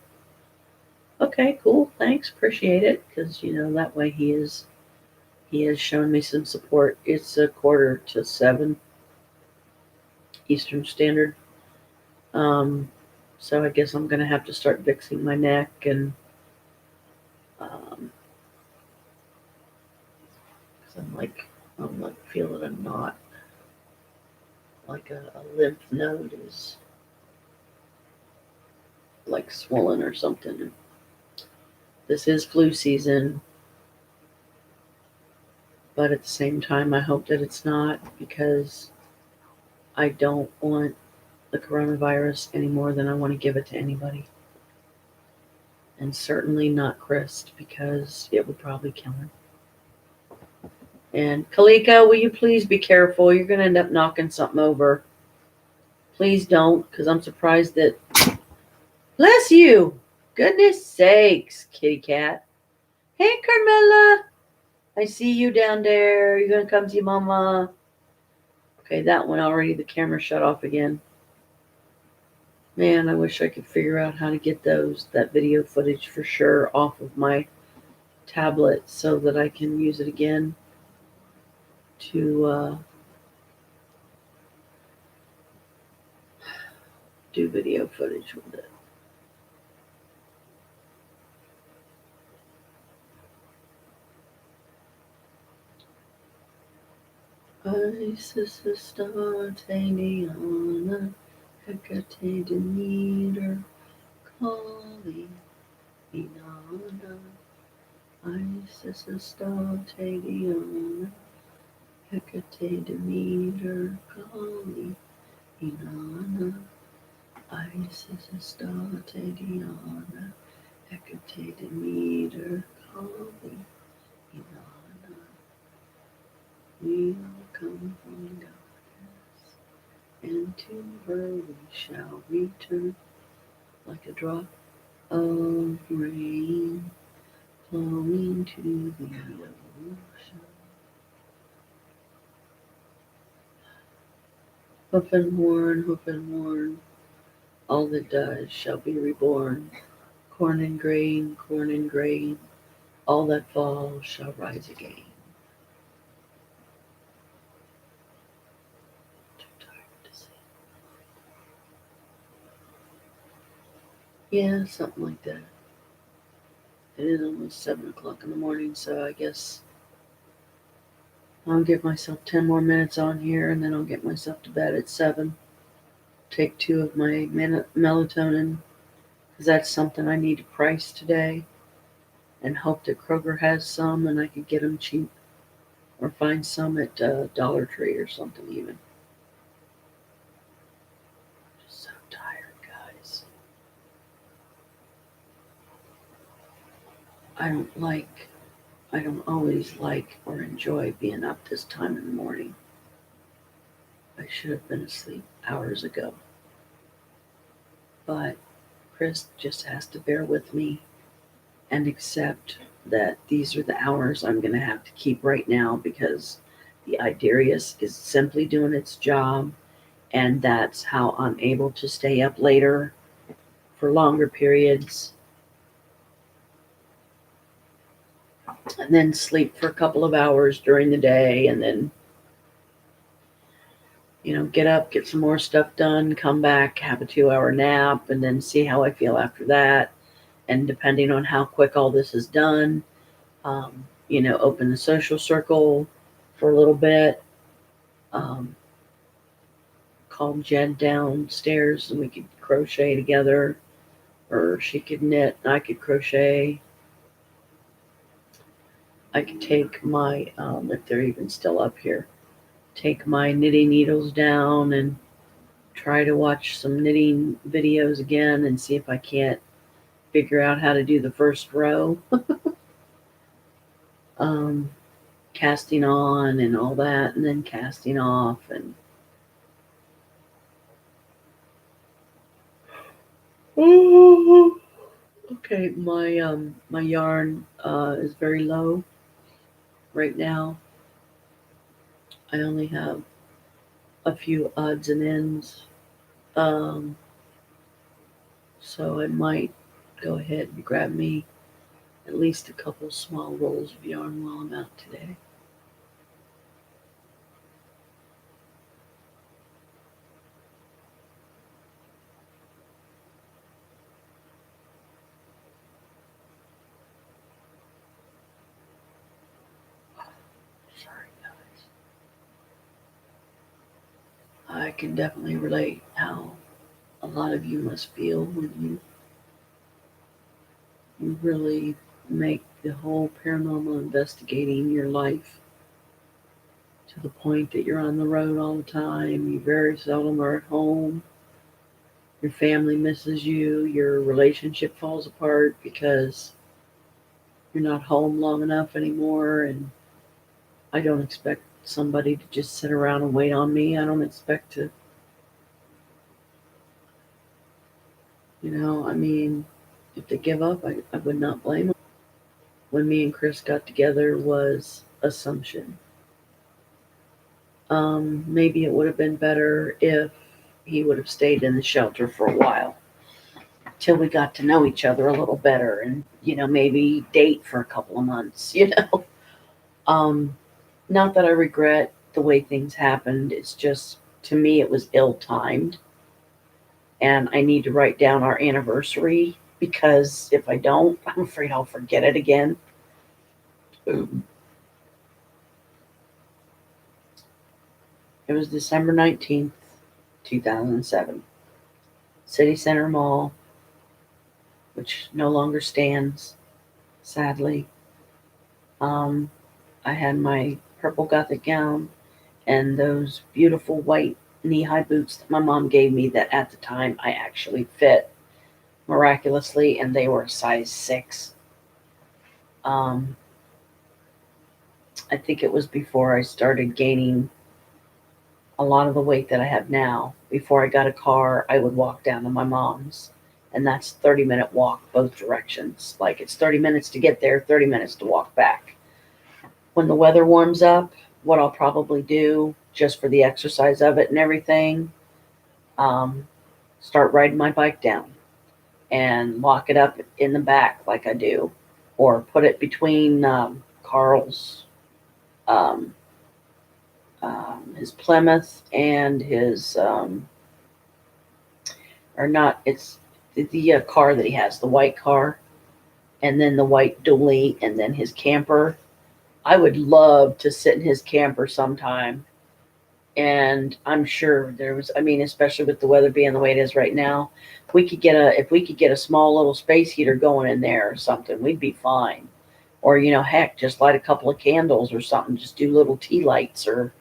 Okay, cool. Thanks. Appreciate it. Because, that way he has shown me some support. It's 6:45 Eastern Standard. So I guess I'm going to have to start fixing my neck and, cause I'm like feeling a knot, like a lymph node is like swollen or something. This is flu season, but at the same time, I hope that it's not, because I don't want the coronavirus any more than I want to give it to anybody. And certainly not Chris, because it would probably kill him. And Kalika, will you please be careful? You're going to end up knocking something over. Please don't, because I'm surprised that... Bless you! Goodness sakes, kitty cat. Hey, Carmela! I see you down there. You're going to come see Mama. Okay, that one already. The camera shut off again. Man, I wish I could figure out how to get that video footage for sure off of my tablet so that I can use it again to do video footage with it. Isis Star Tadiana, Hecate Demeter, Kali, Inanna. Isis Star Tadiana, Hecate Demeter, Kali, Inanna. Isis Star Tadiana, Hecate Demeter, Kali, Inanna. We will come from darkness, and to her we shall return, like a drop of rain flowing to the ocean. Hoof and horn, all that dies shall be reborn. Corn and grain, all that falls shall rise again. Yeah, something like that. It is almost 7 o'clock in the morning, so I guess I'll give myself 10 more minutes on here, and then I'll get myself to bed at 7. Take 2 of my melatonin, because that's something I need to price today, and hope that Kroger has some and I can get them cheap. or find some at Dollar Tree or something even. Just so tired, guys. I don't always like or enjoy being up this time in the morning. I should have been asleep hours ago. But Chris just has to bear with me and accept that these are the hours I'm going to have to keep right now because the Idarius is simply doing its job, and that's how I'm able to stay up later for longer periods and then sleep for a couple of hours during the day and then get up, get some more stuff done, come back, have a 2-hour nap, and then see how I feel after that. And depending on how quick all this is done, open the social circle for a little bit, um, call Jen downstairs and we could crochet together, or she could knit and I could crochet. I could take my, if they're even still up here, take my knitting needles down and try to watch some knitting videos again and see if I can't figure out how to do the first row. Casting on and all that, and then casting off, and okay, my yarn is very low right now. I only have a few odds and ends, so I might go ahead and grab me at least a couple small rolls of yarn while I'm out today. Sorry, guys. I can definitely relate how a lot of you must feel when you really make the whole paranormal investigating your life to the point that you're on the road all the time. You very seldom are at home. Your family misses you. Your relationship falls apart because you're not home long enough anymore. And I don't expect somebody to just sit around and wait on me. I don't expect to, if they give up, I would not blame them. When me and Chris got together was assumption. Maybe it would have been better if he would have stayed in the shelter for a while till we got to know each other a little better and, maybe date for a couple of months. Not that I regret the way things happened. It's just, to me, it was ill timed. And I need to write down our anniversary because if I don't, I'm afraid I'll forget it again. It was December 19th, 2007. City Center Mall, which no longer stands, sadly. I had my purple gothic gown and those beautiful white knee-high boots that my mom gave me that at the time I actually fit miraculously, and they were a size 6. I think it was before I started gaining a lot of the weight that I have now. Before I got a car, I would walk down to my mom's, and that's 30-minute walk both directions. Like, it's 30 minutes to get there, 30 minutes to walk back. When the weather warms up, what I'll probably do, just for the exercise of it and everything, start riding my bike down and lock it up in the back like I do, or put it between Carl's, his Plymouth and his, or not, it's the car that he has, the white car, and then the white dually, and then his camper. I would love to sit in his camper sometime. And I'm sure especially with the weather being the way it is right now, if we could get a small little space heater going in there or something, we'd be fine. Or, heck, just light a couple of candles or something. Just do little tea lights or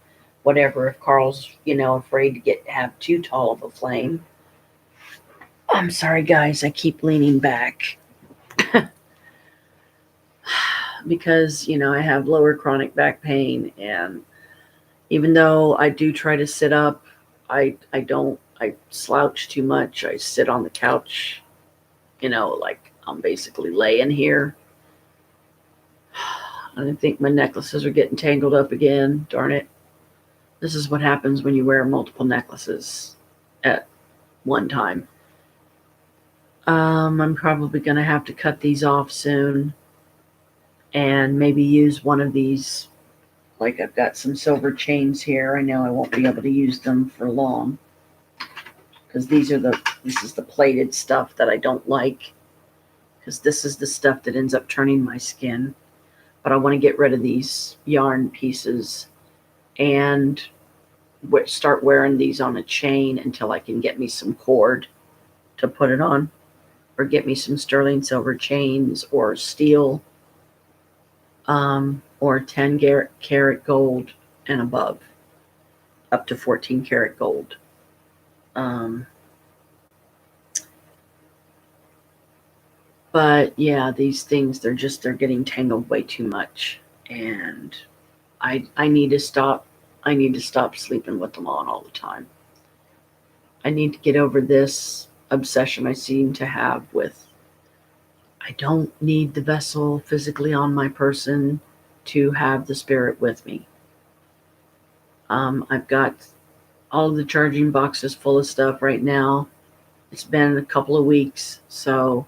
whatever. If Carl's, afraid to have too tall of a flame. I'm sorry, guys. I keep leaning back because, I have lower chronic back pain. And even though I do try to sit up, I slouch too much. I sit on the couch, like I'm basically laying here. I think my necklaces are getting tangled up again. Darn it. This is what happens when you wear multiple necklaces at one time. I'm probably going to have to cut these off soon and maybe use one of these. Like, I've got some silver chains here. I know I won't be able to use them for long because this is the plated stuff that I don't like, because this is the stuff that ends up turning my skin. But I want to get rid of these yarn pieces and start wearing these on a chain until I can get me some cord to put it on, or get me some sterling silver chains or steel, or 10 karat gold and above, up to 14 karat gold. But yeah, these things, they're getting tangled way too much, and I need to stop. I need to stop sleeping with them on all the time. I need to get over this obsession I seem to have with, I don't need the vessel physically on my person to have the spirit with me. I've got all of the charging boxes full of stuff right now. It's been a couple of weeks, so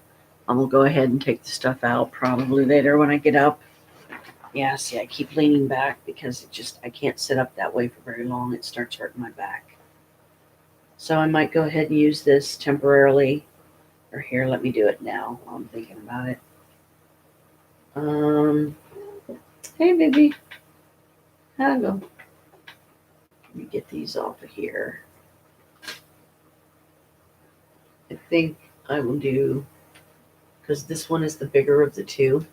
I'm going to go ahead and take the stuff out probably later when I get up. Yeah, see, I keep leaning back because I can't sit up that way for very long. It starts hurting my back. So I might go ahead and use this temporarily. Or here, let me do it now while I'm thinking about it. Hey, baby. How'd it go? Let me get these off of here. I think I will do, because this one is the bigger of the two.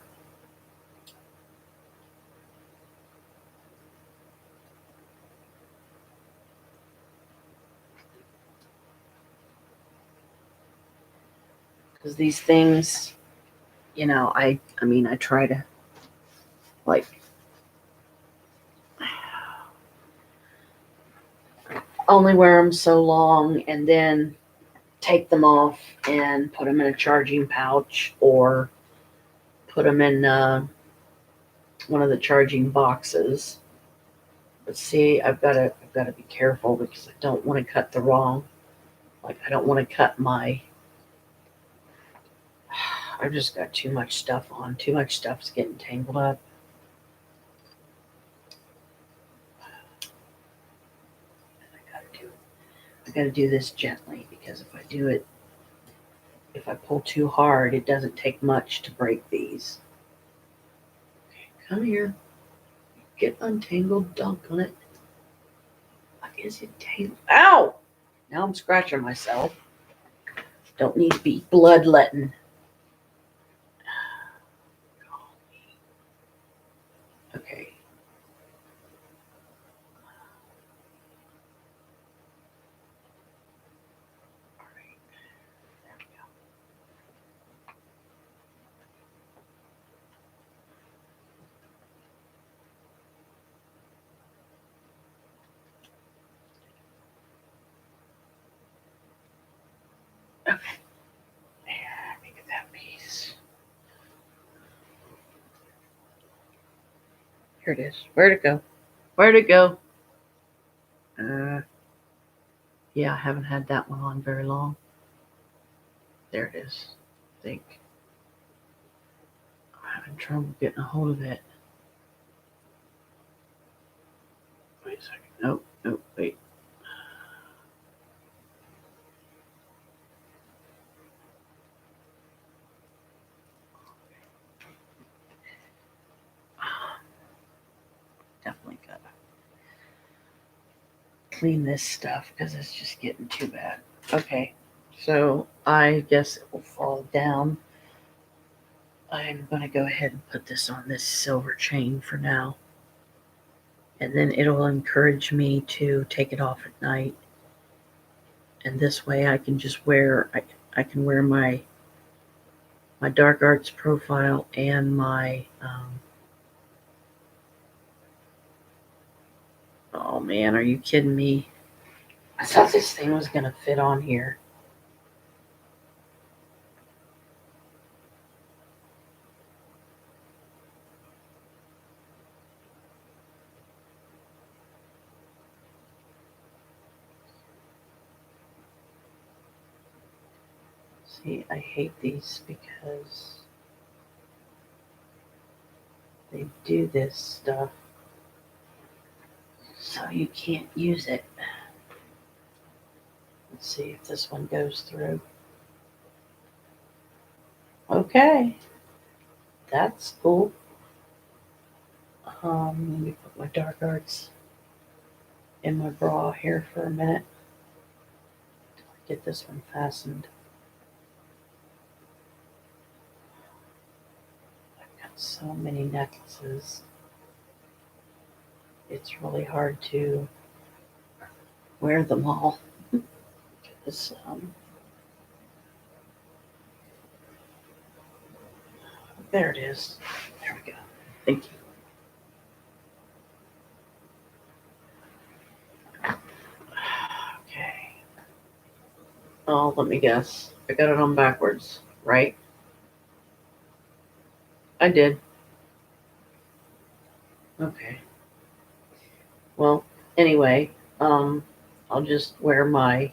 Because these things, I try to, like, only wear them so long and then take them off and put them in a charging pouch or put them in one of the charging boxes. But see, I've got to be careful because I don't want to cut the wrong. Like, I don't want to cut my. I've just got too much stuff on. Too much stuff's getting tangled up. I got to do this gently, because if I pull too hard, it doesn't take much to break these. Okay, come here. Get untangled, dunk on it. What is it tangled? Ow! Now I'm scratching myself. Don't need to be bloodletting. Okay. All right. There we go. Okay. There, make it that piece. Here it is. Where'd it go? Where'd it go? Yeah, I haven't had that one on very long. There it is. I think. I'm having trouble getting a hold of it. Wait a second. Nope, wait. Definitely gotta clean this stuff because it's just getting too bad. Okay, so I guess it will fall down. I'm going to go ahead and put this on this silver chain for now. And then it'll encourage me to take it off at night. And this way I can just I can wear my dark arts profile and my, oh man, are you kidding me? I thought this thing was going to fit on here. See, I hate these because they do this stuff so you can't use it. Let's see if this one goes through. Okay, that's cool. Let me put my dark arts in my bra here for a minute. Get this one fastened. I've got so many necklaces. It's really hard to wear them all. Because, there it is. There we go. Thank you. Okay. Oh, let me guess. I got it on backwards, right? I did. Okay. Well, anyway, I'll just wear my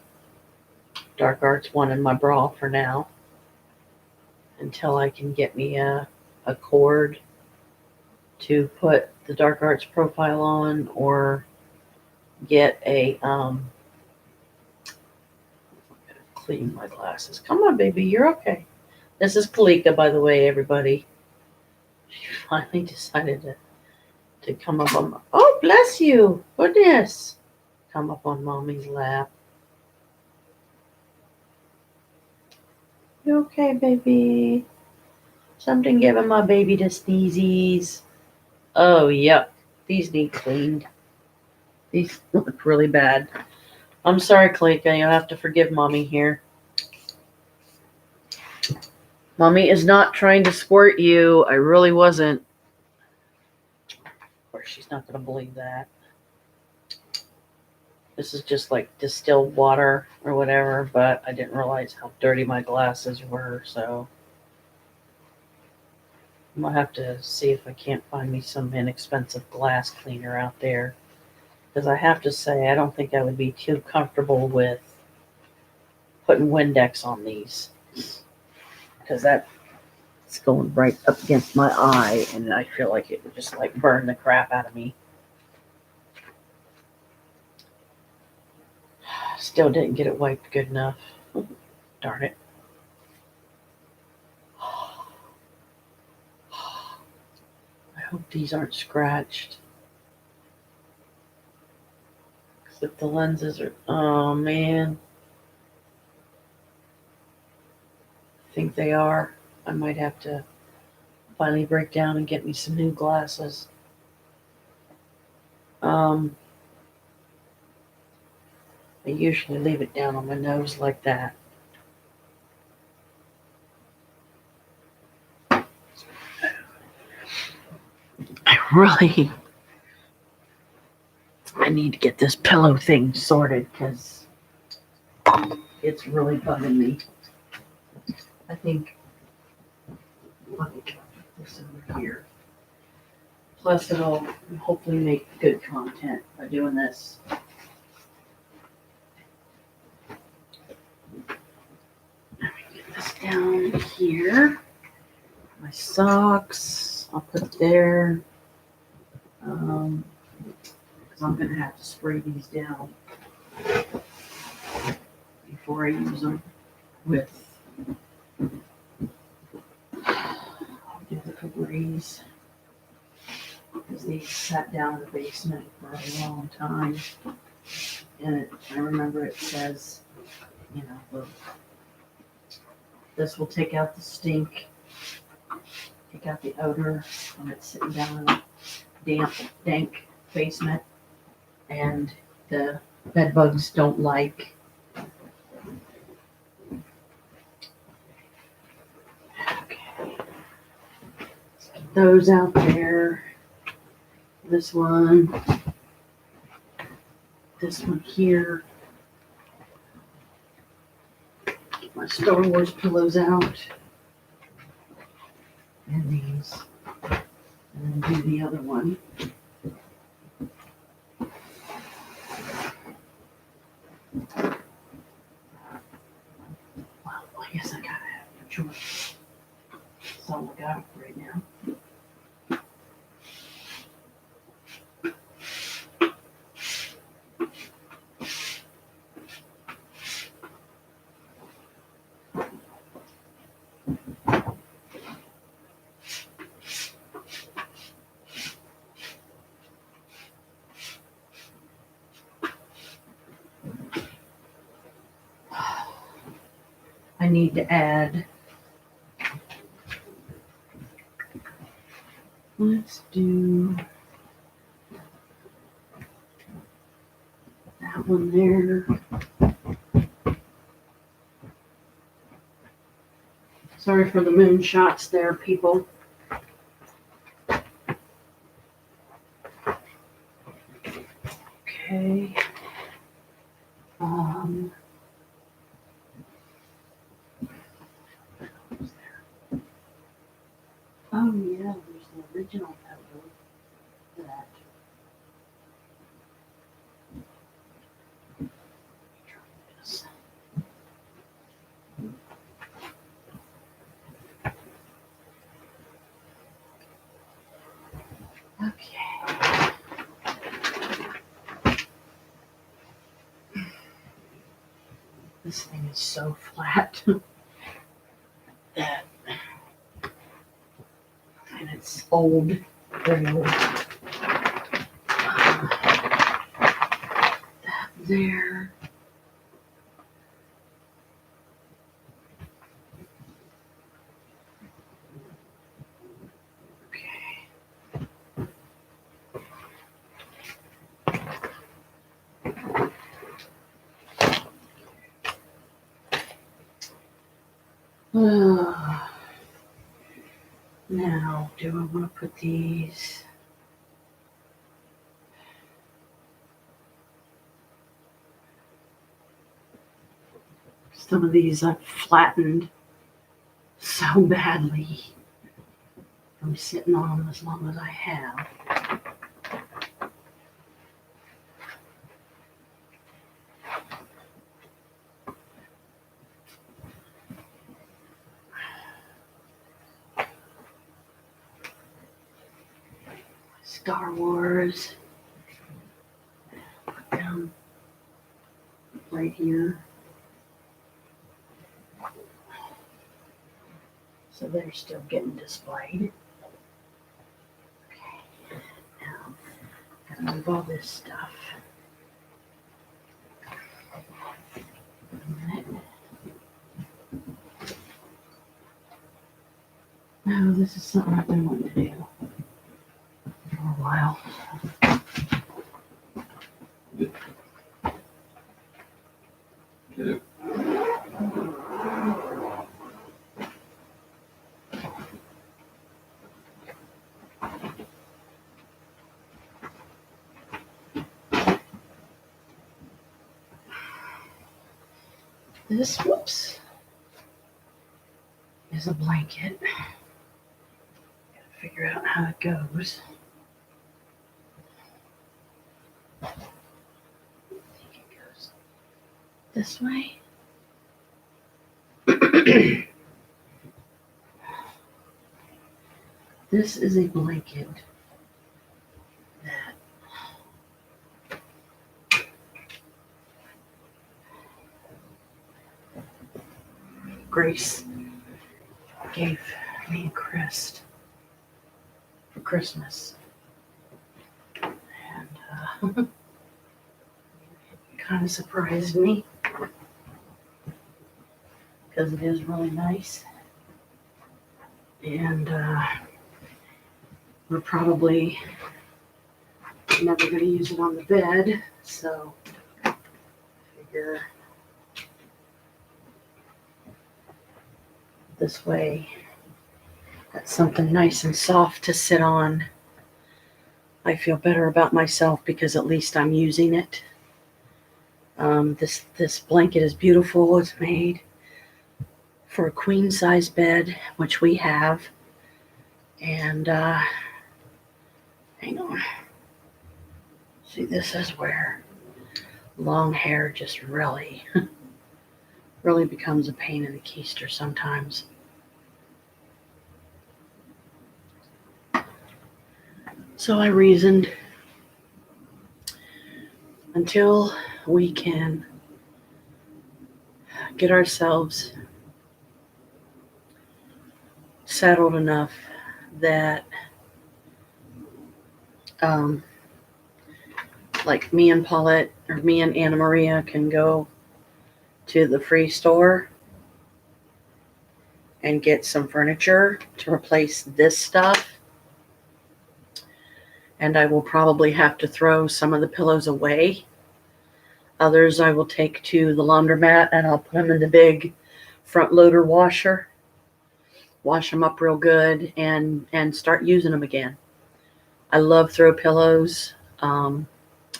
dark arts one in my bra for now until I can get me a cord to put the dark arts profile on, or get a clean my glasses. Come on, baby, you're okay. This is Kalika, by the way, everybody. She finally decided to come up on oh, bless you, goodness, come up on mommy's lap. You okay, baby? Something giving my baby the sneezies. Oh, yuck. These need cleaned. These look really bad. I'm sorry, Kalika. You'll have to forgive mommy here. Mommy is not trying to squirt you. I really wasn't. Of course, she's not going to believe that. This is just like distilled water or whatever, but I didn't realize how dirty my glasses were, so I'm going to have to see if I can't find me some inexpensive glass cleaner out there. Because I have to say, I don't think I would be too comfortable with putting Windex on these. Because that's going right up against my eye, and I feel like it would just like burn the crap out of me. Still didn't get it wiped good enough. Darn it. I hope these aren't scratched. Because if the lenses are, oh man. I think they are. I might have to finally break down and get me some new glasses. I usually leave it down on my nose like that. I need to get this pillow thing sorted because it's really bugging me. I think let me put this over here. Plus it'll hopefully make good content by doing this. Let me get this down here. My socks, I'll put there. Because I'm going to have to spray these down before I use them with I'll do the Febreze. Because these sat down in the basement for a long time. And I remember it says, this will take out the stink. take out the odor when it's sitting down in a damp, dank basement. And the bed bugs don't like. Okay. Let's get those out there. This one here. Get my Star Wars pillows out. And these. And then do the other one. Well, I guess I gotta have a choice. That's all I got right now. I need to add. Let's do that one there. Sorry for the moon shots there, people. Okay. Oh yeah, there's the original photo that. Try this. Okay. This thing is so flat that, and it's old, very old. That there. Now, do I want to put these? Some of these I've flattened so badly from sitting on them as long as I have. Star Wars. Put them right here. So they're still getting displayed. Okay. Now, gotta move all this stuff. No, this is something I've been wanting to do for a while. This, whoops, is a blanket. Gotta figure out how it goes. I think it goes this way. This is a blanket that Grace gave me and Chris for Christmas. And it kind of surprised me because it is really nice. And we're probably never going to use it on the bed, so I figure this way, got something nice and soft to sit on. I feel better about myself because at least I'm using it. This blanket is beautiful. It's made for a queen size bed, which we have. And hang on. See, this is where long hair just really, really becomes a pain in the keister sometimes. So I reasoned, until we can get ourselves settled enough that like me and Paulette or me and Anna Maria can go to the free store and get some furniture to replace this stuff. And I will probably have to throw some of the pillows away. Others I will take to the laundromat and I'll put them in the big front loader washer, wash them up real good, and start using them again. I love throw pillows.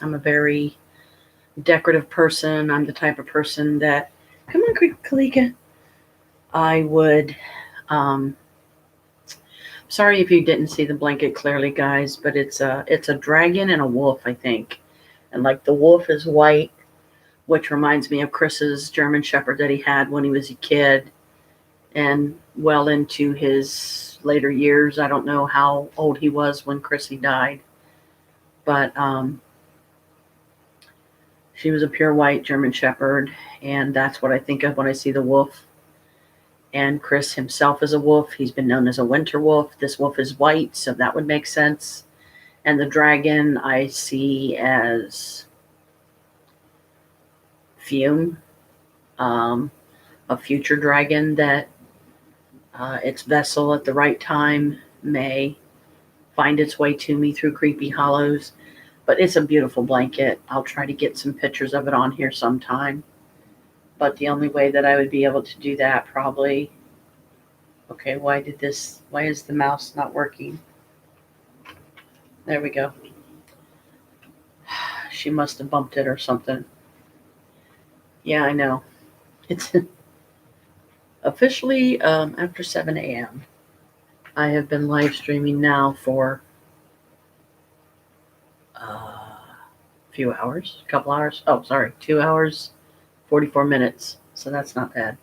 I'm a very decorative person. I'm the type of person that, come on, Kalika. I would, sorry if you didn't see the blanket clearly, guys, but it's a dragon and a wolf, I think. And like the wolf is white, which reminds me of Chris's German Shepherd that he had when he was a kid and well into his later years. I don't know how old he was when Chrissy died, but she was a pure white German Shepherd, and that's what I think of when I see the wolf. And Chris himself is a wolf. He's been known as a winter wolf. This wolf is white, so that would make sense. And the dragon I see as Fume, a future dragon that its vessel at the right time may find its way to me through Creepy Hollows. But it's a beautiful blanket. I'll try to get some pictures of it on here sometime. But the only way that I would be able to do that probably... Okay, why is the mouse not working? There we go. She must have bumped it or something. Yeah, I know. It's officially after 7 a.m. I have been live streaming now for a few hours, a couple hours. Oh, sorry, 2 hours, 44 minutes. So that's not bad.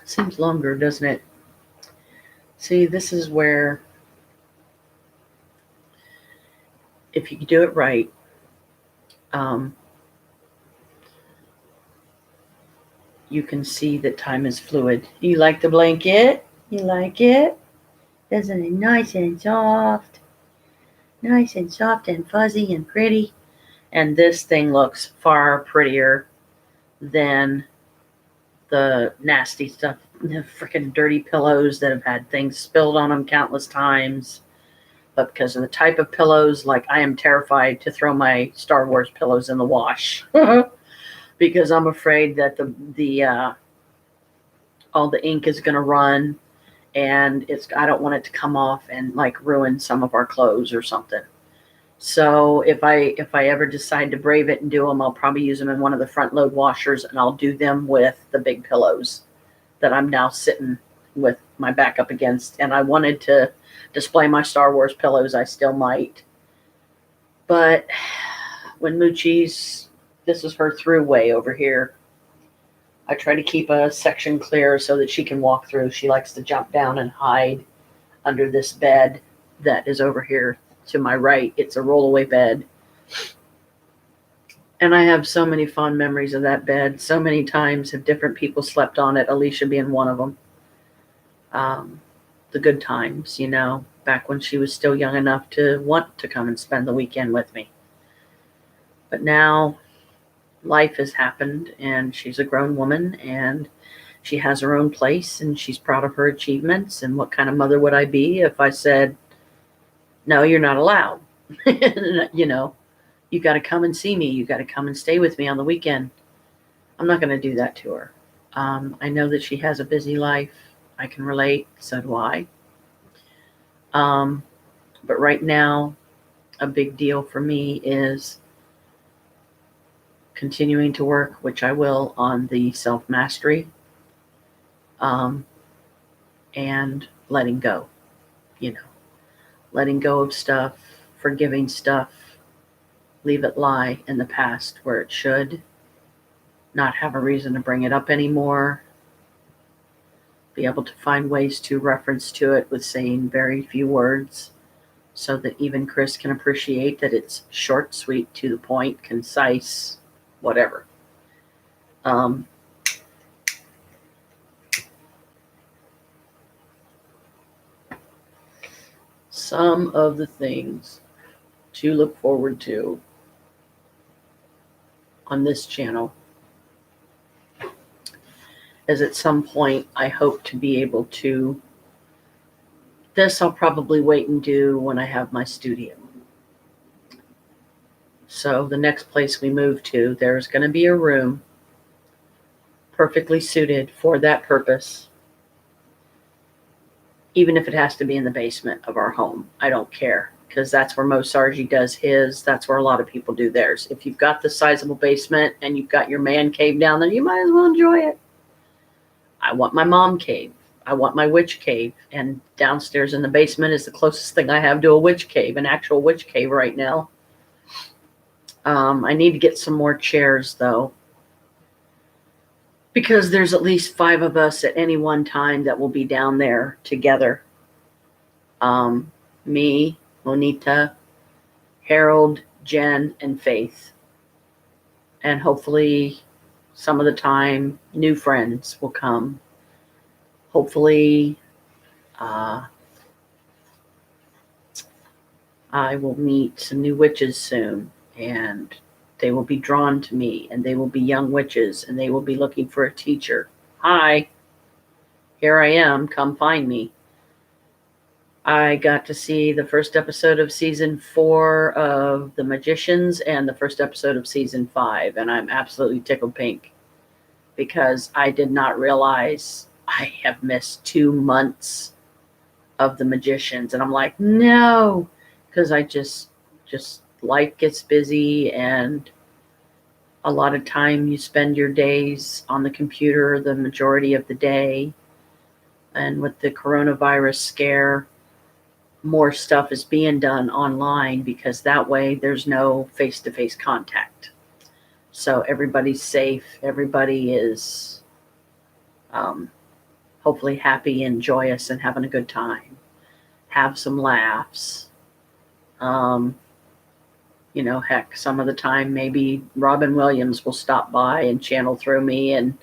Seems longer, doesn't it? See, this is where, if you do it right, you can see that time is fluid. You like the blanket? You like it? Isn't it nice and soft? Nice and soft and fuzzy and pretty. And this thing looks far prettier than the nasty stuff, the freaking dirty pillows that have had things spilled on them countless times. But because of the type of pillows, like I am terrified to throw my Star Wars pillows in the wash. Because I'm afraid that the all the ink is going to run, and I don't want it to come off and like ruin some of our clothes or something. So if I ever decide to brave it and do them, I'll probably use them in one of the front load washers, and I'll do them with the big pillows that I'm now sitting with my back up against. And I wanted to display my Star Wars pillows. I still might. But when Moochie's, this is her throughway over here, I try to keep a section clear so that she can walk through. She likes to jump down and hide under this bed that is over here to my right. It's a rollaway bed. And I have so many fond memories of that bed. So many times have different people slept on it, Alicia being one of them. The good times, you know, back when she was still young enough to want to come and spend the weekend with me. But now life has happened, and she's a grown woman, and She has her own place and she's proud of her achievements. And what kind of mother would I be if I said, no, you're not allowed? You know, you got to come and see me. You got to come and stay with me on the weekend. I'm not going to do that to her. I know that she has a busy life. I can relate. So do I. But right now, a big deal for me is continuing to work, which I will, on the self-mastery, and letting go, letting go of stuff, forgiving stuff, leave it lie in the past where it should, not have a reason to bring it up anymore, be able to find ways to reference to it with saying very few words so that even Chris can appreciate that it's short, sweet, to the point, concise, whatever. Some of the things to look forward to on this channel is at some point I hope to be able to, this I'll probably wait and do when I have my studio. So the next place we move to, there's going to be a room perfectly suited for that purpose. Even if it has to be in the basement of our home, I don't care, because that's where Mo Sargi does his. That's where a lot of people do theirs. If you've got the sizable basement and you've got your man cave down there, you might as well enjoy it. I want my mom cave. I want my witch cave. And downstairs in the basement is the closest thing I have to a witch cave, an actual witch cave right now. I need to get some more chairs, though, because there's at least 5 of us at any one time that will be down there together. Me, Monita, Harold, Jen, and Faith. And hopefully some of the time new friends will come. Hopefully I will meet some new witches soon, and they will be drawn to me, and they will be young witches, and they will be looking for a teacher. Hi, here I am, come find me. I got to see the first episode of season 4 of The Magicians and the first episode of season 5, and I'm absolutely tickled pink because I did not realize I have missed 2 months of The Magicians, and I'm like, no, because I just life gets busy, and a lot of time you spend your days on the computer the majority of the day. And with the coronavirus scare, more stuff is being done online because that way there's no face-to-face contact. So everybody's safe. Everybody is hopefully happy and joyous and having a good time. Have some laughs. Heck, some of the time maybe Robin Williams will stop by and channel through me, and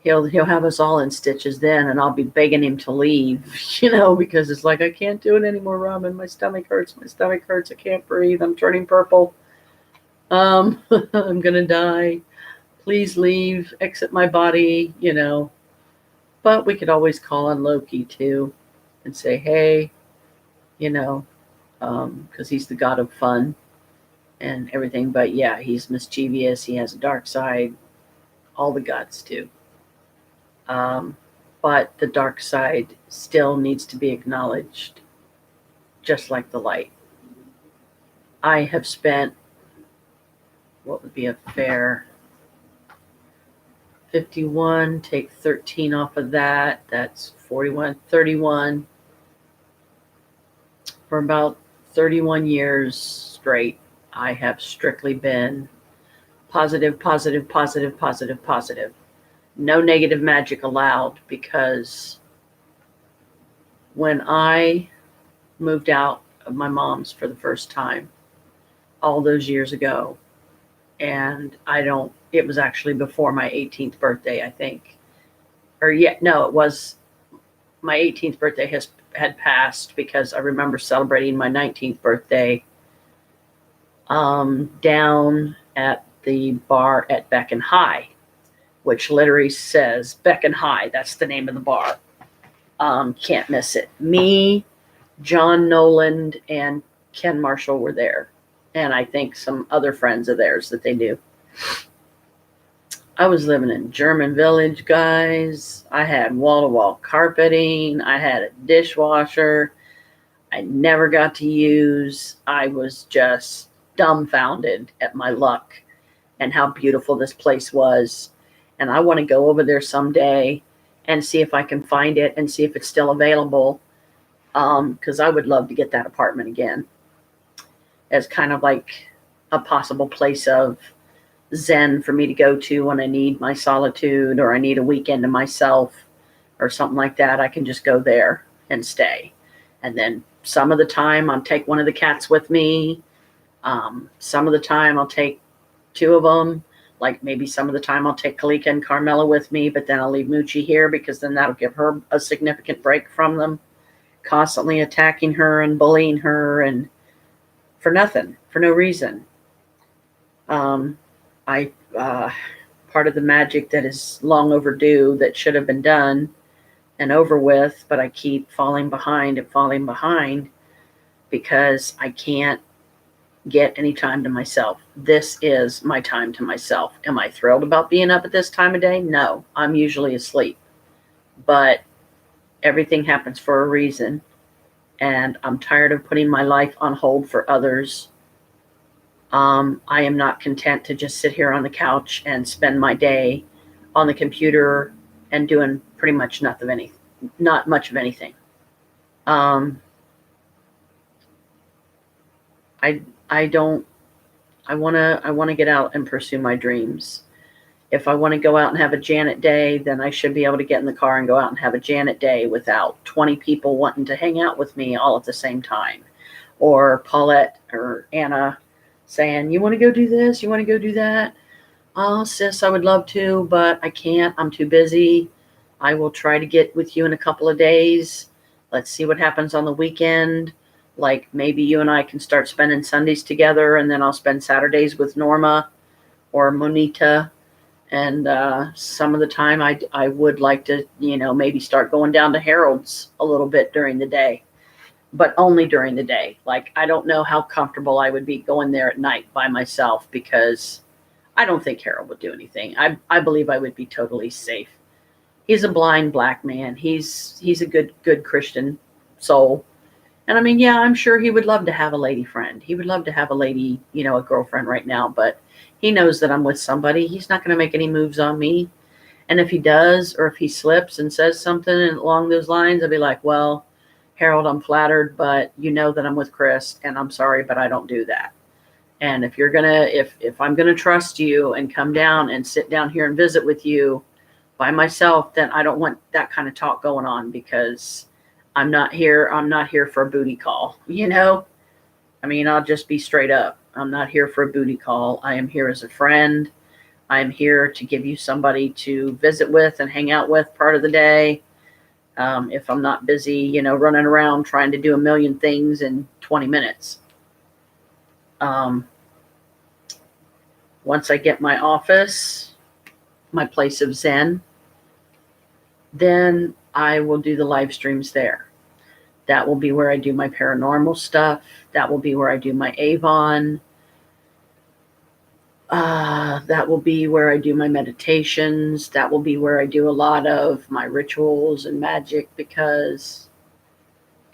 he'll have us all in stitches then, and I'll be begging him to leave, because it's like, I can't do it anymore, Robin. My stomach hurts. I can't breathe. I'm turning purple. I'm gonna die. Please leave. Exit my body, But we could always call on Loki too and say, hey, because he's the god of fun and everything. But yeah, he's mischievous. He has a dark side. All the gods do. But the dark side still needs to be acknowledged, just like the light. I have spent, what would be a fair 51, take 13 off of that, that's 41, 31. For about 31 years straight, I have strictly been positive. No negative magic allowed, because when I moved out of my mom's for the first time all those years ago, and it was actually before my 18th birthday, I think. It was my 18th birthday had passed, because I remember celebrating my 19th birthday down at the bar at Beacon High. which literally says Beck and High. That's the name of the bar. Can't miss it. Me, John Noland, and Ken Marshall were there. And I think some other friends of theirs that they knew. I was living in German Village, guys. I had wall-to-wall carpeting. I had a dishwasher I never got to use. I was just dumbfounded at my luck and how beautiful this place was. And I want to go over there someday and see if I can find it and see if it's still available. Because I would love to get that apartment again as kind of like a possible place of zen for me to go to when I need my solitude or I need a weekend to myself or something like that. I can just go there and stay. And then some of the time I'll take one of the cats with me. Some of the time I'll take two of them. Like maybe some of the time I'll take Kalika and Carmela with me, but then I'll leave Moochie here because then that'll give her a significant break from them constantly attacking her and bullying her and for nothing, for no reason. Part of the magic that is long overdue that should have been done and over with, but I keep falling behind because I can't get any time to myself. This is my time to myself. Am I thrilled about being up at this time of day? No, I'm usually asleep, but everything happens for a reason. And I'm tired of putting my life on hold for others. I am not content to just sit here on the couch and spend my day on the computer and doing pretty much not much of anything. I want to get out and pursue my dreams. If I want to go out and have a Janet day, then I should be able to get in the car and go out and have a Janet day without 20 people wanting to hang out with me all at the same time. Or Paulette or Anna saying, you want to go do this? You want to go do that? Oh, sis, I would love to, but I can't. I'm too busy. I will try to get with you in a couple of days. Let's see what happens on the weekend. Like maybe you and I can start spending Sundays together, and then I'll spend Saturdays with Norma or Monita. And some of the time I would like to, maybe start going down to Harold's a little bit during the day, but only during the day. Like, I don't know how comfortable I would be going there at night by myself because I don't think Harold would do anything. I believe I would be totally safe. He's a blind black man. He's a good Christian soul. And I mean, yeah, I'm sure he would love to have a lady friend. He would love to have a lady, a girlfriend right now, but he knows that I'm with somebody. He's not going to make any moves on me. And if he does, or if he slips and says something along those lines, I'll be like, well, Harold, I'm flattered, but you know that I'm with Chris, and I'm sorry, but I don't do that. And if if I'm going to trust you and come down and sit down here and visit with you by myself, then I don't want that kind of talk going on because I'm not here for a booty call, I mean, I'll just be straight up. I'm not here for a booty call. I am here as a friend. I'm here to give you somebody to visit with and hang out with part of the day. If I'm not busy, running around trying to do a million things in 20 minutes. Once I get my office, my place of zen, then I will do the live streams there. That will be where I do my paranormal stuff. That will be where I do my Avon. That will be where I do my meditations. That will be where I do a lot of my rituals and magic because,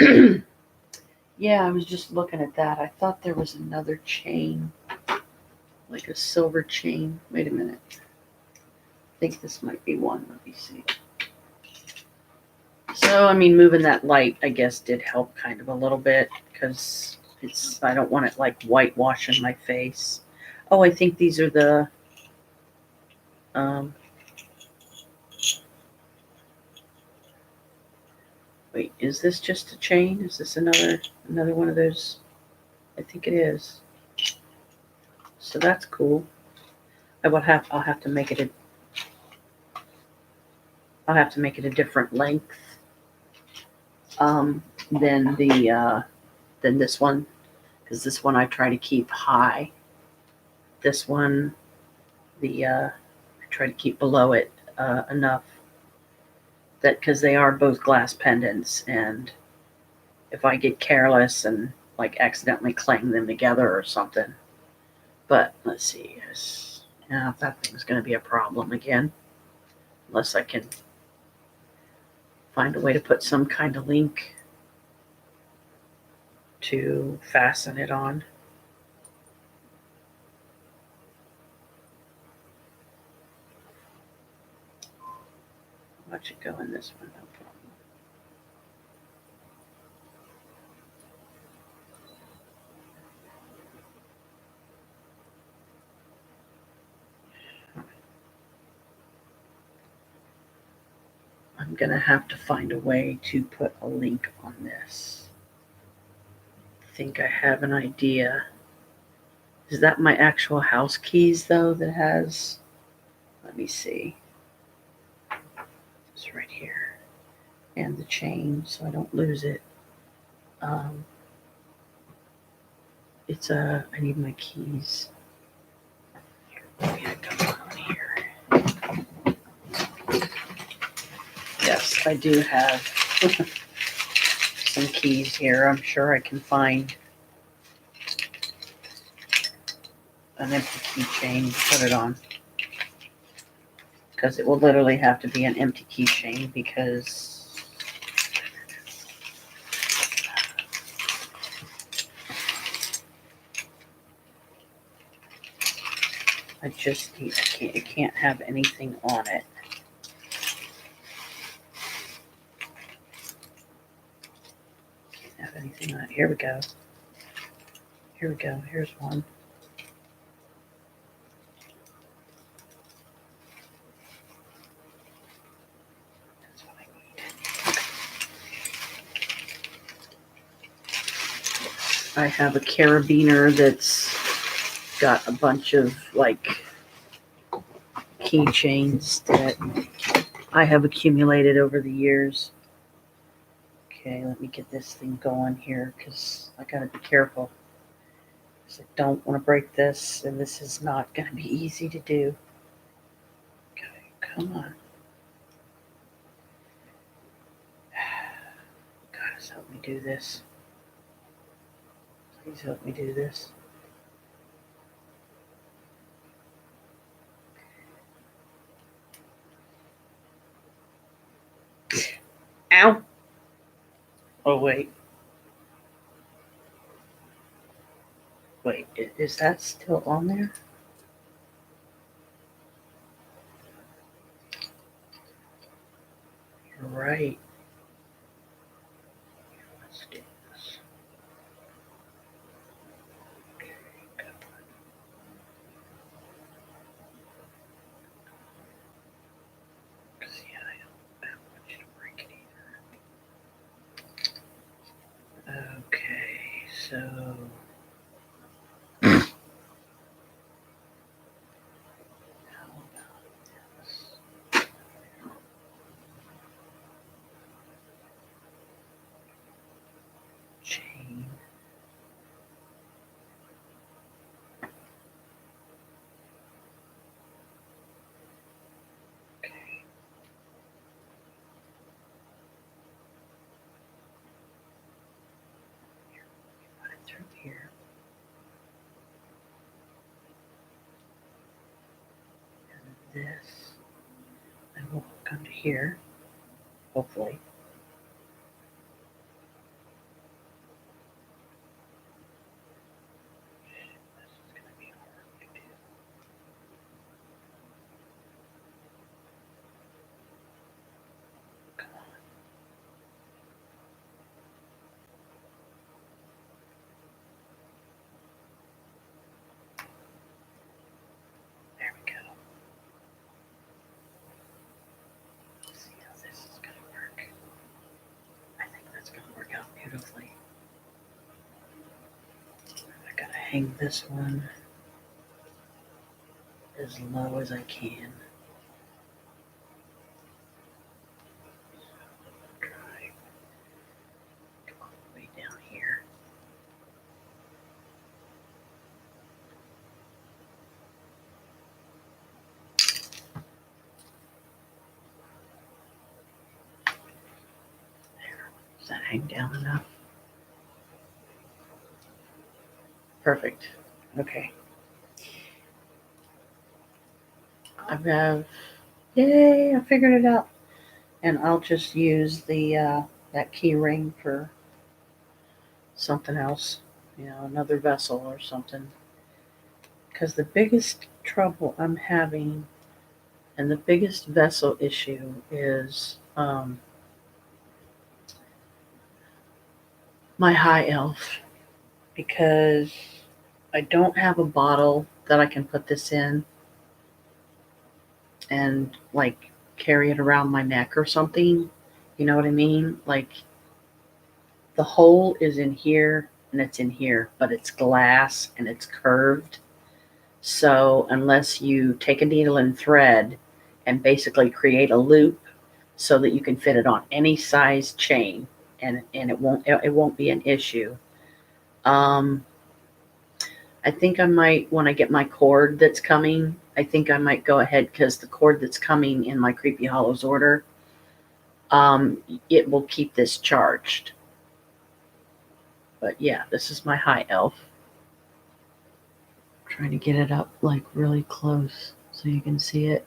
yeah, I was just looking at that. I thought there was another chain, like a silver chain. Wait a minute. I think this might be one. Let me see. So, I mean, moving that light, I guess, did help kind of a little bit because I don't want it like whitewashing my face. Oh, I think these are the, wait, is this just a chain? Is this another one of those? I think it is. So that's cool. I'll have to make it a different length. Than this one, because this one I try to keep high. This one, I try to keep below it enough that, because they are both glass pendants, and if I get careless and like accidentally clang them together or something. But let's see, now that thing's going to be a problem again, unless I can find a way to put some kind of link to fasten it on. Watch it go in this one, no problem. I'm going to have to find a way to put a link on this. I think I have an idea. Is that my actual house keys, though, that has... Let me see. It's right here. And the chain, so I don't lose it. It's I need my keys. Here, come on here. Yes, I do have some keys here. I'm sure I can find an empty keychain to put it on. Because it will literally have to be an empty keychain, because I just need, it can't have anything on it. Can't have anything on it. Here we go. Here we go. Here's one. That's what I need. I have a carabiner that's got a bunch of like keychains that I have accumulated over the years. Okay, let me get this thing going here, because I gotta be careful. I don't want to break this, and this is not going to be easy to do. Okay, come on. God, help me do this. Please help me do this. Ow! Oh, wait. Wait, is that still on there? You're right. Let's do this. Okay, come on. See, I don't want you to break it either. Okay, so... chain. Okay. Here, put it through here. And this, and we'll come to here, hopefully. This is going to be hard to do. Come on. There we go. Let's see how this is going to work. I think that's going to work out beautifully. I got to hang this one as low as I can. Try go all the way down here. hang down enough. Perfect. Okay. Yay, I figured it out. And I'll just use that key ring for something else, another vessel or something. Because the biggest trouble I'm having and the biggest vessel issue is my high elf. Because I don't have a bottle that I can put this in and like carry it around my neck or something. You know what I mean? Like the hole is in here and it's in here, but it's glass and it's curved. So unless you take a needle and thread and basically create a loop so that you can fit it on any size chain and it won't be an issue. I think I might, when I get my cord that's coming, I think I might go ahead because the cord that's coming in my Creepy Hollows order, it will keep this charged. But yeah, this is my high elf. I'm trying to get it up like really close so you can see it.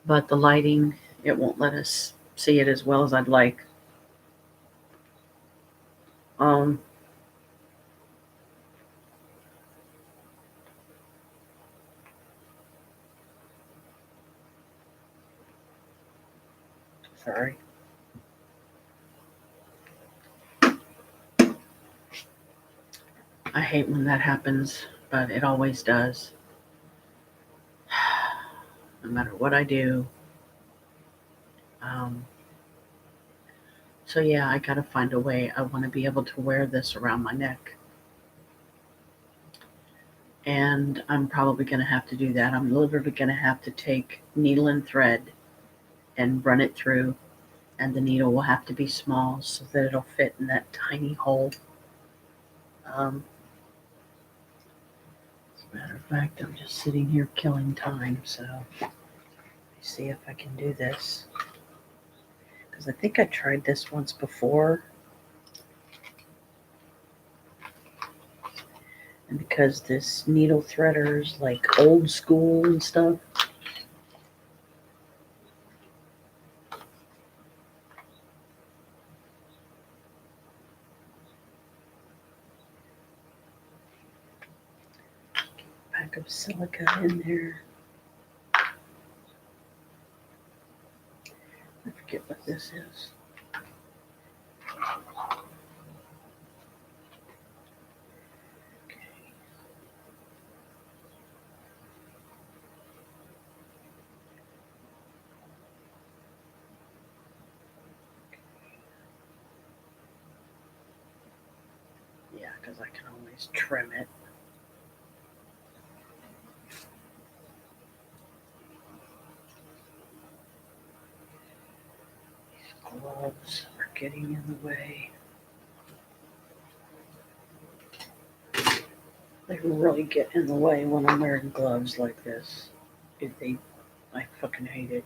But the lighting, it won't let us see it as well as I'd like. Um, Sorry. I hate when that happens, but it always does. No matter what I do. So yeah, I gotta find a way. I want to be able to wear this around my neck. And I'm probably going to have to do that. I'm literally going to have to take needle and thread and run it through, and the needle will have to be small so that it'll fit in that tiny hole. As a matter of fact, I'm just sitting here killing time, so let me see if I can do this. Because I think I tried this once before. And because this needle threader is like old school and stuff, pack of silica in there. I forget what this is. Yeah, because I can always trim it. These gloves are getting in the way. They really get in the way when I'm wearing gloves like this. I fucking hate it.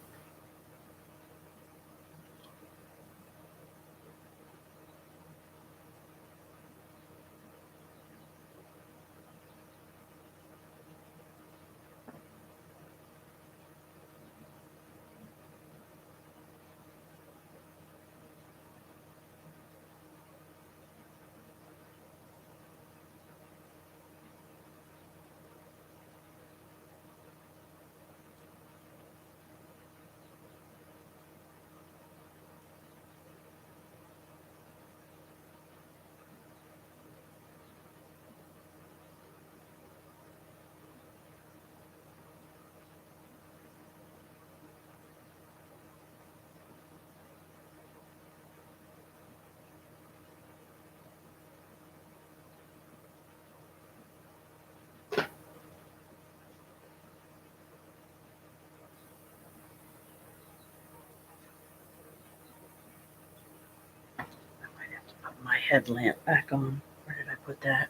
I might have to put my headlamp back on. Where did I put that?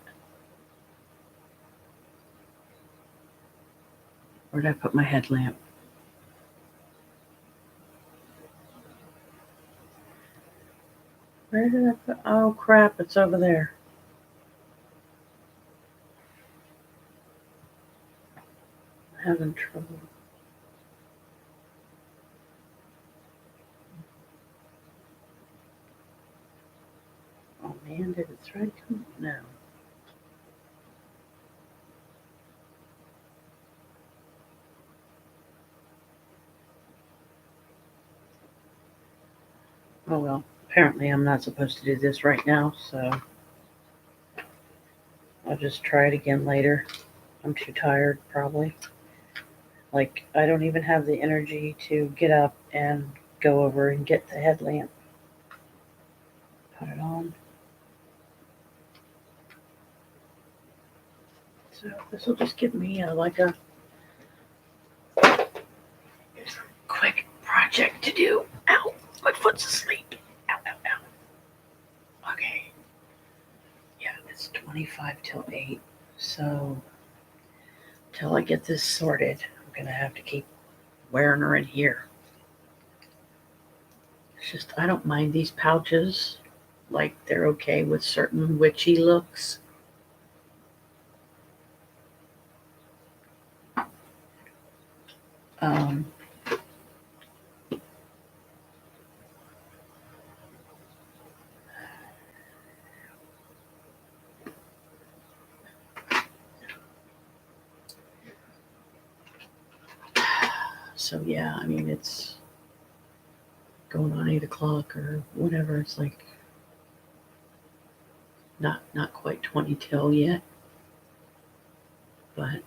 Where did I put my headlamp? Where did I put? Oh crap! It's over there. I'm having trouble. Oh man, did the thread come? No. Oh well. Apparently, I'm not supposed to do this right now, so I'll just try it again later. I'm too tired, probably. Like, I don't even have the energy to get up and go over and get the headlamp. Put it on. So this will just give me like a quick project to do. Ow, my foot's asleep. Ow, ow, ow. Okay. Yeah, it's 25 till 8. So till I get this sorted, I'm gonna have to keep wearing her in here. It's just I don't mind these pouches. Like they're okay with certain witchy looks. Um, so yeah, I mean it's going on 8 o'clock or whatever. It's like not quite 20 till yet, but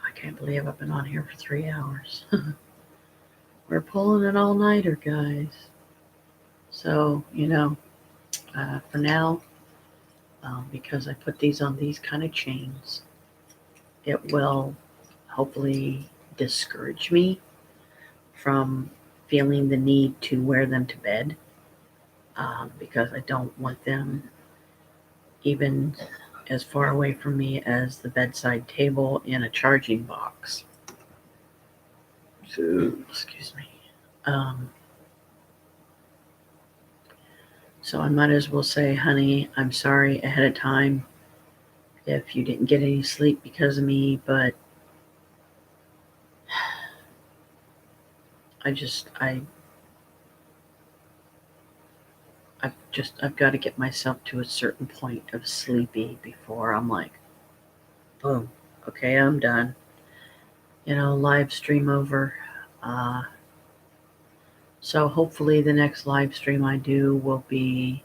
I can't believe I've been on here for 3 hours. We're pulling an all nighter, guys. So for now, because I put these on these kind of chains, it will hopefully discourage me from feeling the need to wear them to bed, because I don't want them even as far away from me as the bedside table and a charging box. So, excuse me. So I might as well say, honey, I'm sorry ahead of time if you didn't get any sleep because of me, but I just I've got to get myself to a certain point of sleepy before I'm like, boom, okay, I'm done. Live stream over. Uh, so hopefully the next live stream I do will be,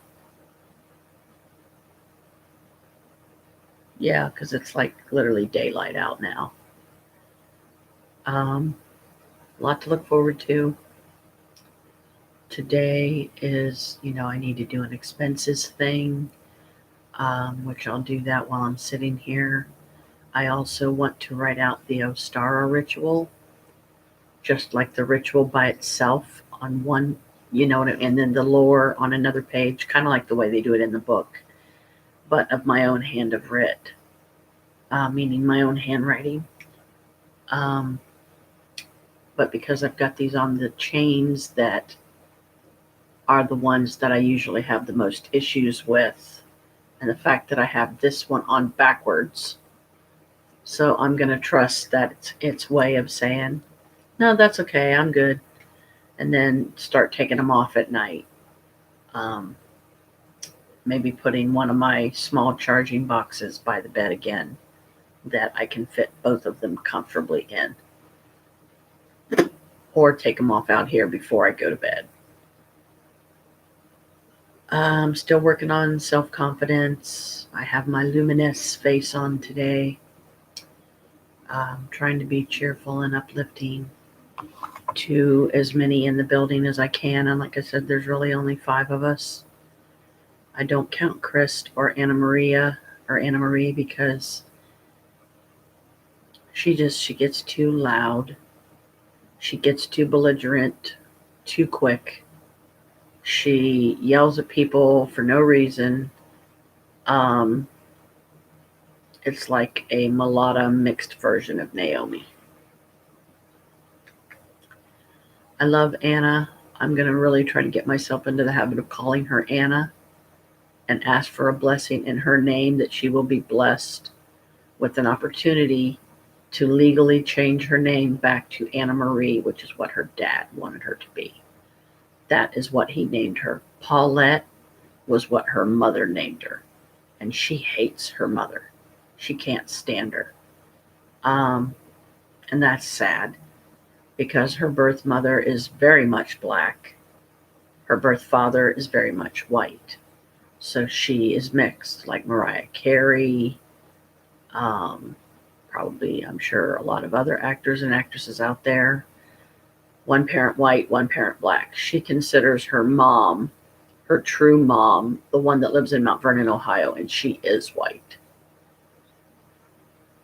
yeah, because it's like literally daylight out now. A lot to look forward to. Today is, I need to do an expenses thing, which I'll do that while I'm sitting here. I also want to write out the Ostara ritual, just like the ritual by itself on one, and then the lore on another page, kind of like the way they do it in the book, but of my own hand of writ, meaning my own handwriting. Um, but because I've got these on the chains that are the ones that I usually have the most issues with, and the fact that I have this one on backwards, so I'm going to trust that it's its way of saying, no, that's okay, I'm good, and then start taking them off at night. Um, Maybe putting one of my small charging boxes by the bed again that I can fit both of them comfortably in, or take them off out here before I go to bed. I'm still working on self-confidence. I have my luminous face on today. Trying to be cheerful and uplifting to as many in the building as I can. And like I said, there's really only 5 of us. I don't count Chris or Anna Marie because she gets too loud. She gets too belligerent too quick. She yells at people for no reason. It's like a mulatto mixed version of Naomi. I love Anna. I'm going to really try to get myself into the habit of calling her Anna and ask for a blessing in her name, that she will be blessed with an opportunity to legally change her name back to Anna Marie, which is what her dad wanted her to be. That is what he named her. Paulette was what her mother named her, and she hates her mother. She can't stand her. And that's sad, because her birth mother is very much black. Her birth father is very much white. So she is mixed, like Mariah Carey, probably, I'm sure, a lot of other actors and actresses out there. One parent white, one parent black. She considers her mom, her true mom, the one that lives in Mount Vernon, Ohio, and she is white.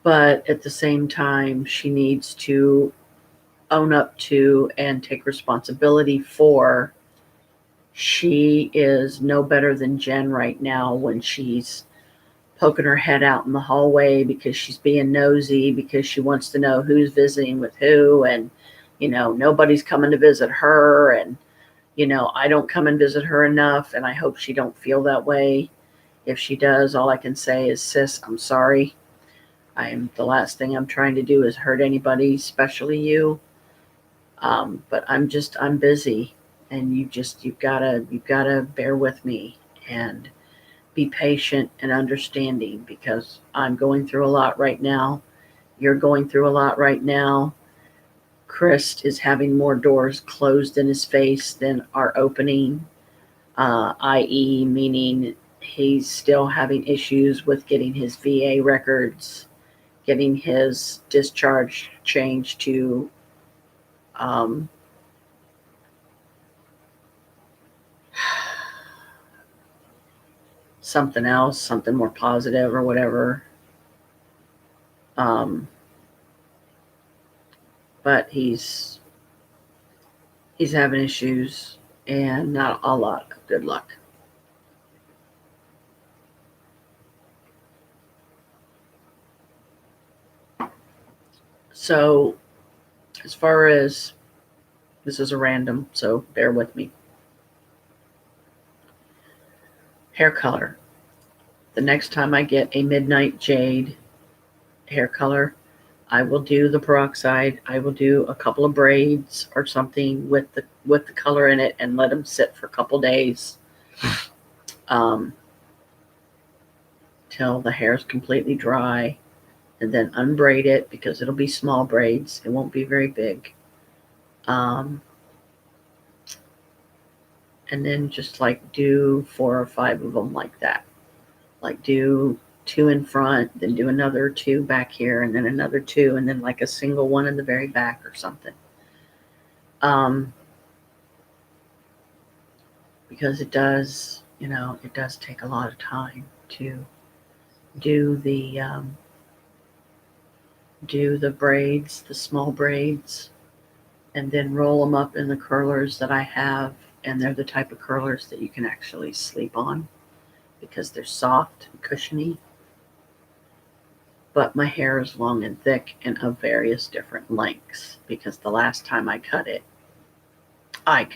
But at the same time, she needs to own up to and take responsibility for. She is no better than Jen right now when she's poking her head out in the hallway because she's being nosy, because she wants to know who's visiting with who, and nobody's coming to visit her, and I don't come and visit her enough, and I hope she don't feel that way. If she does, all I can say is, sis, I'm sorry. The last thing I'm trying to do is hurt anybody, especially you. But I'm busy, and you've gotta bear with me and be patient and understanding, because I'm going through a lot right now. You're going through a lot right now. Chris is having more doors closed in his face than are opening, i.e., meaning he's still having issues with getting his VA records, getting his discharge changed to something else, something more positive or whatever. But he's having issues and not a lot of good luck. So, as far as this is a random, so bear with me. Hair color. The next time I get a Midnight Jade hair color, I will do the peroxide. I will do a couple of braids or something with the color in it and let them sit for a couple days, till the hair is completely dry, and then unbraid it, because it'll be small braids. It won't be very big. And then just like do 4 or 5 of them like that. Like do 2 in front, then do another 2 back here, and then another 2, and then like a single one in the very back or something. Because it does take a lot of time to do the braids, the small braids, and then roll them up in the curlers that I have. And they're the type of curlers that you can actually sleep on, because they're soft and cushiony. But my hair is long and thick and of various different lengths, because the last time I cut it. I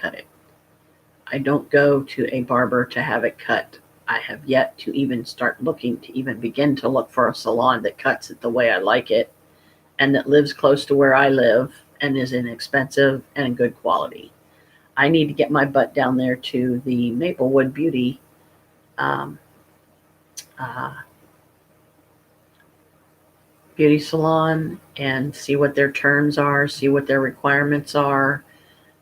don't go to a barber to have it cut. I have yet to even start looking, to even begin to look for a salon that cuts it the way I like it, and that lives close to where I live and is inexpensive and good quality. I need to get my butt down there to the Maplewood Beauty beauty salon and see what their turns are, see what their requirements are,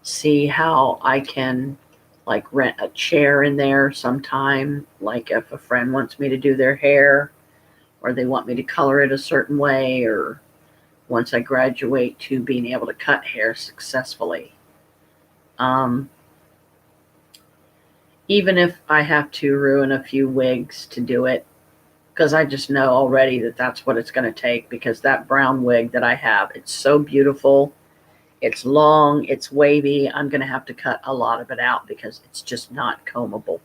see how I can like rent a chair in there sometime, like if a friend wants me to do their hair, or they want me to color it a certain way, or once I graduate to being able to cut hair successfully. Even if I have to ruin a few wigs to do it, because I just know already that that's what it's going to take, because that brown wig that I have, it's so beautiful. It's long, it's wavy. I'm going to have to cut a lot of it out, because it's just not combable.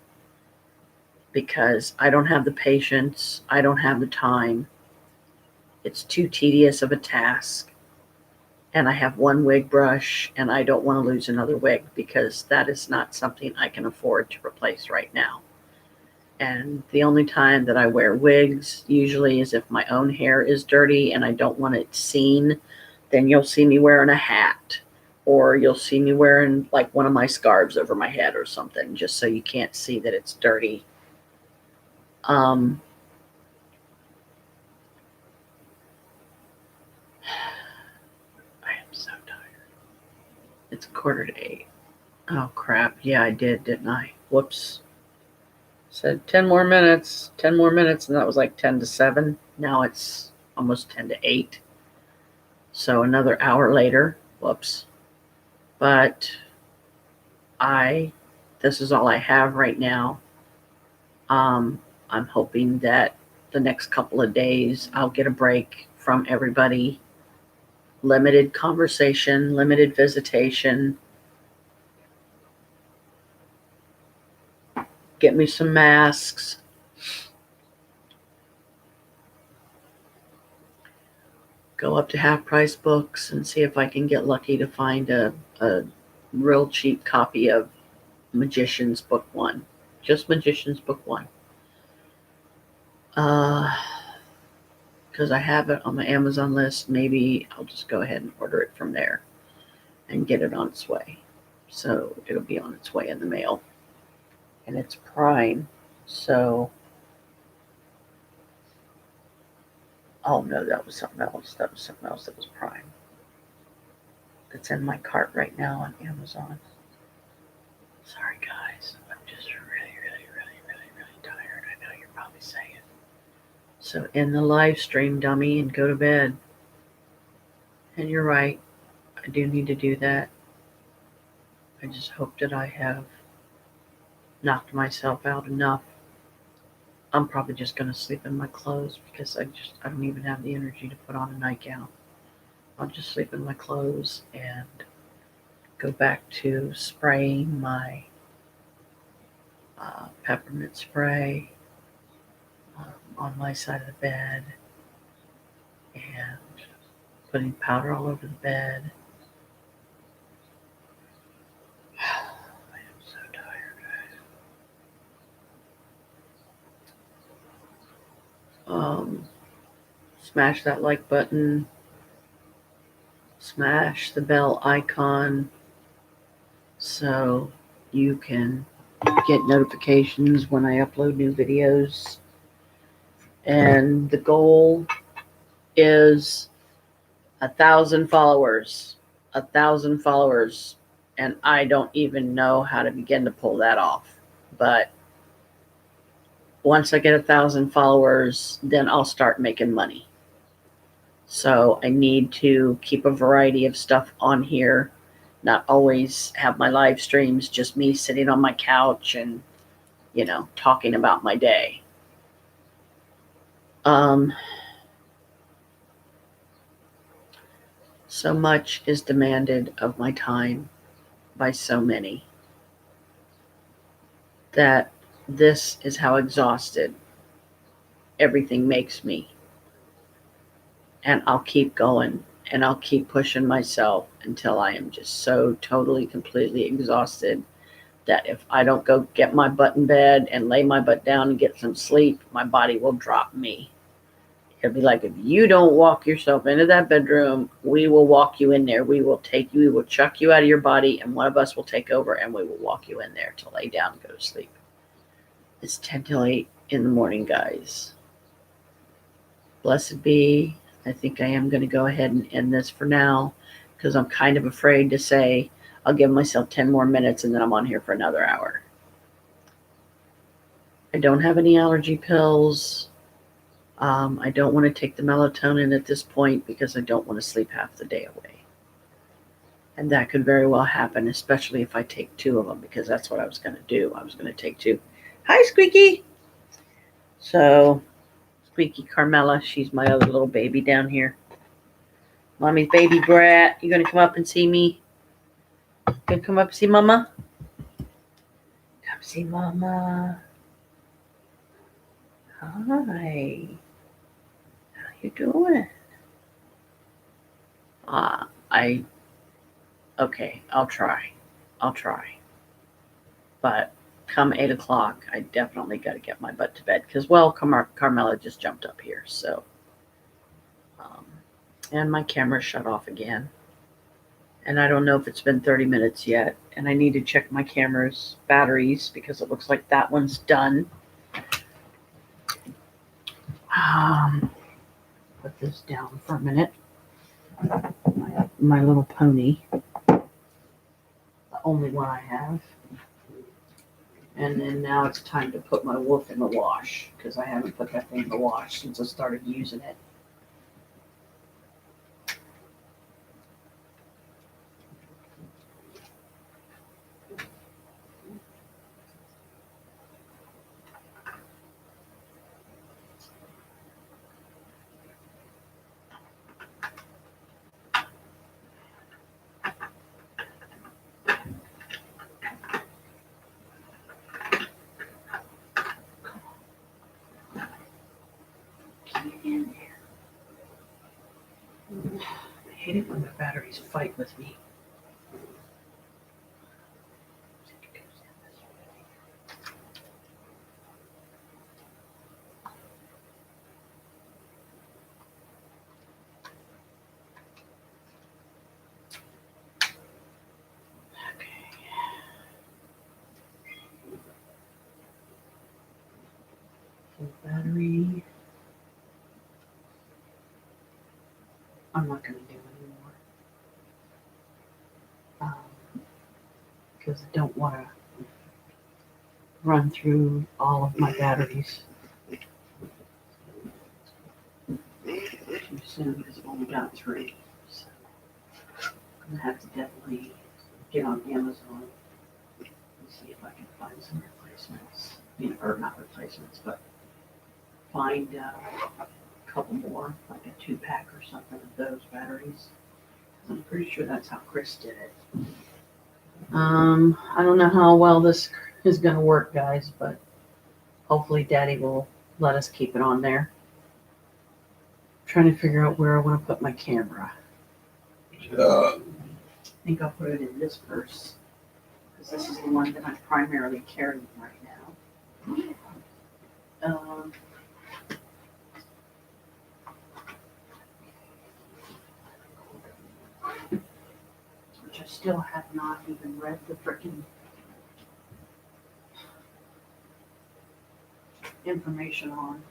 Because I don't have the patience. I don't have the time. It's too tedious of a task. and I have one wig brush, and I don't want to lose another wig because that is not something I can afford to replace right now. And the only time that I wear wigs usually is if my own hair is dirty and I don't want it seen. Then you'll see me wearing a hat, or you'll see me wearing like one of my scarves over my head or something, just so you can't see that it's dirty. Um, I am so tired. It's 7:45. Oh crap. Yeah, I did, didn't I? Whoops. Said 10 more minutes, 10 more minutes, and that was like 10 to 7. Now it's almost 10 to 8. So another hour later. Whoops. But this is all I have right now. I'm hoping that the next couple of days I'll get a break from everybody. Limited conversation, limited visitation. Get me some masks. Go up to Half Price Books and see if I can get lucky to find a real cheap copy of Magician's Book 1. Just Magician's Book 1. Because I have it on my Amazon list, maybe I'll just go ahead and order it from there and get it on its way. So it'll be on its way in the mail. And it's Prime, so... Oh no, that was something else. That was Prime. It's in my cart right now on Amazon. Sorry guys, I'm just really tired. I know you're probably saying. So end the live stream, dummy, and go to bed. And you're right, I do need to do that. I just hope that I have knocked myself out enough. I'm probably just going to sleep in my clothes because I don't even have the energy to put on a nightgown. I'll just sleep in my clothes and go back to spraying my peppermint spray on my side of the bed and putting powder all over the bed. I am so tired. Smash that like button. Smash the bell icon so you can get notifications when I upload new videos. And the goal is 1,000 followers. 1,000 followers. And I don't even know how to begin to pull that off. But once I get 1,000 followers, then I'll start making money. So I need to keep a variety of stuff on here. Not always have my live streams, just me sitting on my couch and, talking about my day. So much is demanded of my time by so many that this is how exhausted everything makes me. And I'll keep going and I'll keep pushing myself until I am just so totally, completely exhausted that if I don't go get my butt in bed and lay my butt down and get some sleep, my body will drop me. It'll be like, if you don't walk yourself into that bedroom, we will walk you in there. We will chuck you out of your body, and one of us will take over and we will walk you in there to lay down and go to sleep. It's 10 till 8 in the morning, guys. Blessed be. I think I am going to go ahead and end this for now because I'm kind of afraid to say I'll give myself 10 more minutes and then I'm on here for another hour. I don't have any allergy pills. I don't want to take the melatonin at this point because I don't want to sleep half the day away. And that could very well happen, especially if I take 2 of them, because that's what I was going to do. I was going to take 2. Hi, Squeaky. So, Squeaky Carmela, she's my other little baby down here. Mommy's baby brat. You going to come up and see me? Going to come up and see Mama? Come see Mama. Hi. How you doing? I Okay, I'll try. But come 8 o'clock, I definitely got to get my butt to bed because, well, Carmela just jumped up here. So, and my camera shut off again. And I don't know if it's been 30 minutes yet. And I need to check my camera's batteries because it looks like that one's done. Put this down for a minute. My little pony. The only one I have. And then now it's time to put my wolf in the wash because I haven't put that thing in the wash since I started using it. In there. I hate it when the batteries fight with me. Full battery. I'm not going to do anymore. Because I don't want to run through all of my batteries too soon because I've only got 3. So I'm going to have to definitely get on Amazon and see if I can find some replacements. Or not replacements, but find a couple more, like a 2-pack or something of those batteries. I'm pretty sure that's how Chris did it. I don't know how well this is going to work, guys, but hopefully Daddy will let us keep it on there. I'm trying to figure out where I want to put my camera. I think I'll put it in this purse because this is the one that I'm primarily carrying right now. Which I still have not even read the frickin' information on.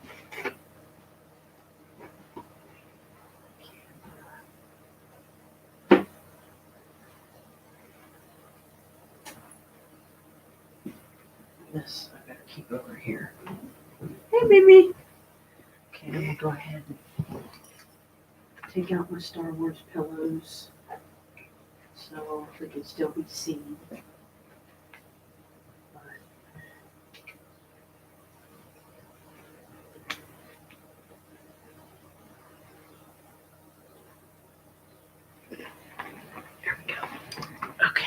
This I better keep over here. Hey, baby. Okay, I'm gonna go ahead and take out my Star Wars pillows so they can still be seen. There we go. Okay.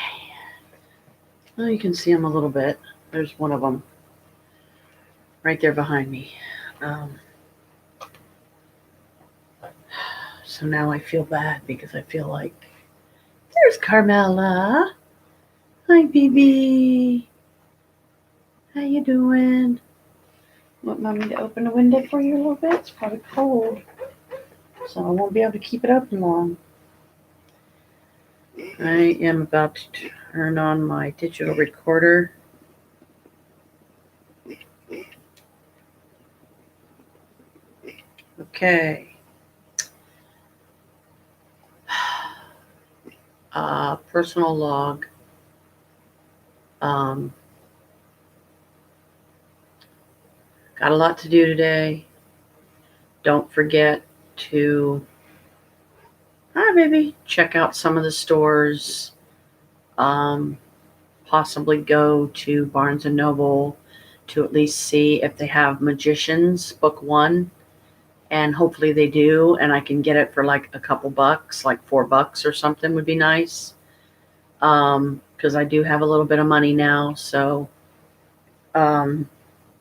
Well, you can see them a little bit. There's one of them right there behind me. So now I feel bad because I feel like there's Carmela. Hi, baby. How you doing? Want mommy to open the window for you a little bit? It's probably cold, so I won't be able to keep it open long. I am about to turn on my digital recorder. Okay. Personal log. Got a lot to do today. Don't forget to, hi baby, check out some of the stores. Possibly go to Barnes & Noble to at least see if they have Magicians Book 1. And hopefully they do, and I can get it for like a couple bucks, like $4 or something would be nice. Because I do have a little bit of money now, so, and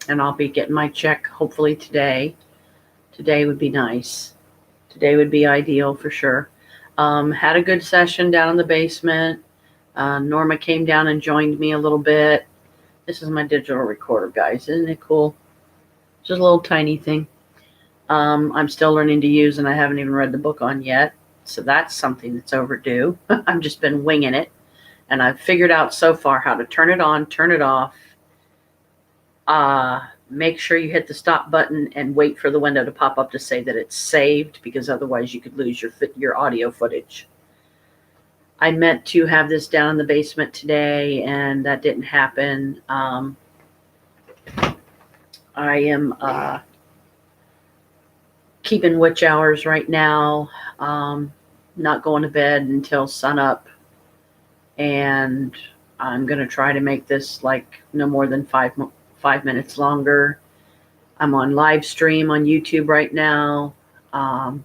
I'll be getting my check hopefully today. Today would be nice. Today would be ideal for sure. Had a good session down in the basement. Norma came down and joined me a little bit. This is my digital recorder, guys. Isn't it cool? Just a little tiny thing. I'm still learning to use, and I haven't even read the book on yet. So that's something that's overdue. I've just been winging it. And I've figured out so far how to turn it on, turn it off. Make sure you hit the stop button and wait for the window to pop up to say that it's saved, because otherwise you could lose your audio footage. I meant to have this down in the basement today, and that didn't happen. I am keeping witch hours right now. Not going to bed until sunup, and I'm going to try to make this like no more than 5 minutes longer. I'm on live stream on YouTube right now. Got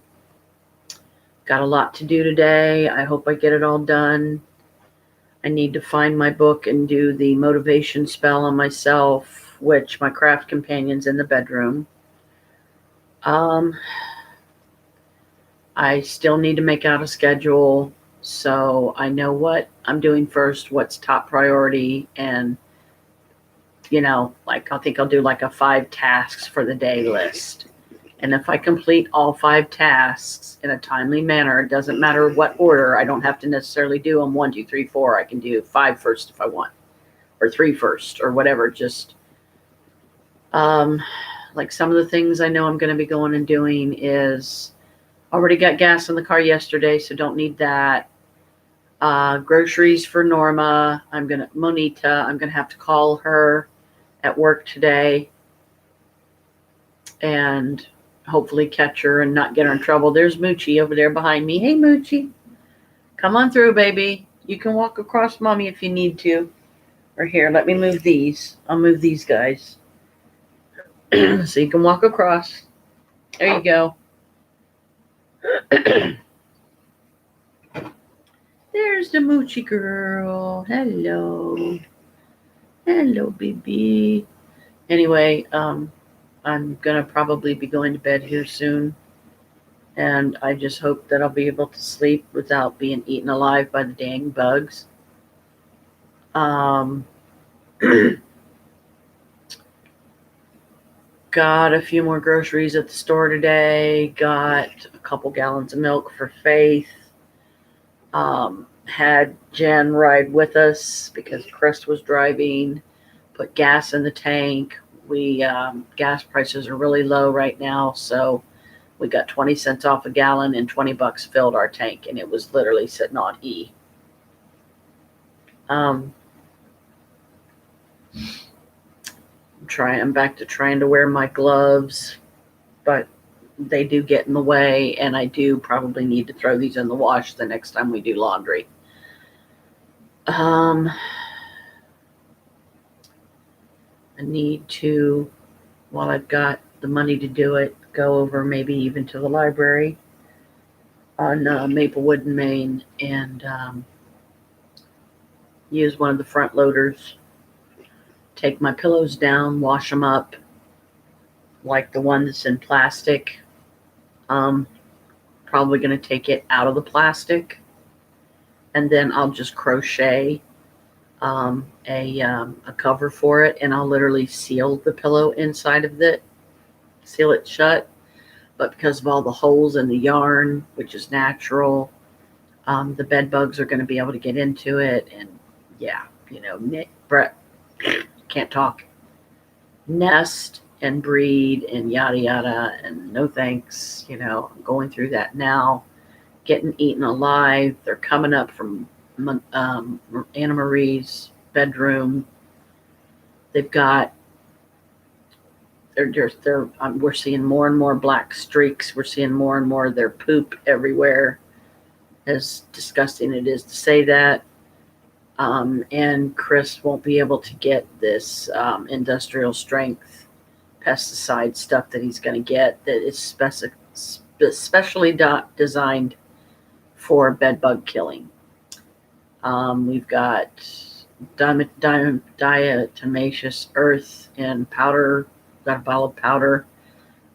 a lot to do today. I hope I get it all done. I need to find my book and do the motivation spell on myself, which my craft companion's in the bedroom. I still need to make out a schedule so I know what I'm doing first, what's top priority, and like I think I'll do like a 5 tasks for the day list. And if I complete all 5 tasks in a timely manner, it doesn't matter what order. I don't have to necessarily do them 1, 2, 3, 4. I can do 5 first if I want, or 3 first, or whatever. Just like some of the things I know I'm going to be going and doing is already got gas in the car yesterday, so don't need that. Groceries for Norma. Monita, I'm going to have to call her at work today and hopefully catch her and not get her in trouble. There's Moochie over there behind me. Hey, Moochie. Come on through, baby. You can walk across Mommy if you need to. Or here, let me move these. I'll move these guys. So you can walk across. There you go. There's the Moochie girl. Hello. Hello, baby. Anyway, I'm going to probably be going to bed here soon. And I just hope that I'll be able to sleep without being eaten alive by the dang bugs. Got a few more groceries at the store today. Got a couple gallons of milk for Faith. Had Jen ride with us because Chris was driving. Put gas in the tank. Gas prices are really low right now, so we got 20 cents off a gallon and $20 filled our tank, and it was literally sitting on E. I'm back to trying to wear my gloves, but they do get in the way, and I do probably need to throw these in the wash the next time we do laundry. I need to, while I've got the money to do it, go over maybe even to the library on Maplewood and Main and use one of the front loaders. Take my pillows down, wash them up, like the one that's in plastic. Probably going to take it out of the plastic, and then I'll just crochet a cover for it, and I'll literally seal the pillow inside of it, seal it shut. But because of all the holes in the yarn, which is natural, the bed bugs are going to be able to get into it, and can't talk, nest and breed and yada yada, and no thanks. I'm going through that now, getting eaten alive. They're coming up from Anna Marie's bedroom. We're seeing more and more black streaks. We're seeing more and more of their poop everywhere, as disgusting it is to say that. And Chris won't be able to get this industrial strength pesticide stuff that he's going to get that is specially designed for bed bug killing. We've got diatomaceous earth and powder. Got a bottle of powder.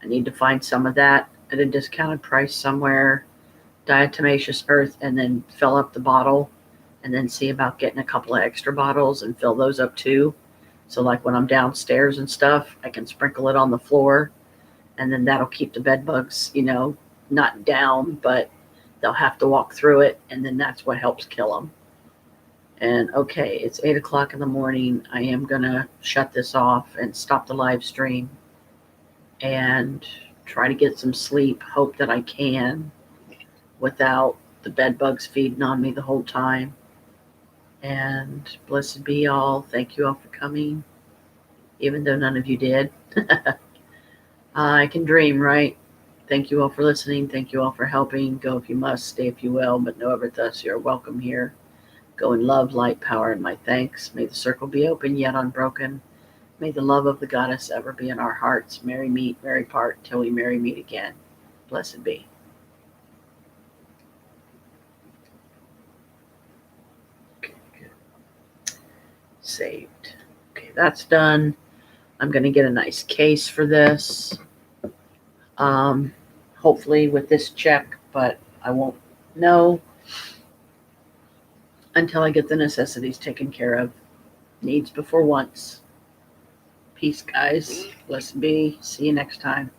I need to find some of that at a discounted price somewhere. diatomaceous earth and then fill up the bottle, and then see about getting a couple of extra bottles and fill those up too. So like when I'm downstairs and stuff, I can sprinkle it on the floor, and then that'll keep the bed bugs, not down, but they'll have to walk through it, and then that's what helps kill them. And okay, it's 8 o'clock in the morning. I am gonna shut this off and stop the live stream and try to get some sleep. Hope that I can without the bed bugs feeding on me the whole time. And blessed be all. Thank you all for coming, even though none of you did. I can dream, right? Thank you all for listening. Thank you all for helping. Go if you must, stay if you will, but know ever thus you are welcome here. Go in love, light, power, and my thanks. May the circle be open yet unbroken. May the love of the goddess ever be in our hearts. Merry meet, merry part, till we merry meet again. Blessed be. Okay, good. Saved. Okay, that's done. I'm going to get a nice case for this. Hopefully with this check, but I won't know until I get the necessities taken care of. Needs before wants. Peace, guys. Blessed be. See you next time.